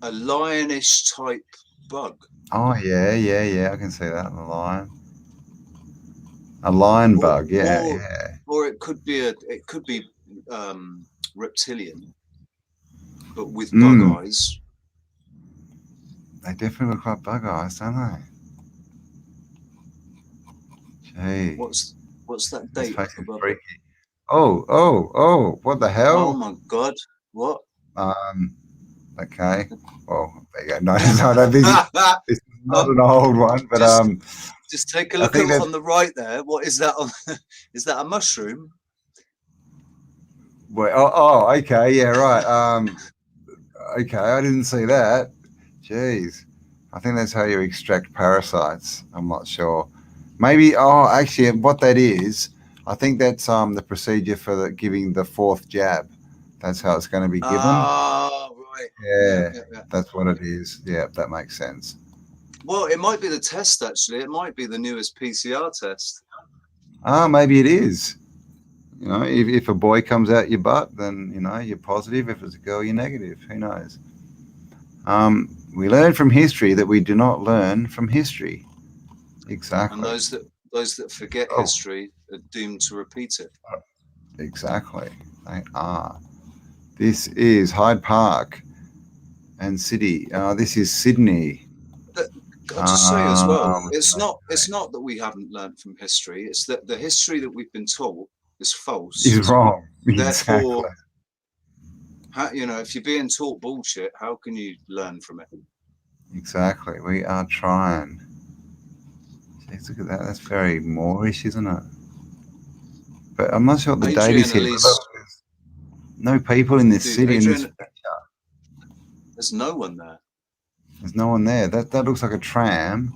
lionish type bug. Oh yeah, I can see that, the lion. A lion bug, yeah. Or it could be reptilian, but with bug eyes. They definitely look like bug eyes, don't they? Gee. What's that date? Freaky. Oh, what the hell? Oh my God, what? Okay. Well, there you go. No, this is not an old one, but just take a look on the right there. What is that? Is that a mushroom? Well, okay, yeah, right. Okay, I didn't see that. Jeez, I think that's how you extract parasites. I'm not sure. Maybe. Actually, what that is, I think that's the procedure for giving the 4th jab. That's how it's going to be given. Oh, right. Yeah, that's what it is. Yeah, that makes sense. Well, it might be the test, actually. It might be the newest PCR test. Maybe it is. You know, if a boy comes out your butt, then, you know, you're positive. If it's a girl, you're negative. Who knows? We learn from history that we do not learn from history. Exactly. And those that forget history are doomed to repeat it. Exactly. They are. This is Hyde Park and City. This is Sydney. I'll just say as well, it's not that we haven't learned from history. It's that the history that we've been taught is false. Is wrong. Therefore, you know, if you're being taught bullshit, how can you learn from it? Exactly. We are trying. Jeez, look at that. That's very Moorish, isn't it? But I'm not sure what the date is here. No people in this city. There's no one there. There's no one there. That looks like a tram.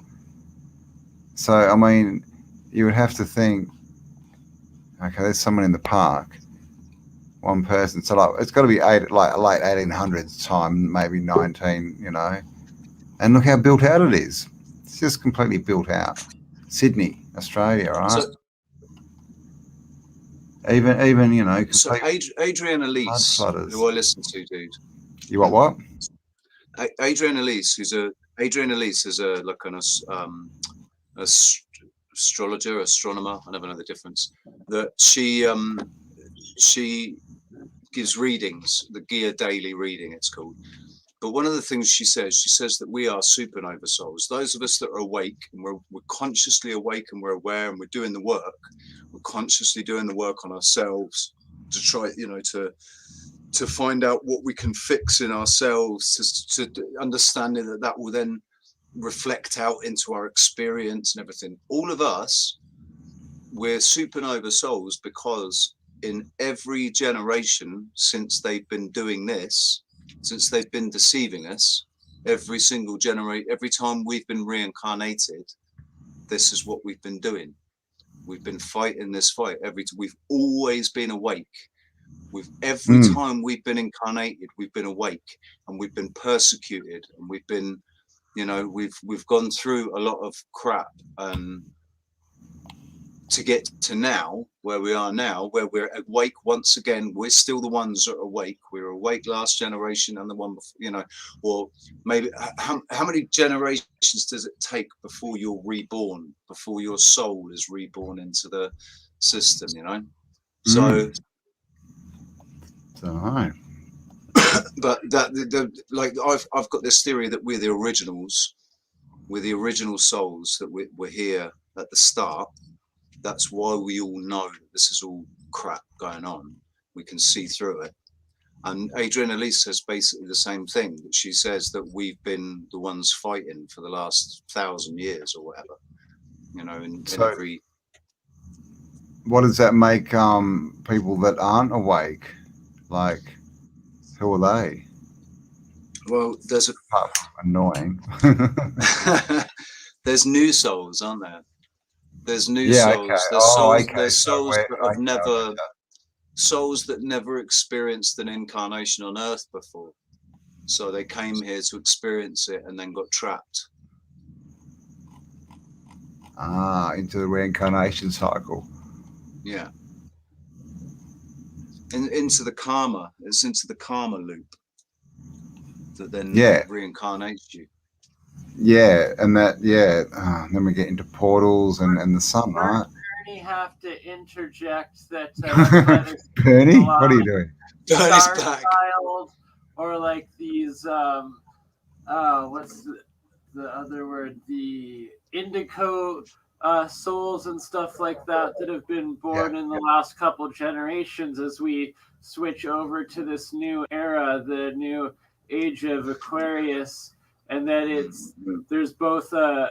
So, I mean, you would have to think, okay, there's someone in the park. One person. So, like, it's got to be late 1800s time, maybe 19, you know. And look how built out it is. It's just completely built out. Sydney, Australia, right? Even you know. So Adrian Elise, who I listen to, dude. You what? Adrian Elise, Adrian Elise is like an astrologer, astronomer. I never know the difference. That she gives readings, the Gear Daily Reading, it's called. But one of the things she says that we are supernova souls. Those of us that are awake and we're consciously awake and we're aware and we're doing the work. We're consciously doing the work on ourselves to try, you know, to find out what we can fix in ourselves, to understanding that will then reflect out into our experience and everything. All of us, we're supernova souls because in every generation since they've been doing this, since they've been deceiving us, every time we've been reincarnated, this is what we've been doing. We've been fighting this fight. We've always been awake. Every time we've been incarnated, we've been awake, and we've been persecuted, and we've been, you know, we've gone through a lot of crap to get to now, where we are now, where we're awake once again. We're still the ones that are awake. We were awake last generation and the one before, you know, or maybe how many generations does it take before you're reborn, before your soul is reborn into the system, you know? So, but like I've got this theory that we're the originals, we're the original souls, that we're here at the start. That's why we all know that this is all crap going on. We can see through it. And Adrienne Elise says basically the same thing, that she says that we've been the ones fighting for the last 1,000 years or whatever, you know, in every. What does that make people that aren't awake? Like, who are they? Well, there's annoying. There's new souls, aren't there? There's new souls. Okay. There's souls that have never, souls that never experienced an incarnation on Earth before. So they came here to experience it and then got trapped. Into the reincarnation cycle. Yeah. Into the karma. It's into the karma loop that then reincarnates you. Yeah, and that, then we get into portals and the sun, right? Bernie have to interject that. Bernie, what are you doing? Bernie's back. Or like these, what's the other word? The indigo souls and stuff like that have been born in the last couple generations as we switch over to this new era, the new age of Aquarius. And that there's both a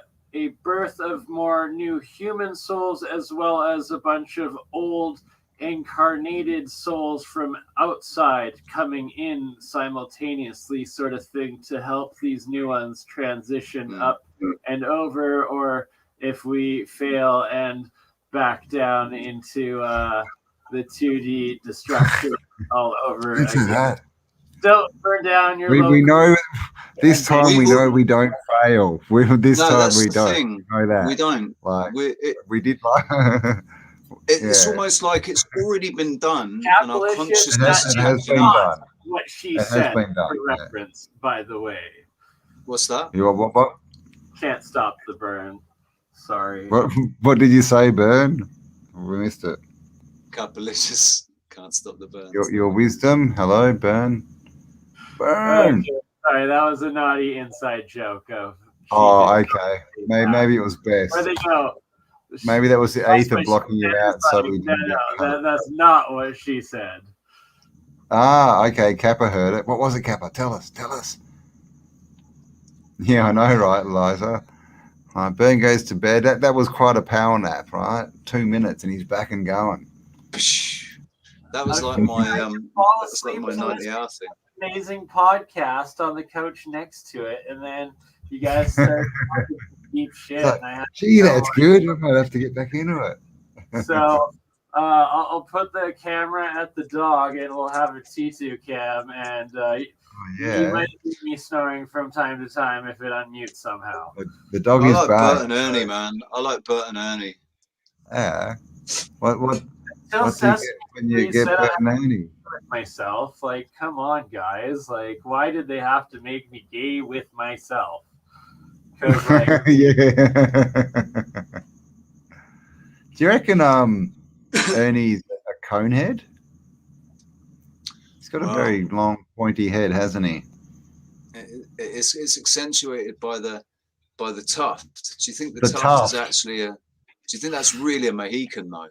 birth of more new human souls as well as a bunch of old incarnated souls from outside coming in simultaneously, sort of thing, to help these new ones transition up and over, or if we fail and back down into the 2D destruction all over again. Don't burn down your we know this time we know we don't fail. This time we don't. Thing. Know that. We don't. Like, we did it's almost like it's already been done. And our consciousness has been done. What she said for reference, by the way. What's that? You what? Can't stop the burn. Sorry. What did you say, Burn? We missed it. Capilicious. Can't stop the burn. Your wisdom. Hello, Burn. Burn. Okay. Sorry, that was a naughty inside joke. Okay. Maybe it was best. Where they go? Maybe that was the ether blocking you out, so we didn't. That's not what she said. Okay. Kappa heard it. What was it, Kappa? Tell us. Yeah, I know, right, Eliza? Burn goes to bed. That was quite a power nap, right? 2 minutes, and he's back and going. That was like my 90-hour thing. Amazing podcast on the couch next to it, and then you guys start talking deep shit. Like, and I have that's good. I might have to get back into it. So I'll put the camera at the dog, and we'll have a T2 cam, and you might hear me snoring from time to time if it unmutes somehow. The dog is bad. I like Bert and Ernie, man. I like Bert and Ernie. Yeah. What Till What do you Sesame get when you Street get said I had to BurnEye? do it myself. Like, come on, guys. Like, why did they have to make me gay with myself? Because, like, Yeah. Do you reckon Ernie's a cone head? He's got a very long, pointy head, hasn't he? It's accentuated by the tuft. Do you think the tuft tuft. is actually a? Do you think that's really a Mohican though?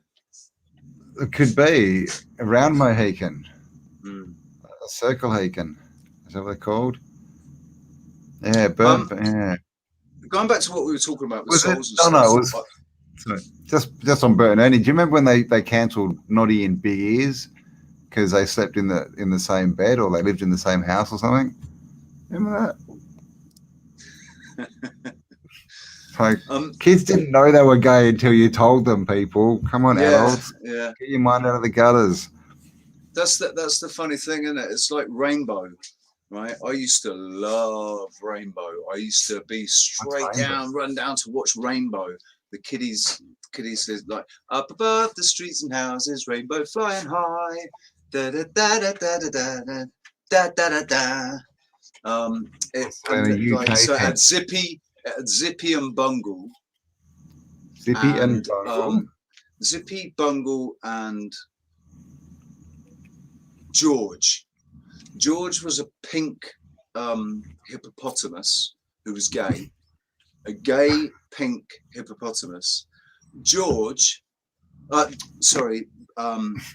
It could be a round Mohican, Mm. a circle Mohican. Is that what they're called? Yeah, yeah. Going back to what we were talking about with Was it? souls and Oh stuff. no, it was. Sorry, just on BurnEye. Do you remember when they cancelled Noddy and Big Ears because they slept in the same bed or they lived in the same house or something? Remember that? Like kids didn't know they were gay until you told them. People, come on, adults, get your mind out of the gutters. That's the funny thing, isn't it? It's like Rainbow, right? I used to love Rainbow. I used to be run down to watch Rainbow. The kiddies is like up above the streets and houses, rainbow flying high, da da da da da da da da da da da. So at Zippy and Bungle. Zippy, Bungle, and George. George was a pink hippopotamus who was gay. A gay pink hippopotamus.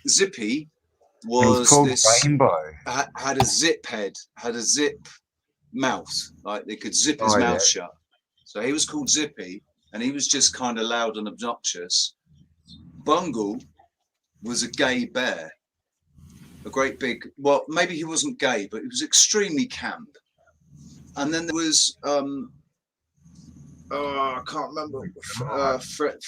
Zippy was this Rainbow. Had a zip head, had a zip mouth, like they could zip his mouth shut. So he was called Zippy, and he was just kind of loud and obnoxious. Bungle was a gay bear, a great big. Well, maybe he wasn't gay, but he was extremely camp. And then there was I can't remember.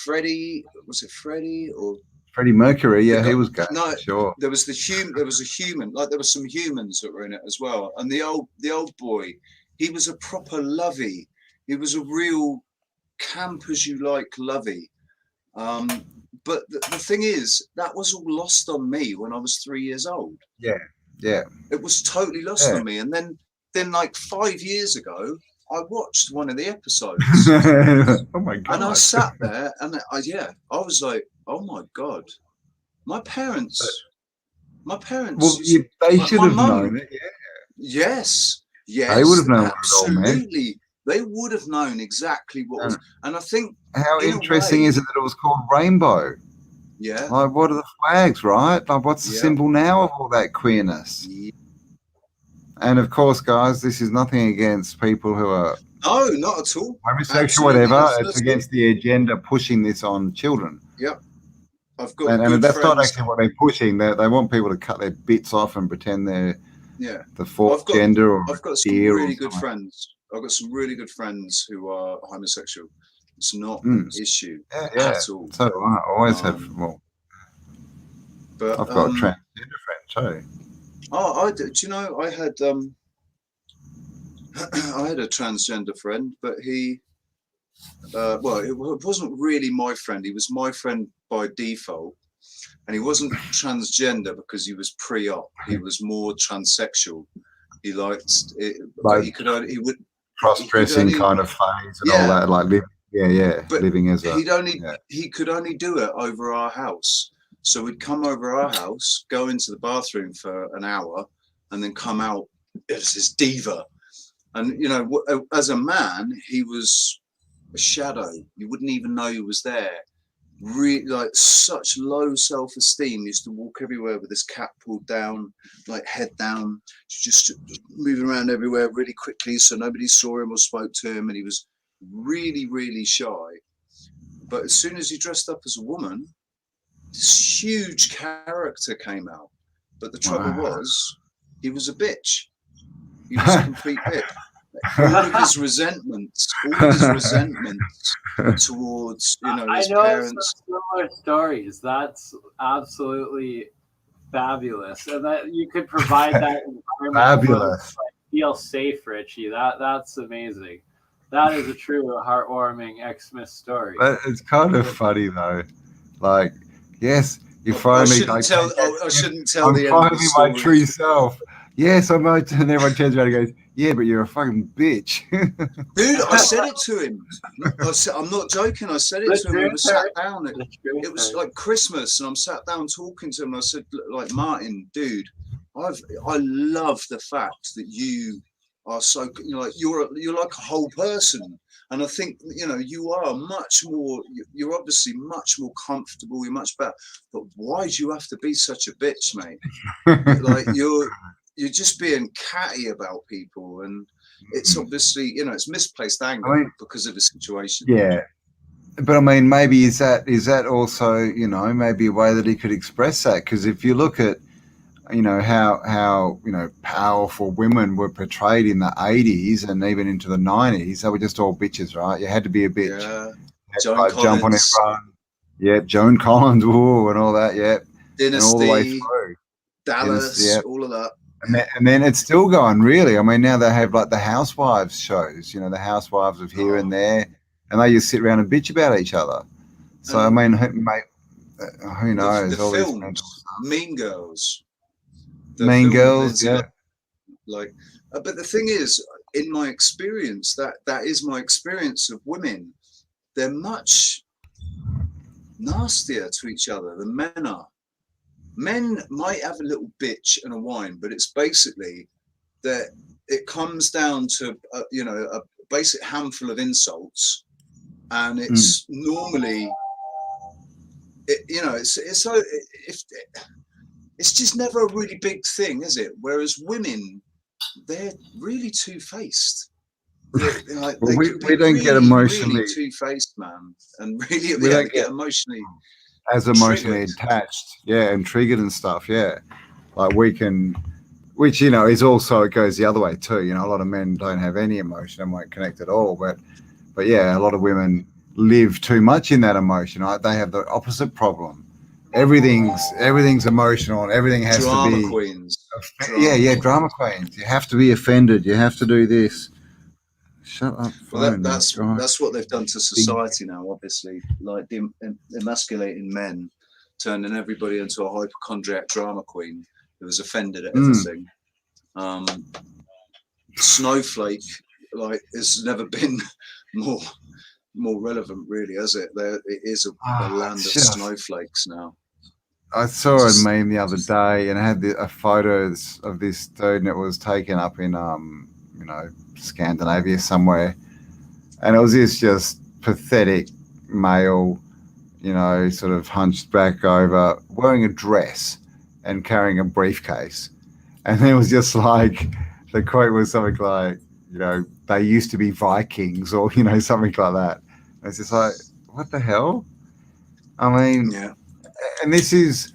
Freddie, was it Freddie or Freddie Mercury? Yeah, he was gay. No, sure. There was There was a human. Like there were some humans that were in it as well. And the old boy, he was a proper lovey. He was a real camp as you like lovey. But the thing is, that was all lost on me when I was 3 years old. Yeah. It was totally lost on me. And then like 5 years ago, I watched one of the episodes. Oh my god! And I sat there, and I was like, oh my god, my parents. Well, they should have known it. Yeah. Yes. They would have known absolutely. They would have known exactly what was. And I think how interesting is it that it was called Rainbow? Yeah. Like, what are the flags, right? Like, what's the symbol now of all that queerness? Yeah. And of course, guys, this is nothing against people who are not at all homosexual, whatever. It's against the agenda pushing this on children. Yep, I've got. And that's not actually what they're pushing. They want people to cut their bits off and pretend they're the fourth gender. Or I've got some really good friends. I've got some really good friends who are homosexual. It's not an issue at all. So I always have. Well, but I've got a transgender friend too. Oh, I do. Do you know I had a transgender friend, but he it wasn't really my friend. He was my friend by default, and he wasn't transgender because he was pre-op. He was more transsexual. He liked it, but he would cross-dressing kind of phase and all that, like living as a. He could only do it over our house. So we'd come over our house, go into the bathroom for an hour, and then come out as this diva. And, you know, as a man, he was a shadow. You wouldn't even know he was there. Really, like, such low self-esteem. He used to walk everywhere with his cap pulled down, like head down, just moving around everywhere really quickly so nobody saw him or spoke to him. And he was really, really shy. But as soon as he dressed up as a woman, this huge character came out. But the trouble was, he was a bitch. He was a complete bitch. All of his resentments towards, you know, his parents. Some similar stories. That's absolutely fabulous, and that you could provide that environment. Fabulous. Feel safe, Richie. That's amazing. That is a true heartwarming Xmas story. But it's kind of funny though. Like, yes, You finally I shouldn't tell I'm the end of the finally my story. true self. Yes, I'm out, and everyone turns around and goes, "Yeah, but you're a fucking bitch." Dude, I said it to him. I'm not joking. I said it to him. We were sat down. It was like Christmas, and I'm sat down talking to him. And I said, like, Martin, dude, I love the fact that you are so, you're like a whole person. And I think, you are much more, you're obviously much more comfortable, you're much better, but why do you have to be such a bitch, mate? Like, you're just being catty about people, and it's obviously, it's misplaced anger because of the situation. Yeah. But I mean, maybe is that also, maybe a way that he could express that? Because if you look at, how powerful women were portrayed in the 80s and even into the 90s, they were just all bitches, right? You had to be a bitch. Yeah. Joan Collins. Jump on everyone. Yeah, Joan Collins, whoa, and all that, yeah. Dynasty, and all the way through. Dallas, all of that. And then it's still going, really. I mean, now they have like the housewives shows, the housewives of here and there, and they just sit around and bitch about each other. So, I mean, mate, who knows? The all films, Mean Girls. Mean Girls, yeah. But the thing is, in my experience, that is my experience of women. They're much nastier to each other than men are. Men might have a little bitch and a whine, but it's basically that it comes down to a basic handful of insults, and it's normally it's just never a really big thing, is it? Whereas women, they're really two-faced. We don't get emotionally really two-faced, man, and really we don't get emotionally attached, and triggered and stuff, like we can, which is also, it goes the other way too. A lot of men don't have any emotion and won't connect at all, but yeah, a lot of women live too much in that emotion, right? They have the opposite problem. Everything's emotional, and everything has drama to be queens. Drama queens. You have to be offended, you have to do this. Shut up. Well, that's what they've done to society now, obviously, like emasculating men, turning everybody into a hypochondriac drama queen who was offended at everything. Snowflake, has never been more relevant, really, has it? It is a land of snowflakes now. I saw a meme the other day, and it had a photo of this dude, and it was taken up in Scandinavia somewhere, and it was this just pathetic male, sort of hunched back over, wearing a dress and carrying a briefcase, and it was just like, the quote was something like, they used to be Vikings, or something like that. And it's just like, what the hell? I mean, and this is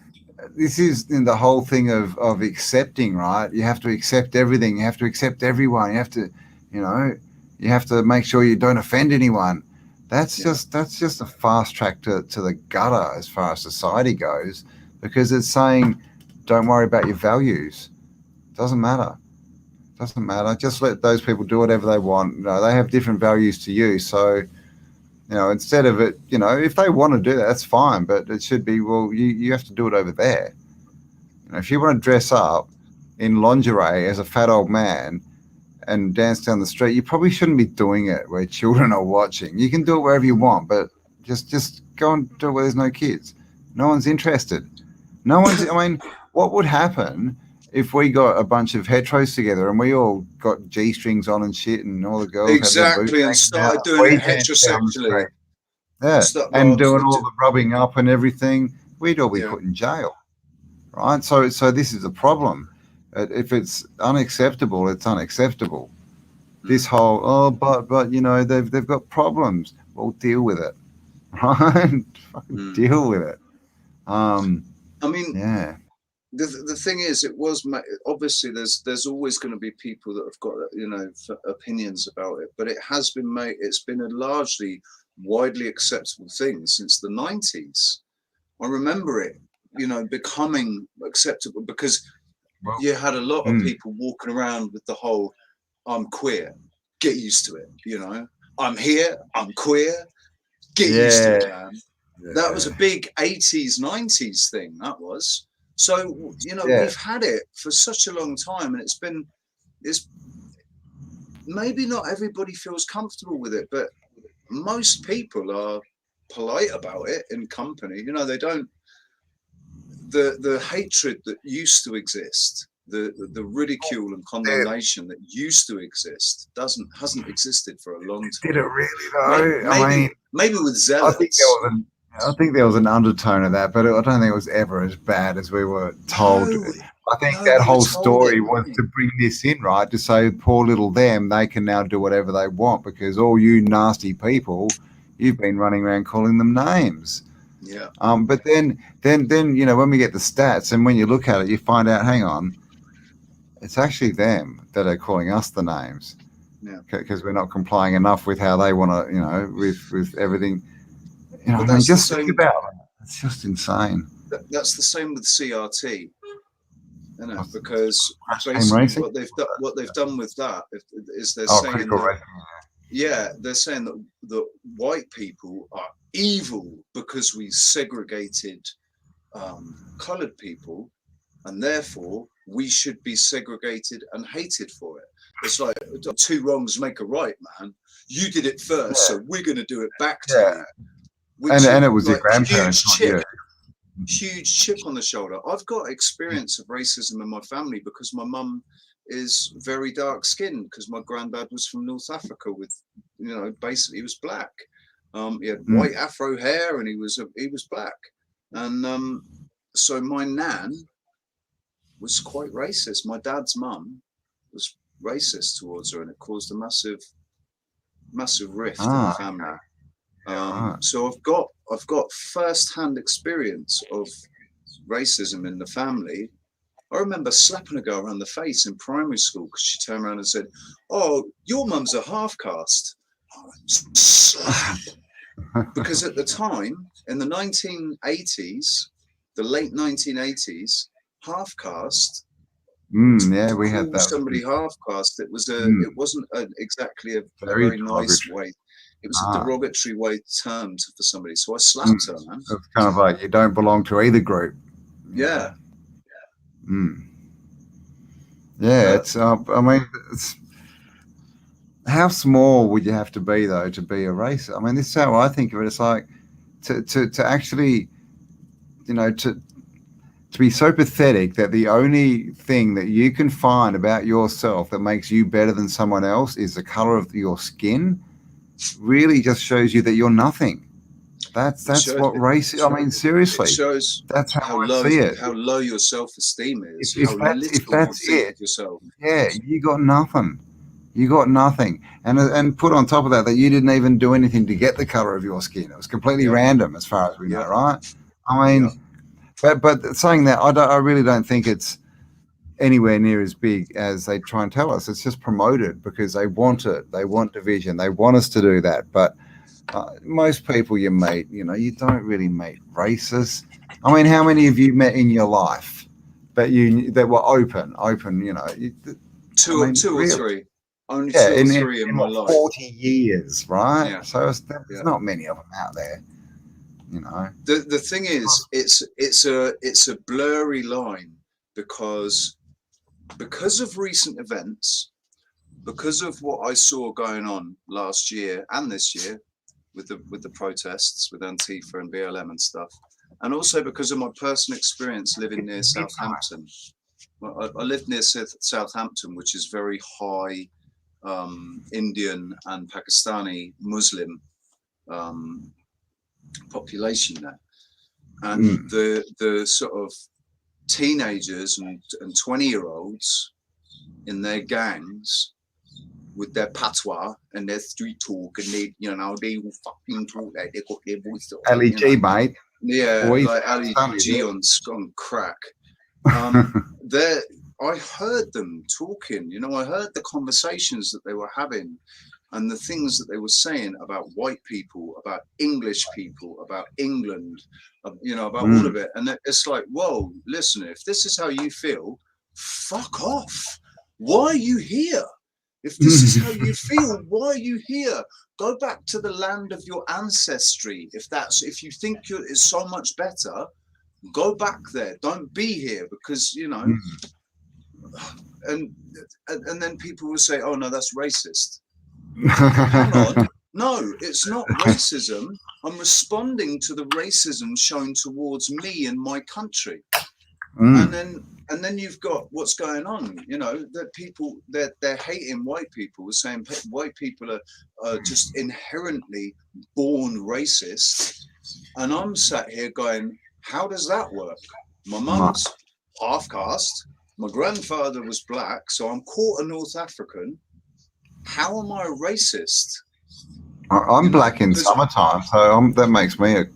in the whole thing of accepting, right? You have to accept everything. You have to accept everyone. You have to, you have to make sure you don't offend anyone. That's just a fast track to the gutter as far as society goes, because it's saying, don't worry about your values. Doesn't matter. Just let those people do whatever they want. They have different values to you. So, instead of it, if they want to do that, that's fine. But it should be, well, you have to do it over there. If you want to dress up in lingerie as a fat old man and dance down the street, you probably shouldn't be doing it where children are watching. You can do it wherever you want, but just go and do it where there's no kids. No one's interested. I mean, what would happen if we got a bunch of heteros together and we all got G-strings on and shit, and all the girls exactly, and started doing it heterosexually, and doing all the rubbing up and everything, we'd all be put in jail, right? So this is a problem. If it's unacceptable, it's unacceptable. This whole but they've got problems. Well, deal with it, right? Fucking deal with it. The thing is, it was obviously there's always going to be people that have got opinions about it, but it's been a largely widely acceptable thing since the 90s. I remember it, becoming acceptable because you had a lot of people walking around with the whole "I'm queer, get used to it," I'm here, I'm queer, get used to it, man. That was a big 80s, 90s thing. That was. So, you know, we've had it for such a long time, and it's maybe not everybody feels comfortable with it, but most people are polite about it in company. You know, they don't, the hatred that used to exist, the ridicule and condemnation that used to exist hasn't existed for a long time. Did it really though? Maybe with zealots. I think there was an undertone of that, but I don't think it was ever as bad as we were told. I think that whole story was to bring this in, right? To say, poor little them, they can now do whatever they want because all you nasty people, you've been running around calling them names. Yeah. But then, you know, when we get the stats and when you look at it, you find out, hang on, it's actually them that are calling us the names. Yeah. Because we're not complying enough with how they want to, you know, with everything. You know, But I mean, that's just the think same. about it. It's just insane. That's the same with CRT, you know, because Team basically racing? what they've done with that is they're saying critical that, racing. they're saying that white people are evil because we segregated coloured people, and therefore we should be segregated and hated for it. It's like two wrongs make a right, man. You did it first, so we're going to do it back to you. And it was like your grandparents, huge chip on the shoulder. I've got experience of racism in my family because my mum is very dark skinned, because my granddad was from North Africa with, you know, basically he was black. He had white afro hair and he was black. And so my nan was quite racist. My dad's mum was racist towards her, and it caused a massive rift in the family. So I've got first-hand experience of racism in the family. I remember slapping a girl around the face in primary school because she turned around and said, "Oh, your mum's a half caste." Slap. Because at the time, in the 1980s, the late 1980s, half caste. We had that. Somebody half caste. It wasn't exactly a very nice way. It was a derogatory way termed for somebody. So I slapped her, man. It's kind of like you don't belong to either group. Yeah. Yeah, it's. I mean, it's. How small would you have to be though to be a racist? I mean, this is how I think of it. It's like to actually, you know, to be so pathetic that the only thing that you can find about yourself that makes you better than someone else is the color of your skin. Really just shows you that you're nothing. That's what race is. I mean, seriously, it shows that's how I see it. How low your self-esteem is. If that's it, yourself. Yeah, you got nothing. You got nothing. And put on top of that you didn't even do anything to get the color of your skin. It was completely random as far as we know, right? I mean, but saying that, I really don't think it's anywhere near as big as they try and tell us. It's just promoted because they want it. They want division. They want us to do that. But most people you meet, you know, you don't really meet racists. I mean, how many of you met in your life that were open? You know, two or three. Only two or three in my life. 40 years, right? Yeah. So there's not many of them out there. You know. The thing is, it's a blurry line because of recent events, because of what I saw going on last year and this year with the protests with Antifa and BLM and stuff, and also because of my personal experience living near Southampton. I lived near Southampton, which is very high Indian and Pakistani Muslim population there, and the sort of teenagers and 20-year-olds in their gangs with their patois and their street talk, and they will fucking talk like they got their voice. Ali G, mate. Yeah, like Ali G on crack. I heard them talking, you know, I heard the conversations that they were having and the things that they were saying about white people, about English people, about England, you know, about all of it. And it's like, whoa, listen, if this is how you feel, fuck off. Why are you here? If this is how you feel, why are you here? Go back to the land of your ancestry. If you think it's so much better, go back there. Don't be here because, you know, and then people will say, oh no, that's racist. Hang on. No, it's not racism. I'm responding to the racism shown towards me and my country. And then you've got what's going on, you know, that people they're hating white people, saying white people are just inherently born racist. And I'm sat here going, how does that work? My mum's half caste, my grandfather was black, so I'm quarter North African. How am I a racist? I'm black in summertime, so that makes me a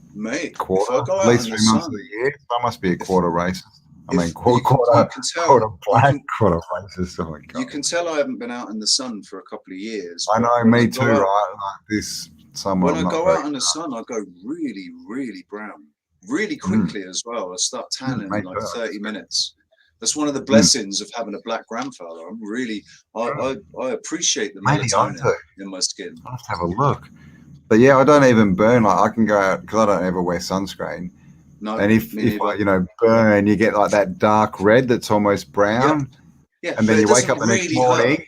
quarter, at least 3 months of the year. So I must be a quarter racist. I mean, quarter black, quarter racist. Oh my God. You can tell I haven't been out in the sun for a couple of years. I know, me too, right? Like this summer. When I go out in the sun, I go really, really brown, really quickly as well. I start tanning in like 30 minutes. That's one of the blessings of having a black grandfather. I'm really, I appreciate the melatonin in my skin. I'll have to have a look. But yeah, I don't even burn. Like I can go out because I don't ever wear sunscreen. No, and if I, you know, burn, you get like that dark red that's almost brown. Yeah. And then you wake up the next morning.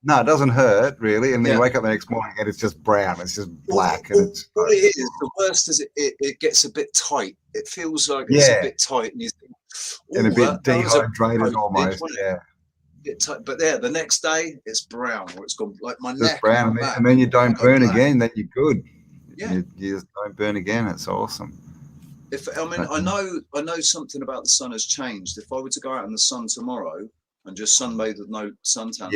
No, it doesn't hurt really. And then you wake up the next morning and it's just brown. It's just black. And it's what it is. The worst is it gets a bit tight. It feels like it's a bit tight, and you think, and a bit dehydrated almost. Yeah. Bit tight. But the next day it's brown, or it's gone like my neck. Brown, and then you don't burn again. Then you're good. Yeah. You just don't burn again. It's awesome. I know something about the sun has changed. If I were to go out in the sun tomorrow and just sunbathe with no suntan,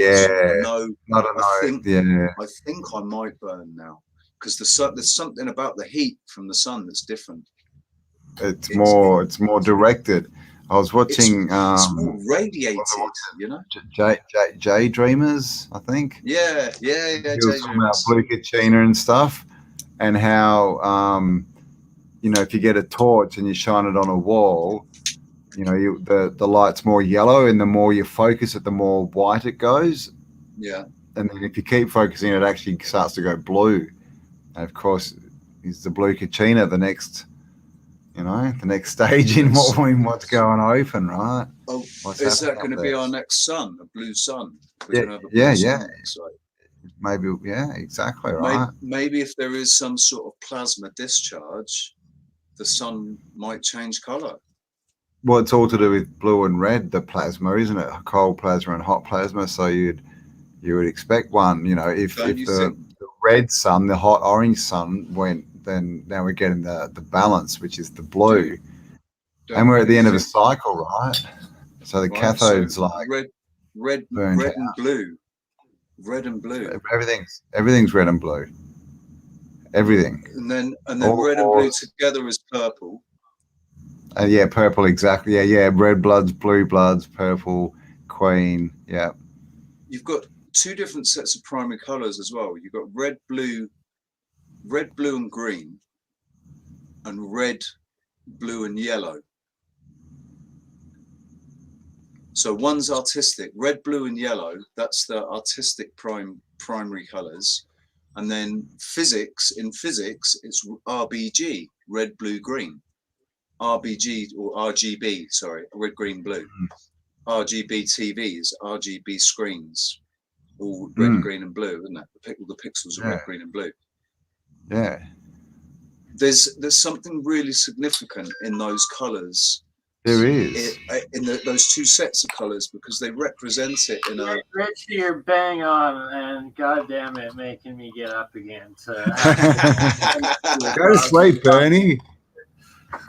I think I might burn now because there's something about the heat from the sun that's different. It's more directed. I was watching. It's more radiated, you know. J Dreamers, I think. Yeah. He was talking about Blue Kachina and stuff, and how you know, if you get a torch and you shine it on a wall, you know, the light's more yellow, and the more you focus it, the more white it goes. Yeah. And then if you keep focusing, it actually starts to go blue. And of course, is the Blue Kachina the next, you know, the next stage in what's going open, right? Oh, is that going to be our next sun, a blue sun? Yeah. Maybe, yeah, exactly right. Maybe if there is some sort of plasma discharge, the sun might change color. Well, it's all to do with blue and red, the plasma, isn't it? Cold plasma and hot plasma. So you would expect one, you know, if the red sun, the hot orange sun went, then now we're getting the balance, which is the blue. And we're at the end of the cycle, right? So the cathode's like red and blue. Red and blue. Everything's red and blue. Everything. And then red and blue together is purple. Yeah, purple, exactly. Yeah. Red bloods, blue bloods, purple, queen. Yeah. You've got two different sets of primary colors as well. You've got red, blue, and green, and red, blue, and yellow. So one's artistic, red, blue, and yellow. That's the artistic primary colors. And then in physics, it's RBG, red, blue, green. RBG or RGB, sorry, red, green, blue. RGB TVs, RGB screens, all red, green, and blue, isn't it? All the pixels are red, green, and blue. Yeah. There's something really significant in those colors. There is. In those two sets of colors, because they represent it in a... Richie, you're bang on, and goddamn it, making me get up again. Go to sleep, Bernie.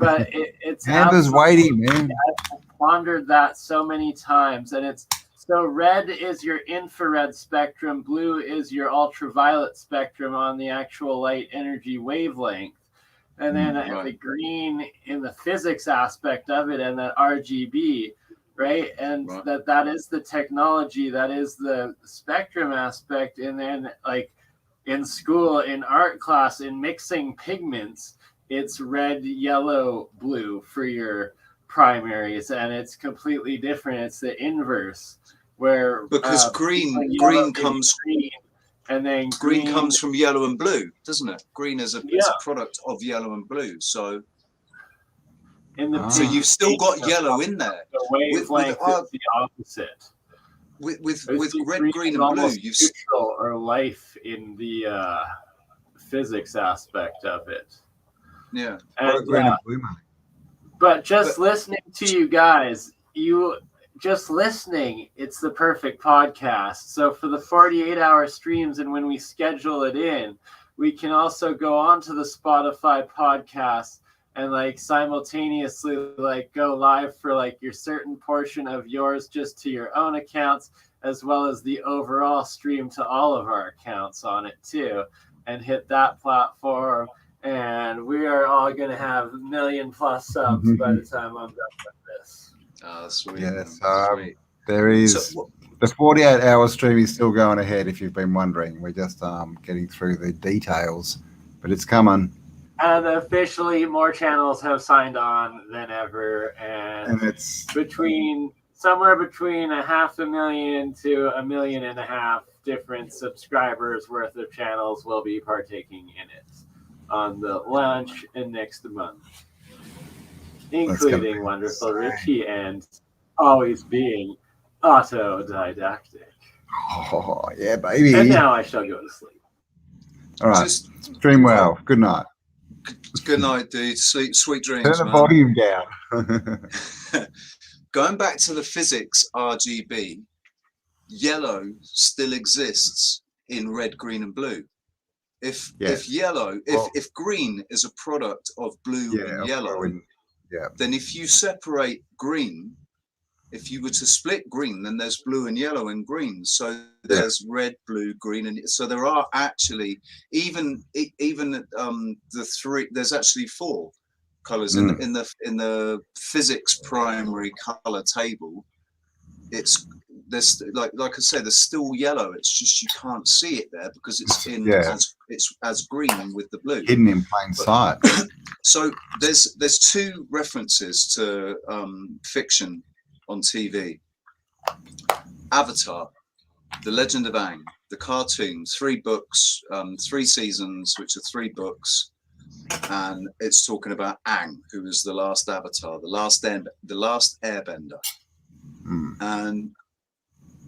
But it's Amber's waiting, man. I've pondered that so many times, and it's so red is your infrared spectrum, blue is your ultraviolet spectrum on the actual light energy wavelength, and then the green in the physics aspect of it, and then RGB, right? And that is the technology, that is the spectrum aspect, and then like in school, in art class, in mixing pigments, it's red, yellow, blue for your primaries, and it's completely different. It's the inverse. where because green comes green, and then green comes from yellow and blue, doesn't it? Green is it's a product of yellow and blue. So so you've still got yellow in there. The wavelength is the opposite. With red, green, and blue, you've neutral or life in the physics aspect of it. Yeah. And, but just listening to you guys, just listening, it's the perfect podcast. So for the 48-hour streams and when we schedule it in, we can also go on to the Spotify podcast and like simultaneously like go live for like your certain portion of yours just to your own accounts, as well as the overall stream to all of our accounts on it too, and hit that platform. And we are all going to have 1 million+ subs by the time I'm done with this. Oh, sweet. Yes, there is. The 48-hour stream is still going ahead, if you've been wondering. We're just getting through the details, but it's coming. And officially, more channels have signed on than ever, and it's somewhere between 500,000 to 1.5 million different subscribers worth of channels will be partaking in it on the launch in next month, including wonderful Richie and always being autodidactic. Oh yeah, baby! And now I shall go to sleep. All right, stream well. Good night. Good night, dude. Sweet dreams. Turn the volume down. Going back to the physics RGB, yellow still exists in red, green, and blue. If green is a product of blue and yellow, then if you separate green, if you were to split green, then there's blue and yellow and green. So there's red, blue, green, and so there are actually even the three. There's actually 4 colors in the physics primary color table. There's like I said, there's still yellow. It's just you can't see it there because it's as green with the blue, hidden in plain sight. So there's 2 references to fiction on TV. Avatar, The Legend of Aang, the cartoon, 3 books, 3 seasons, which are 3 books, and it's talking about Aang, who was the last Avatar, the last Airbender, and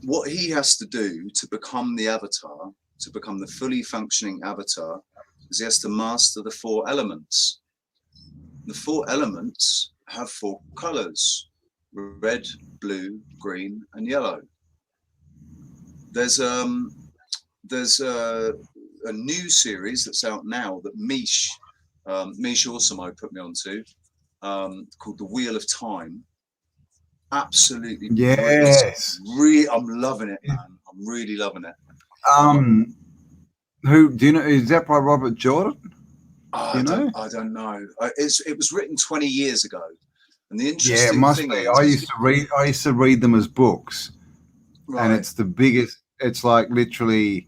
what he has to do to become the Avatar, to become the fully functioning Avatar, is he has to master the 4 elements. The 4 elements have 4 colors: red, blue, green, and yellow. There's a new series that's out now that Mish Awesome put me onto, called The Wheel of Time. Absolutely, yes. I'm loving it, man. I'm really loving it. Who do you know? Is that by Robert Jordan? I don't know. It was written 20 years ago. And the interesting it must thing be. is, I used to read them as books, and it's the biggest. It's like literally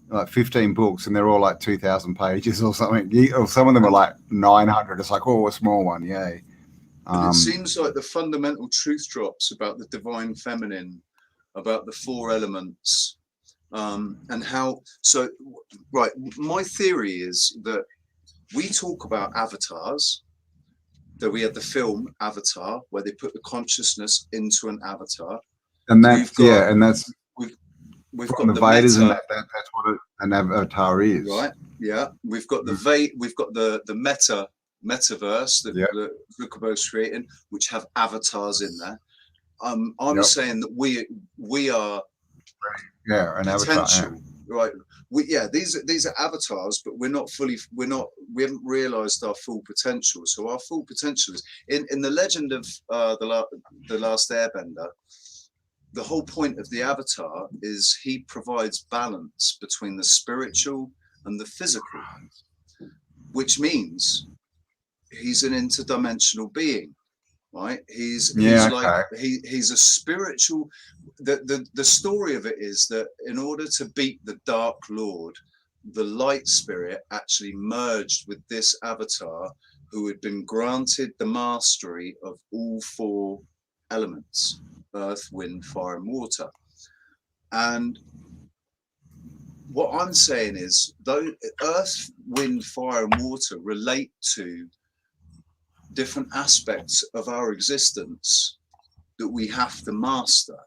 like 15 books, and they're all like 2,000 pages or something. Or some of them are like 900. It's like, oh, a small one, yay. It seems like the fundamental truth drops about the divine feminine, about the 4 elements, and how. So, right. My theory is that we talk about avatars. So we have the film Avatar, where they put the consciousness into an avatar, and that's we've got the Vedas, and that's what an avatar is, right? Yeah, we've got the metaverse that Zuckerberg's creating, which have avatars in there. I'm saying that we are an avatar, right? These are avatars, but we haven't realized our full potential. So our full potential is in the legend of the last Airbender. The whole point of the avatar is he provides balance between the spiritual and the physical, which means he's an interdimensional being, right? He's a spiritual. The story of it is that in order to beat the Dark Lord, the light spirit actually merged with this avatar, who had been granted the mastery of all 4 elements: earth, wind, fire, and water. And what I'm saying is, though earth, wind, fire, and water relate to different aspects of our existence that we have to master.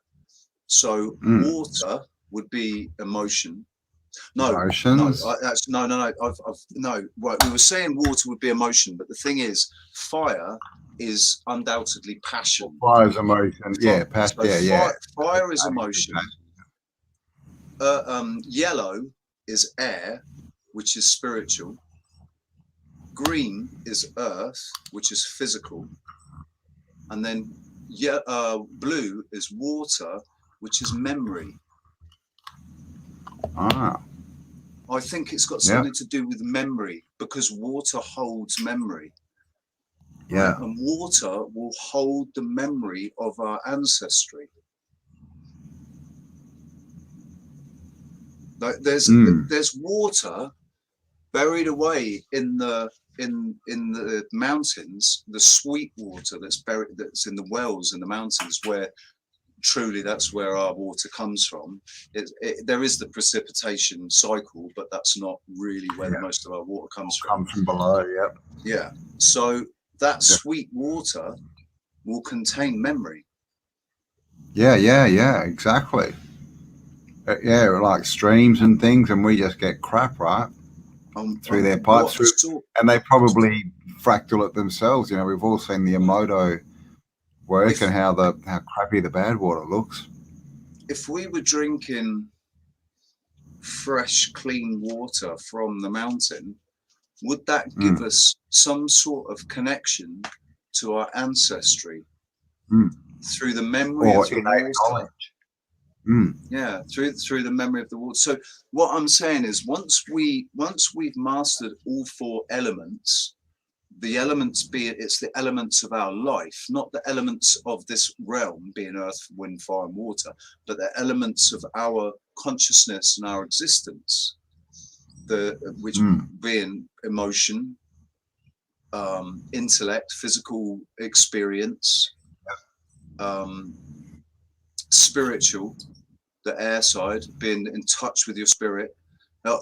So water would be emotion. Emotions. Right, we were saying water would be emotion, but the thing is, fire is undoubtedly passion. Fire is emotion. Yeah, passion. So fire is emotion. Yellow is air, which is spiritual. Green is earth, which is physical. And then blue is water, which is memory. Ah. I think it's got something to do with memory, because water holds memory. Yeah. Right? And water will hold the memory of our ancestry. Like there's water buried away in the mountains, the sweet water that's buried, that's in the wells in the mountains, where truly that's where our water comes from. There is the precipitation cycle, but that's not really where most of our water comes from. Comes from below. Yeah. So that sweet water will contain memory. Yeah, exactly. Like streams and things, and we just get crap, right? Through their pipes, and they probably fractal it themselves. You know, we've all seen the Emoto work and how crappy the bad water looks. If we were drinking fresh, clean water from the mountain, would that give us some sort of connection to our ancestry through the memory of the water? Yeah, through the memory of the water. So what I'm saying is, once we've mastered all four elements, the elements it's the elements of our life, not the elements of this realm, being earth, wind, fire, and water, but the elements of our consciousness and our existence, which being emotion, intellect, physical experience, spiritual, the air side, being in touch with your spirit. Now,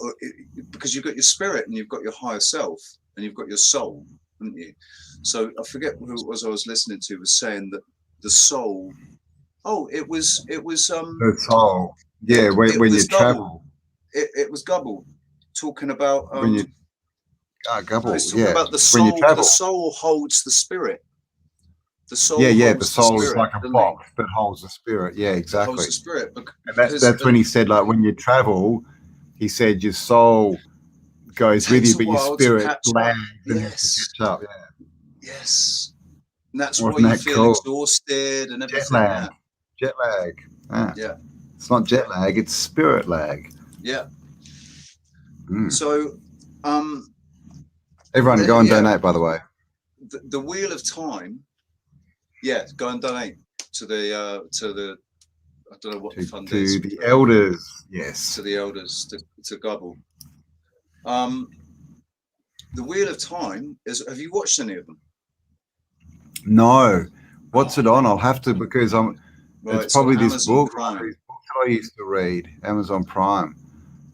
because you've got your spirit and you've got your higher self and you've got your soul, haven't you? So I forget who it was I was listening to was saying that the soul. Oh, it was the soul. Yeah, when you travel. It was Gubble talking about when you Gubble. No, talking about the soul. When you travel. The soul holds the spirit. The soul. The soul is like a box that holds the spirit. Yeah, exactly. Holds the spirit. And that's when he said, like, when you travel, he said your soul goes with you, but your spirit lags and has to catch up. Yes. And that's why you feel exhausted and everything. Jet lag. Yeah. It's not jet lag, it's spirit lag. Yeah. So everyone go and donate, by the way. The Wheel of Time. Yeah, go and donate to the I don't know what the fund is. To the elders, yes. To the elders, to Gubble. The Wheel of Time have you watched any of them? No. What's it on? I'll have to, because it's probably this book. Prime. These books I used to read, Amazon Prime.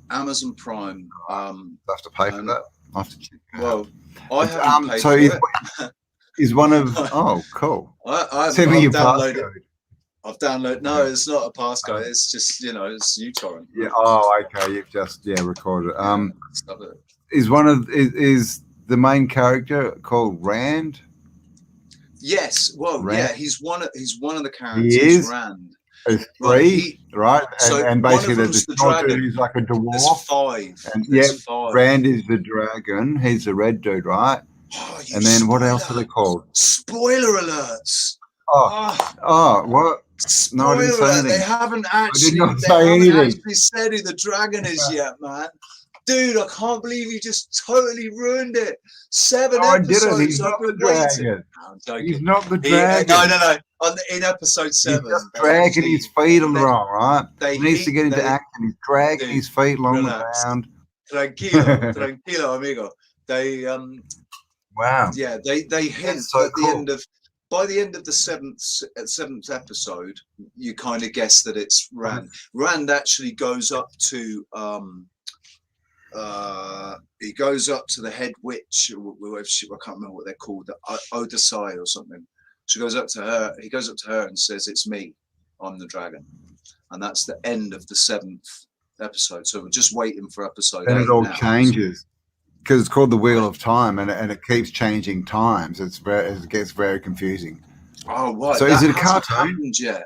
Amazon Prime. I have to pay for that. I have to check it out. I haven't paid for it. Is one of cool. I've downloaded. No, it's not a passcode. It's just it's uTorrent. Yeah. Oh, okay. You've just recorded it. Is the main character called Rand? Yes. Well, Rand? Yeah. He's one of the characters. He is Rand. There's three, right? And basically, there's the dragon. Who's like a dwarf. There's 5. And five. Rand is the dragon. He's the red dude, right? Oh, and then what else are they called? Spoiler alerts. What? No, I didn't say anything. They haven't actually said who the dragon is yet, man. Dude, I can't believe you just totally ruined it. 7 episodes. I didn't. He's not the dragon. He's not the dragon. No. In episode 7. He's just dragging his feet along, right? He needs to get into action. He's dragging his feet along the ground. Tranquilo, amigo. They wow. Yeah, they hint so at the end of by the end of the seventh episode, you kind of guess that it's Rand. Rand actually goes up to he goes up to the head witch, I can't remember what they're called, Odisai or something. She goes up to her. He goes up to her and says, "It's me. I'm the dragon." And that's the end of the 7th episode. So we're just waiting for episode 8 And it all now. changes because it's called the Wheel of Time, and it keeps changing times. It gets very confusing. Oh, right. So is it a cartoon? Happened yet?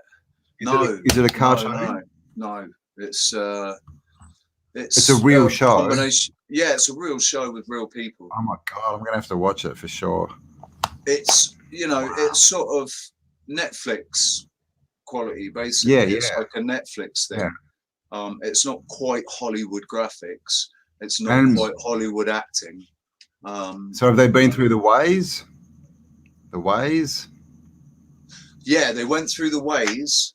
No. Is it a cartoon? No. It's a real show. Combination. Yeah, it's a real show with real people. Oh my God, I'm gonna have to watch it for sure. It's it's sort of Netflix quality, basically. It's like a Netflix thing. Yeah. It's not quite Hollywood graphics. It's not quite Hollywood acting. So have they been through the ways? The ways? Yeah, they went through the ways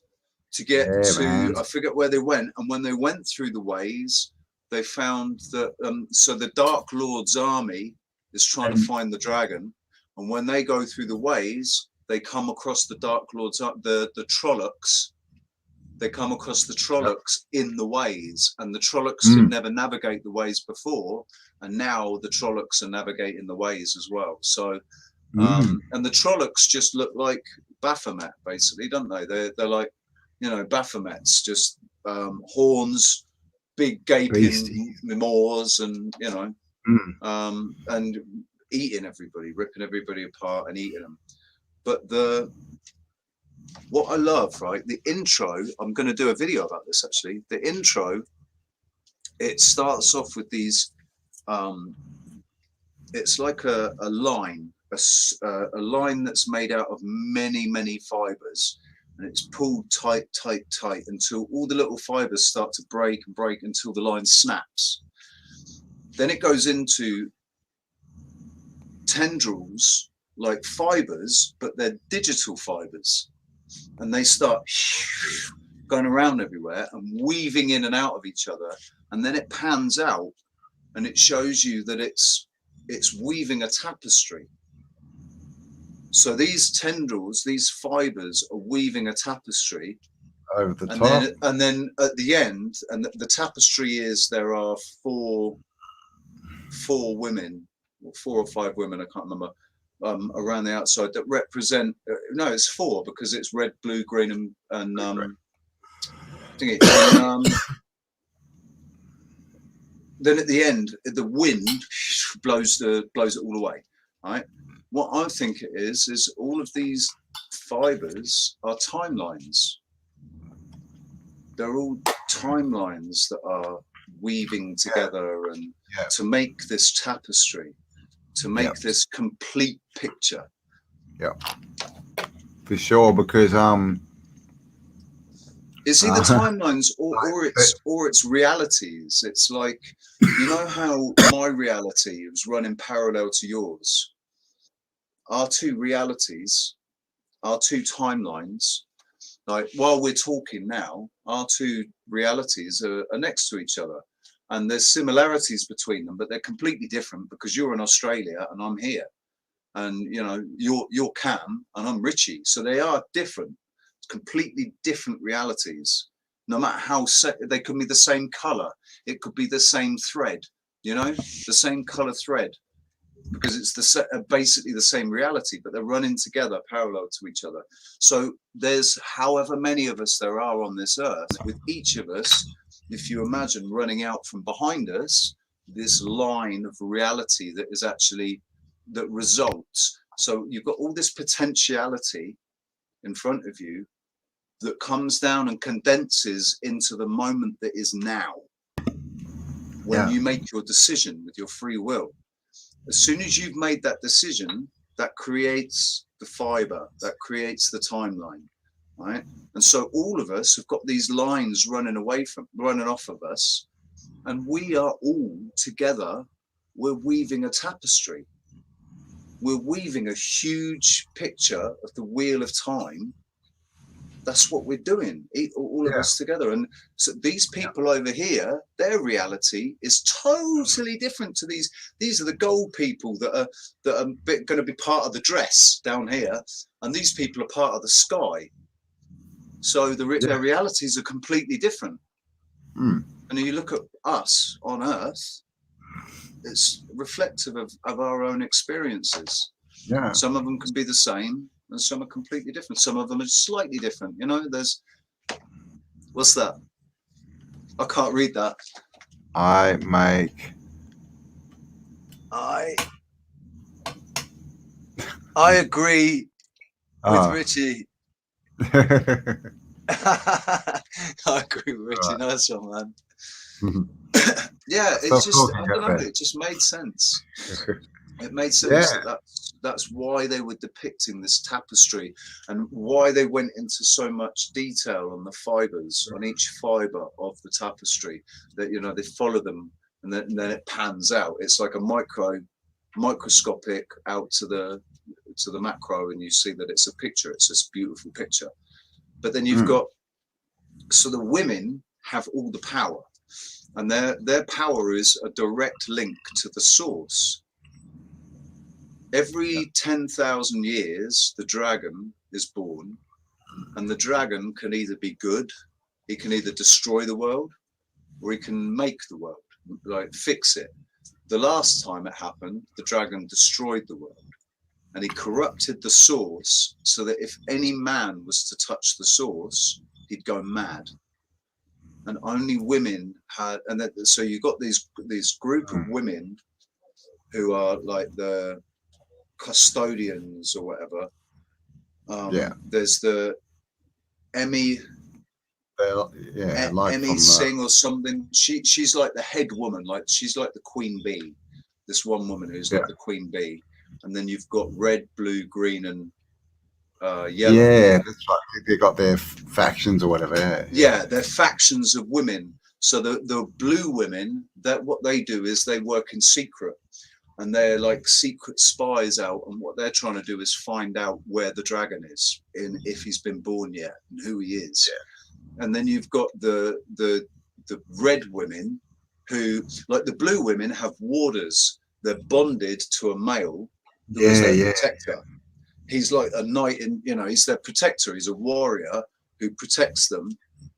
to get to, I forget where they went. And when they went through the ways, they found that, so the Dark Lord's army is trying to find the dragon. And when they go through the ways, they come across the Dark Lord's, the Trollocs. They come across the Trollocs in the ways, and the Trollocs could never navigate the ways before. And now the Trollocs are navigating the ways as well. So, and the Trollocs just look like Baphomet, basically, don't they? They're like, Baphomets, just horns, big gaping maws, and and eating everybody, ripping everybody apart and eating them. But what I love, right, the intro, I'm going to do a video about this actually. The intro, it starts off with these, it's like a line, a line that's made out of many, many fibers. And it's pulled tight, tight, tight until all the little fibers start to break and break until the line snaps. Then it goes into tendrils, like fibers, but they're digital fibers. And they start going around everywhere and weaving in and out of each other. And then it pans out and it shows you that it's weaving a tapestry. So these tendrils, these fibers are weaving a tapestry over the top. And then at the end, and the tapestry is, there are four women, or 4 or 5 women, I can't remember, around the outside that represent, no, it's 4 because it's red, blue, green, and then at the end, the wind blows it all away, right? What I think it is all of these fibers are timelines. They're all timelines that are weaving together and to make this tapestry, to make this complete picture. Yeah, for sure, because it's either timelines or it's realities. It's like, how my reality was running parallel to yours. Our 2 realities, our 2 timelines, like while we're talking now, our 2 realities are next to each other, and there's similarities between them, but they're completely different because you're in Australia and I'm here, and you're Cam and I'm Richie, so they are different, completely different realities. No matter how they could be the same color, it could be the same thread, the same color thread. Because it's basically the same reality, but they're running together parallel to each other. So there's however many of us there are on this earth, with each of us, if you imagine running out from behind us, this line of reality that is actually, that results. So you've got all this potentiality in front of you that comes down and condenses into the moment that is now, when you make your decision with your free will. As soon as you've made that decision, that creates the fiber, that creates the timeline, right? And so all of us have got these lines running off of us, and we are all together. We're weaving a tapestry. We're weaving a huge picture of the wheel of time That's what we're doing, all of us together. And so these people over here, their reality is totally different to these. These are the gold people that are going to be part of the dress down here, and these people are part of the sky. So their realities are completely different. And you look at us on Earth, it's reflective of our own experiences. Yeah. Some of them can be the same, and some are completely different. Some of them are slightly different. You know, there's, what's that? I can't read that. I agree with Richie. I agree with Richie. Nice one, man. Yeah, it's just, I don't know, it just made sense. It made sense that that's why they were depicting this tapestry, and why they went into so much detail on the fibers, on each fiber of the tapestry, that, you know, they follow them, and then it pans out. It's like a microscopic out to the macro, and you see that it's a picture. It's this beautiful picture. But then you've got, so the women have all the power, and their power is a direct link to the source. Every 10,000 years, the dragon is born, and the dragon can either be good, he can either destroy the world, or he can make the world, like fix it. The last time it happened, the dragon destroyed the world, and he corrupted the source, so that if any man was to touch the source, he'd go mad. And only women had, and so you got this group of women who are like the custodians or whatever. There's the Emmy Singh or something. She's like the head woman, like she's like the queen bee. This one woman who's like the queen bee. And then you've got red, blue, green, and yellow. Yeah, that's right. They got their factions or whatever. Yeah, they're factions of women. So the blue women, that what they do is they work in secret, and they're like secret spies out. And what they're trying to do is find out where the dragon is, and if he's been born yet, and who he is. Yeah. And then you've got the red women, who, like the blue women, have warders. They're bonded to a male who is their protector. He's like a knight, in, you know, he's their protector. He's a warrior who protects them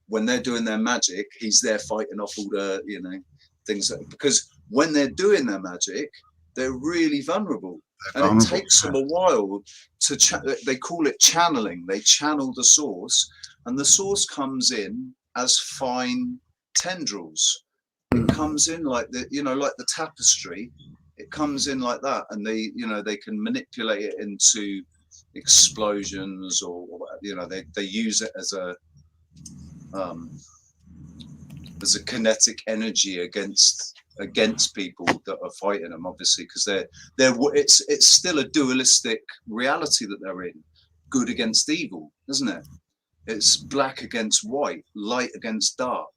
when they're doing their magic. He's there fighting off all the, you know, things because when they're doing their magic, they're really vulnerable, and it takes them a while to. They call it channeling. They channel the source, and the source comes in as fine tendrils. It comes in like the, you know, like the tapestry. It comes in like that, and they, you know, they can manipulate it into explosions, or you know, they use it as a kinetic energy against people that are fighting them, obviously, because it's still a dualistic reality that they're in, good against evil, isn't it? It's black against white, light against dark.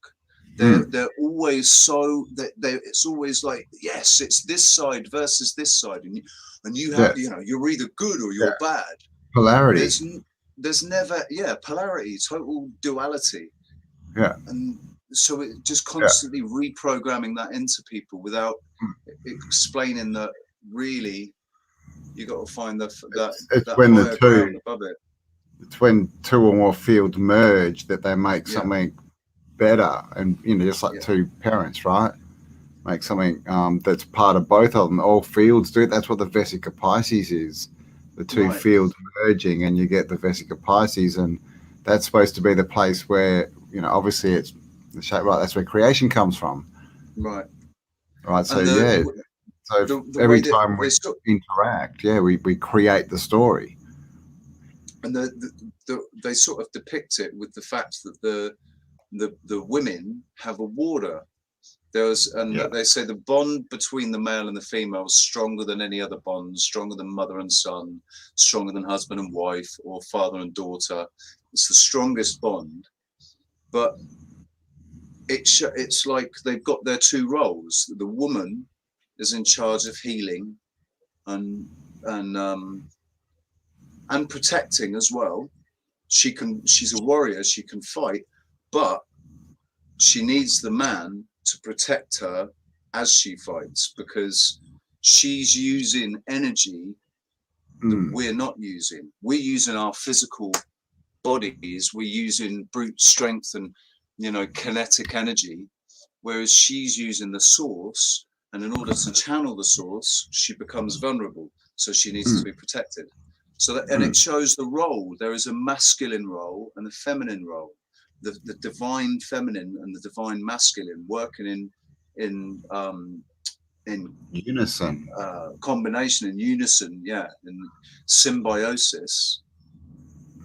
They're always so that it's always like, yes, it's this side versus this side, and you have, you know, you're either good or you're bad. Polarity. There's never polarity, total duality. And so it just constantly reprogramming that into people without explaining that really you got to find that when the higher two ground above it. It's when two or more fields merge that they make something better, and you know, just like two parents, right? Make something that's part of both of them. All fields do it. That's what the Vesica Pisces is. The two fields merging, and you get the Vesica Pisces, and that's supposed to be the place where, you know, obviously it's the shape, right? That's where creation comes from. Right. So so every time we interact, we create the story. And they sort of depict it with the fact that the women have a warder. They say the bond between the male and the female is stronger than any other bond, stronger than mother and son, stronger than husband and wife, or father and daughter. It's the strongest bond, but it's like they've got their two roles. The woman is in charge of healing and protecting as well, she's a warrior, she can fight, but she needs the man to protect her as she fights, because she's using energy that we're not using. We're using our physical bodies, we're using brute strength and, you know, kinetic energy, whereas she's using the source, and in order to channel the source, she becomes vulnerable, so she needs to be protected. So that, and it shows the role. There is a masculine role and a feminine role, the divine feminine and the divine masculine working in unison, combination, in unison, in symbiosis,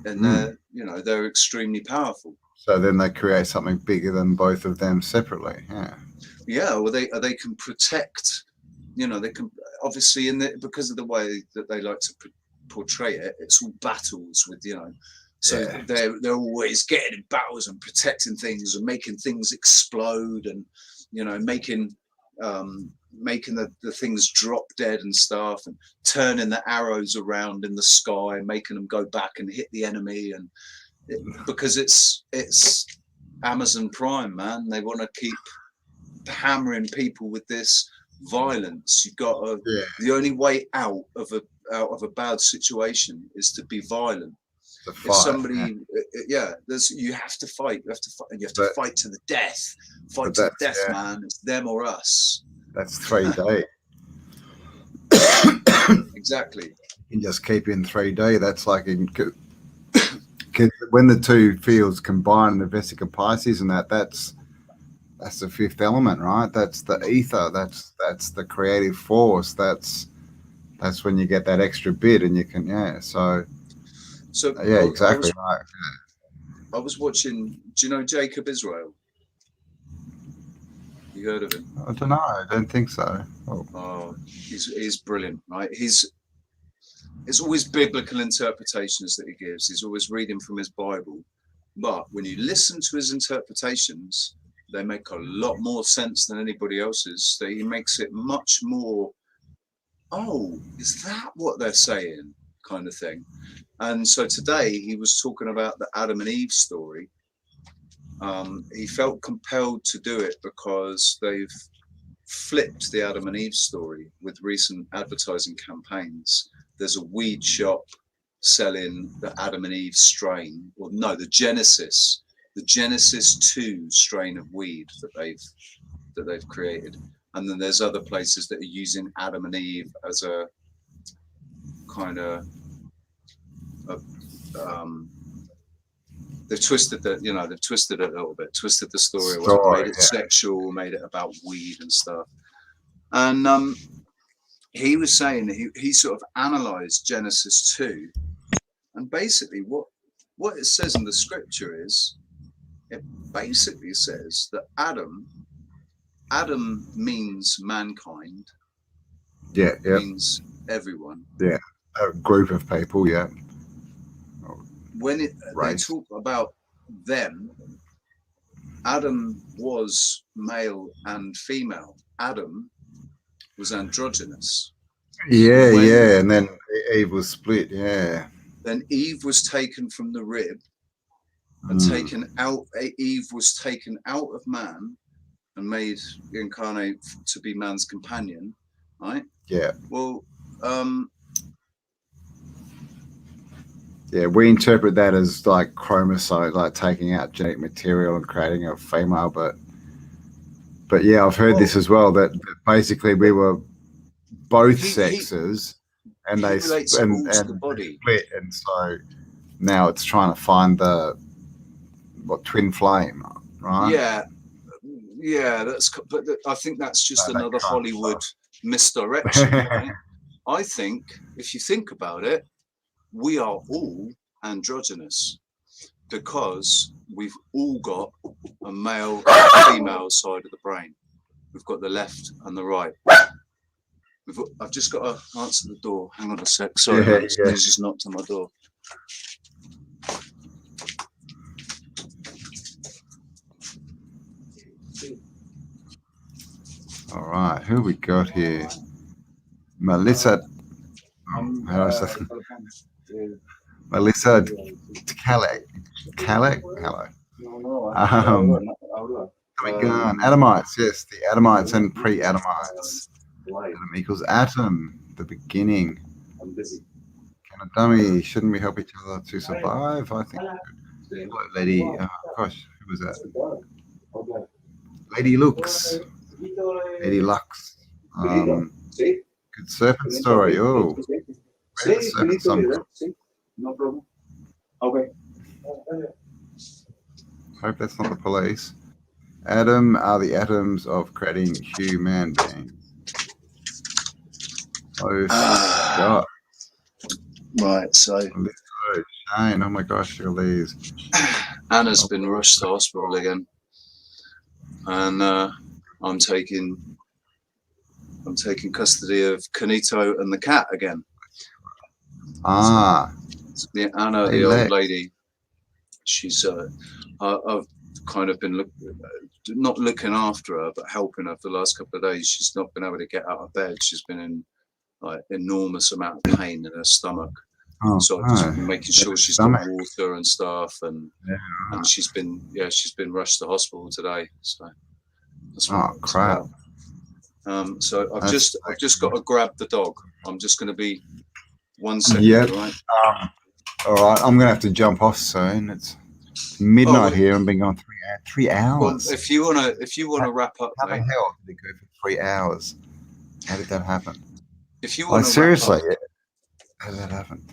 and they're, you know, they're extremely powerful. So then they create something bigger than both of them separately. Well, they can protect, you know, they can obviously because of the way that they like to portray it, it's all battles with, you know, so they're always getting in battles and protecting things and making things explode, and, you know, making the things drop dead and stuff, and turning the arrows around in the sky, making them go back and hit the enemy, and because it's Amazon Prime, man. They want to keep hammering people with this violence. You've got to, the only way out of a bad situation is to be violent. If somebody, you have to fight. You have to fight, and you have to fight to the death. Fight to the death, man. It's them or us. That's 3D. Exactly. You can just keep in 3D. That's like when the two fields combine, the Vesica Pisces and that's the fifth element, right? That's the ether. That's the creative force. That's when you get that extra bit, and you can So exactly right. I was watching. Do you know Jacob Israel? You heard of him? I don't know. I don't think so. He's brilliant, right? It's always biblical interpretations that he gives. He's always reading from his Bible, but when you listen to his interpretations, they make a lot more sense than anybody else's. He makes it much more, is that what they're saying, kind of thing. And so today he was talking about the Adam and Eve story. He felt compelled to do it because they've flipped the Adam and Eve story with recent advertising campaigns. There's a weed shop selling the Adam and Eve strain, or no, the Genesis 2 strain of weed that they've created. And then there's other places that are using Adam and Eve as a kind of they've twisted it a little bit, twisted the story, made it sexual, made it about weed and stuff. And he was saying that he sort of analyzed Genesis 2, and basically what it says in the scripture is, it basically says that Adam means mankind. Means everyone. A group of people. When they talk about them, Adam was male and female. Adam was androgynous. And then Eve was split. Then Eve was taken from the rib and taken out. Eve was taken out of man and made incarnate to be man's companion, right? Well, we interpret that as like chromosome, like taking out genetic material and creating a female. But I've heard this as well, that basically we were both sexes, and they split, and so now it's trying to find the twin flame, right? But I think that's just another Hollywood misdirection. Right? I think if you think about it, we are all androgynous because we've all got a male and female side of the brain. We've got the left and the right. I've just got to answer the door. Hang on a sec. Sorry, he's just knocked on my door. All right, who we got here? Melissa. Melissa Kalek. Hello. Gun. Atomites, yes, the atomites and pre-atomites. Atom equals atom, the beginning. Can a dummy, shouldn't we help each other to survive? I think we should. Hello, lady. Oh, gosh, who was that? Lady Lux. Lady Lux. Good serpent story. Oh, serpent song. No problem. Okay. Hope that's not the police. Atom are the atoms of creating human beings. Oh, God. Right, so Shane, oh my gosh, you're these. Anna's been rushed to hospital again, and I'm taking custody of Canito and the cat again. Ah, yeah, Anna, the old lady. She's I've kind of been not looking after her, but helping her for the last couple of days. She's not been able to get out of bed. She's been in like enormous amount of pain in her stomach. So I've just been making sure she's got water and stuff, and she's been rushed to hospital today. So that's crap. So I've just got to grab the dog. I'm just going to be 1 second. Yep. Right. All right. I'm going to have to jump off soon. It's midnight here. I've been going 3 hours. Well, if you wanna wrap up, how the hell did it go for 3 hours? How did that happen? If you want seriously, how did that happen?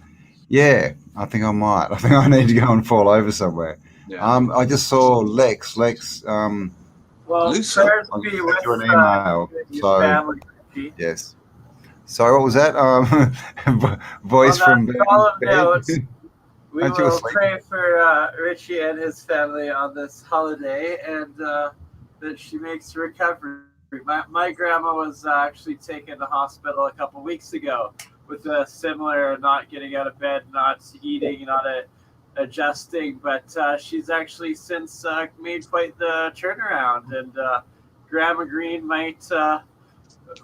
Yeah, I think I might. I think I need to go and fall over somewhere. Yeah. I just saw Lex. Well, prayers be with an email. So family. yes. So what was that? Voice from all of notes. We Aren't you will asleep? pray for Richie and his family on this holiday, and that she makes a recovery. My grandma was actually taken to hospital a couple weeks ago with a similar not getting out of bed, not eating, not adjusting, but she's actually since made quite the turnaround, and Grandma Green might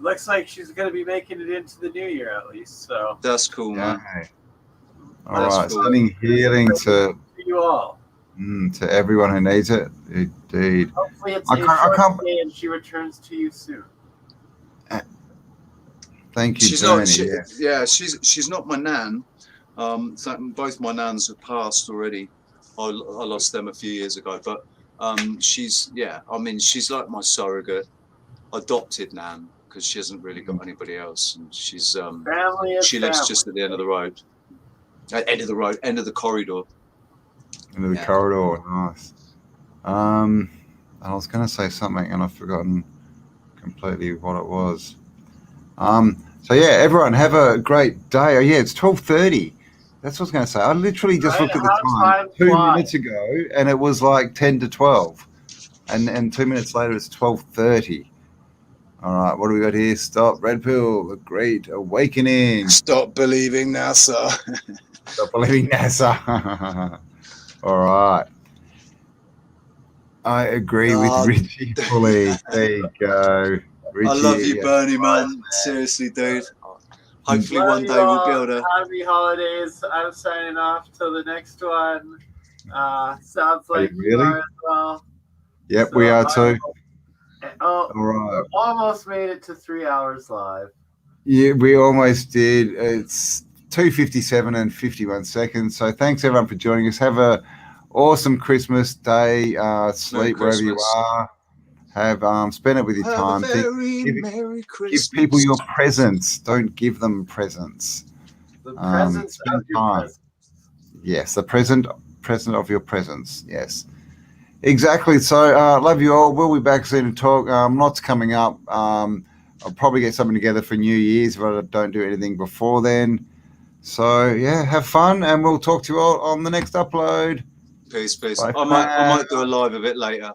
looks like she's going to be making it into the new year at least. So that's cool, man. All right, sending healing to you all. To everyone who needs it. Indeed. Hopefully it's a short day and she returns to you soon. Thank you, she's Bernie. She's not my nan. Both my nans have passed already. I lost them a few years ago, but she's like my surrogate adopted nan, because she hasn't really got anybody else, and she's she lives just at the end of the road. End of the corridor. End of the corridor, nice. I was going to say something and I've forgotten completely what it was. So yeah, everyone have a great day. Oh yeah, it's 12:30. That's what I was going to say. I literally just looked at the time 2 minutes ago, and it was like 10 to 12, and 2 minutes later it's 12:30. All right, what do we got here? Stop Red Pill, the Great Awakening. Stop believing NASA. Stop believing NASA. All right. I agree with Richie fully. There you go. Richie, I love you, Bernie, man. Seriously, dude. Hopefully one day we'll be able to. Happy holidays. I'm signing off till the next one. Sounds like you are as well. Yep, so we are too. All right. Almost made it to 3 hours live. Yeah, we almost did. It's 2:57 and 51 seconds. So thanks everyone for joining us. Have a awesome Christmas day. Sleep wherever you are. Have spend it with your time. Merry Christmas. Give people your presents. Don't give them presents. The presents of your presents. Yes, the present of your presents. Yes. Exactly. So love you all. We'll be back soon to talk. Lots coming up. I'll probably get something together for New Year's, but I don't do anything before then. So yeah, have fun, and we'll talk to you all on the next upload. Peace. Bye I might do a live a bit later.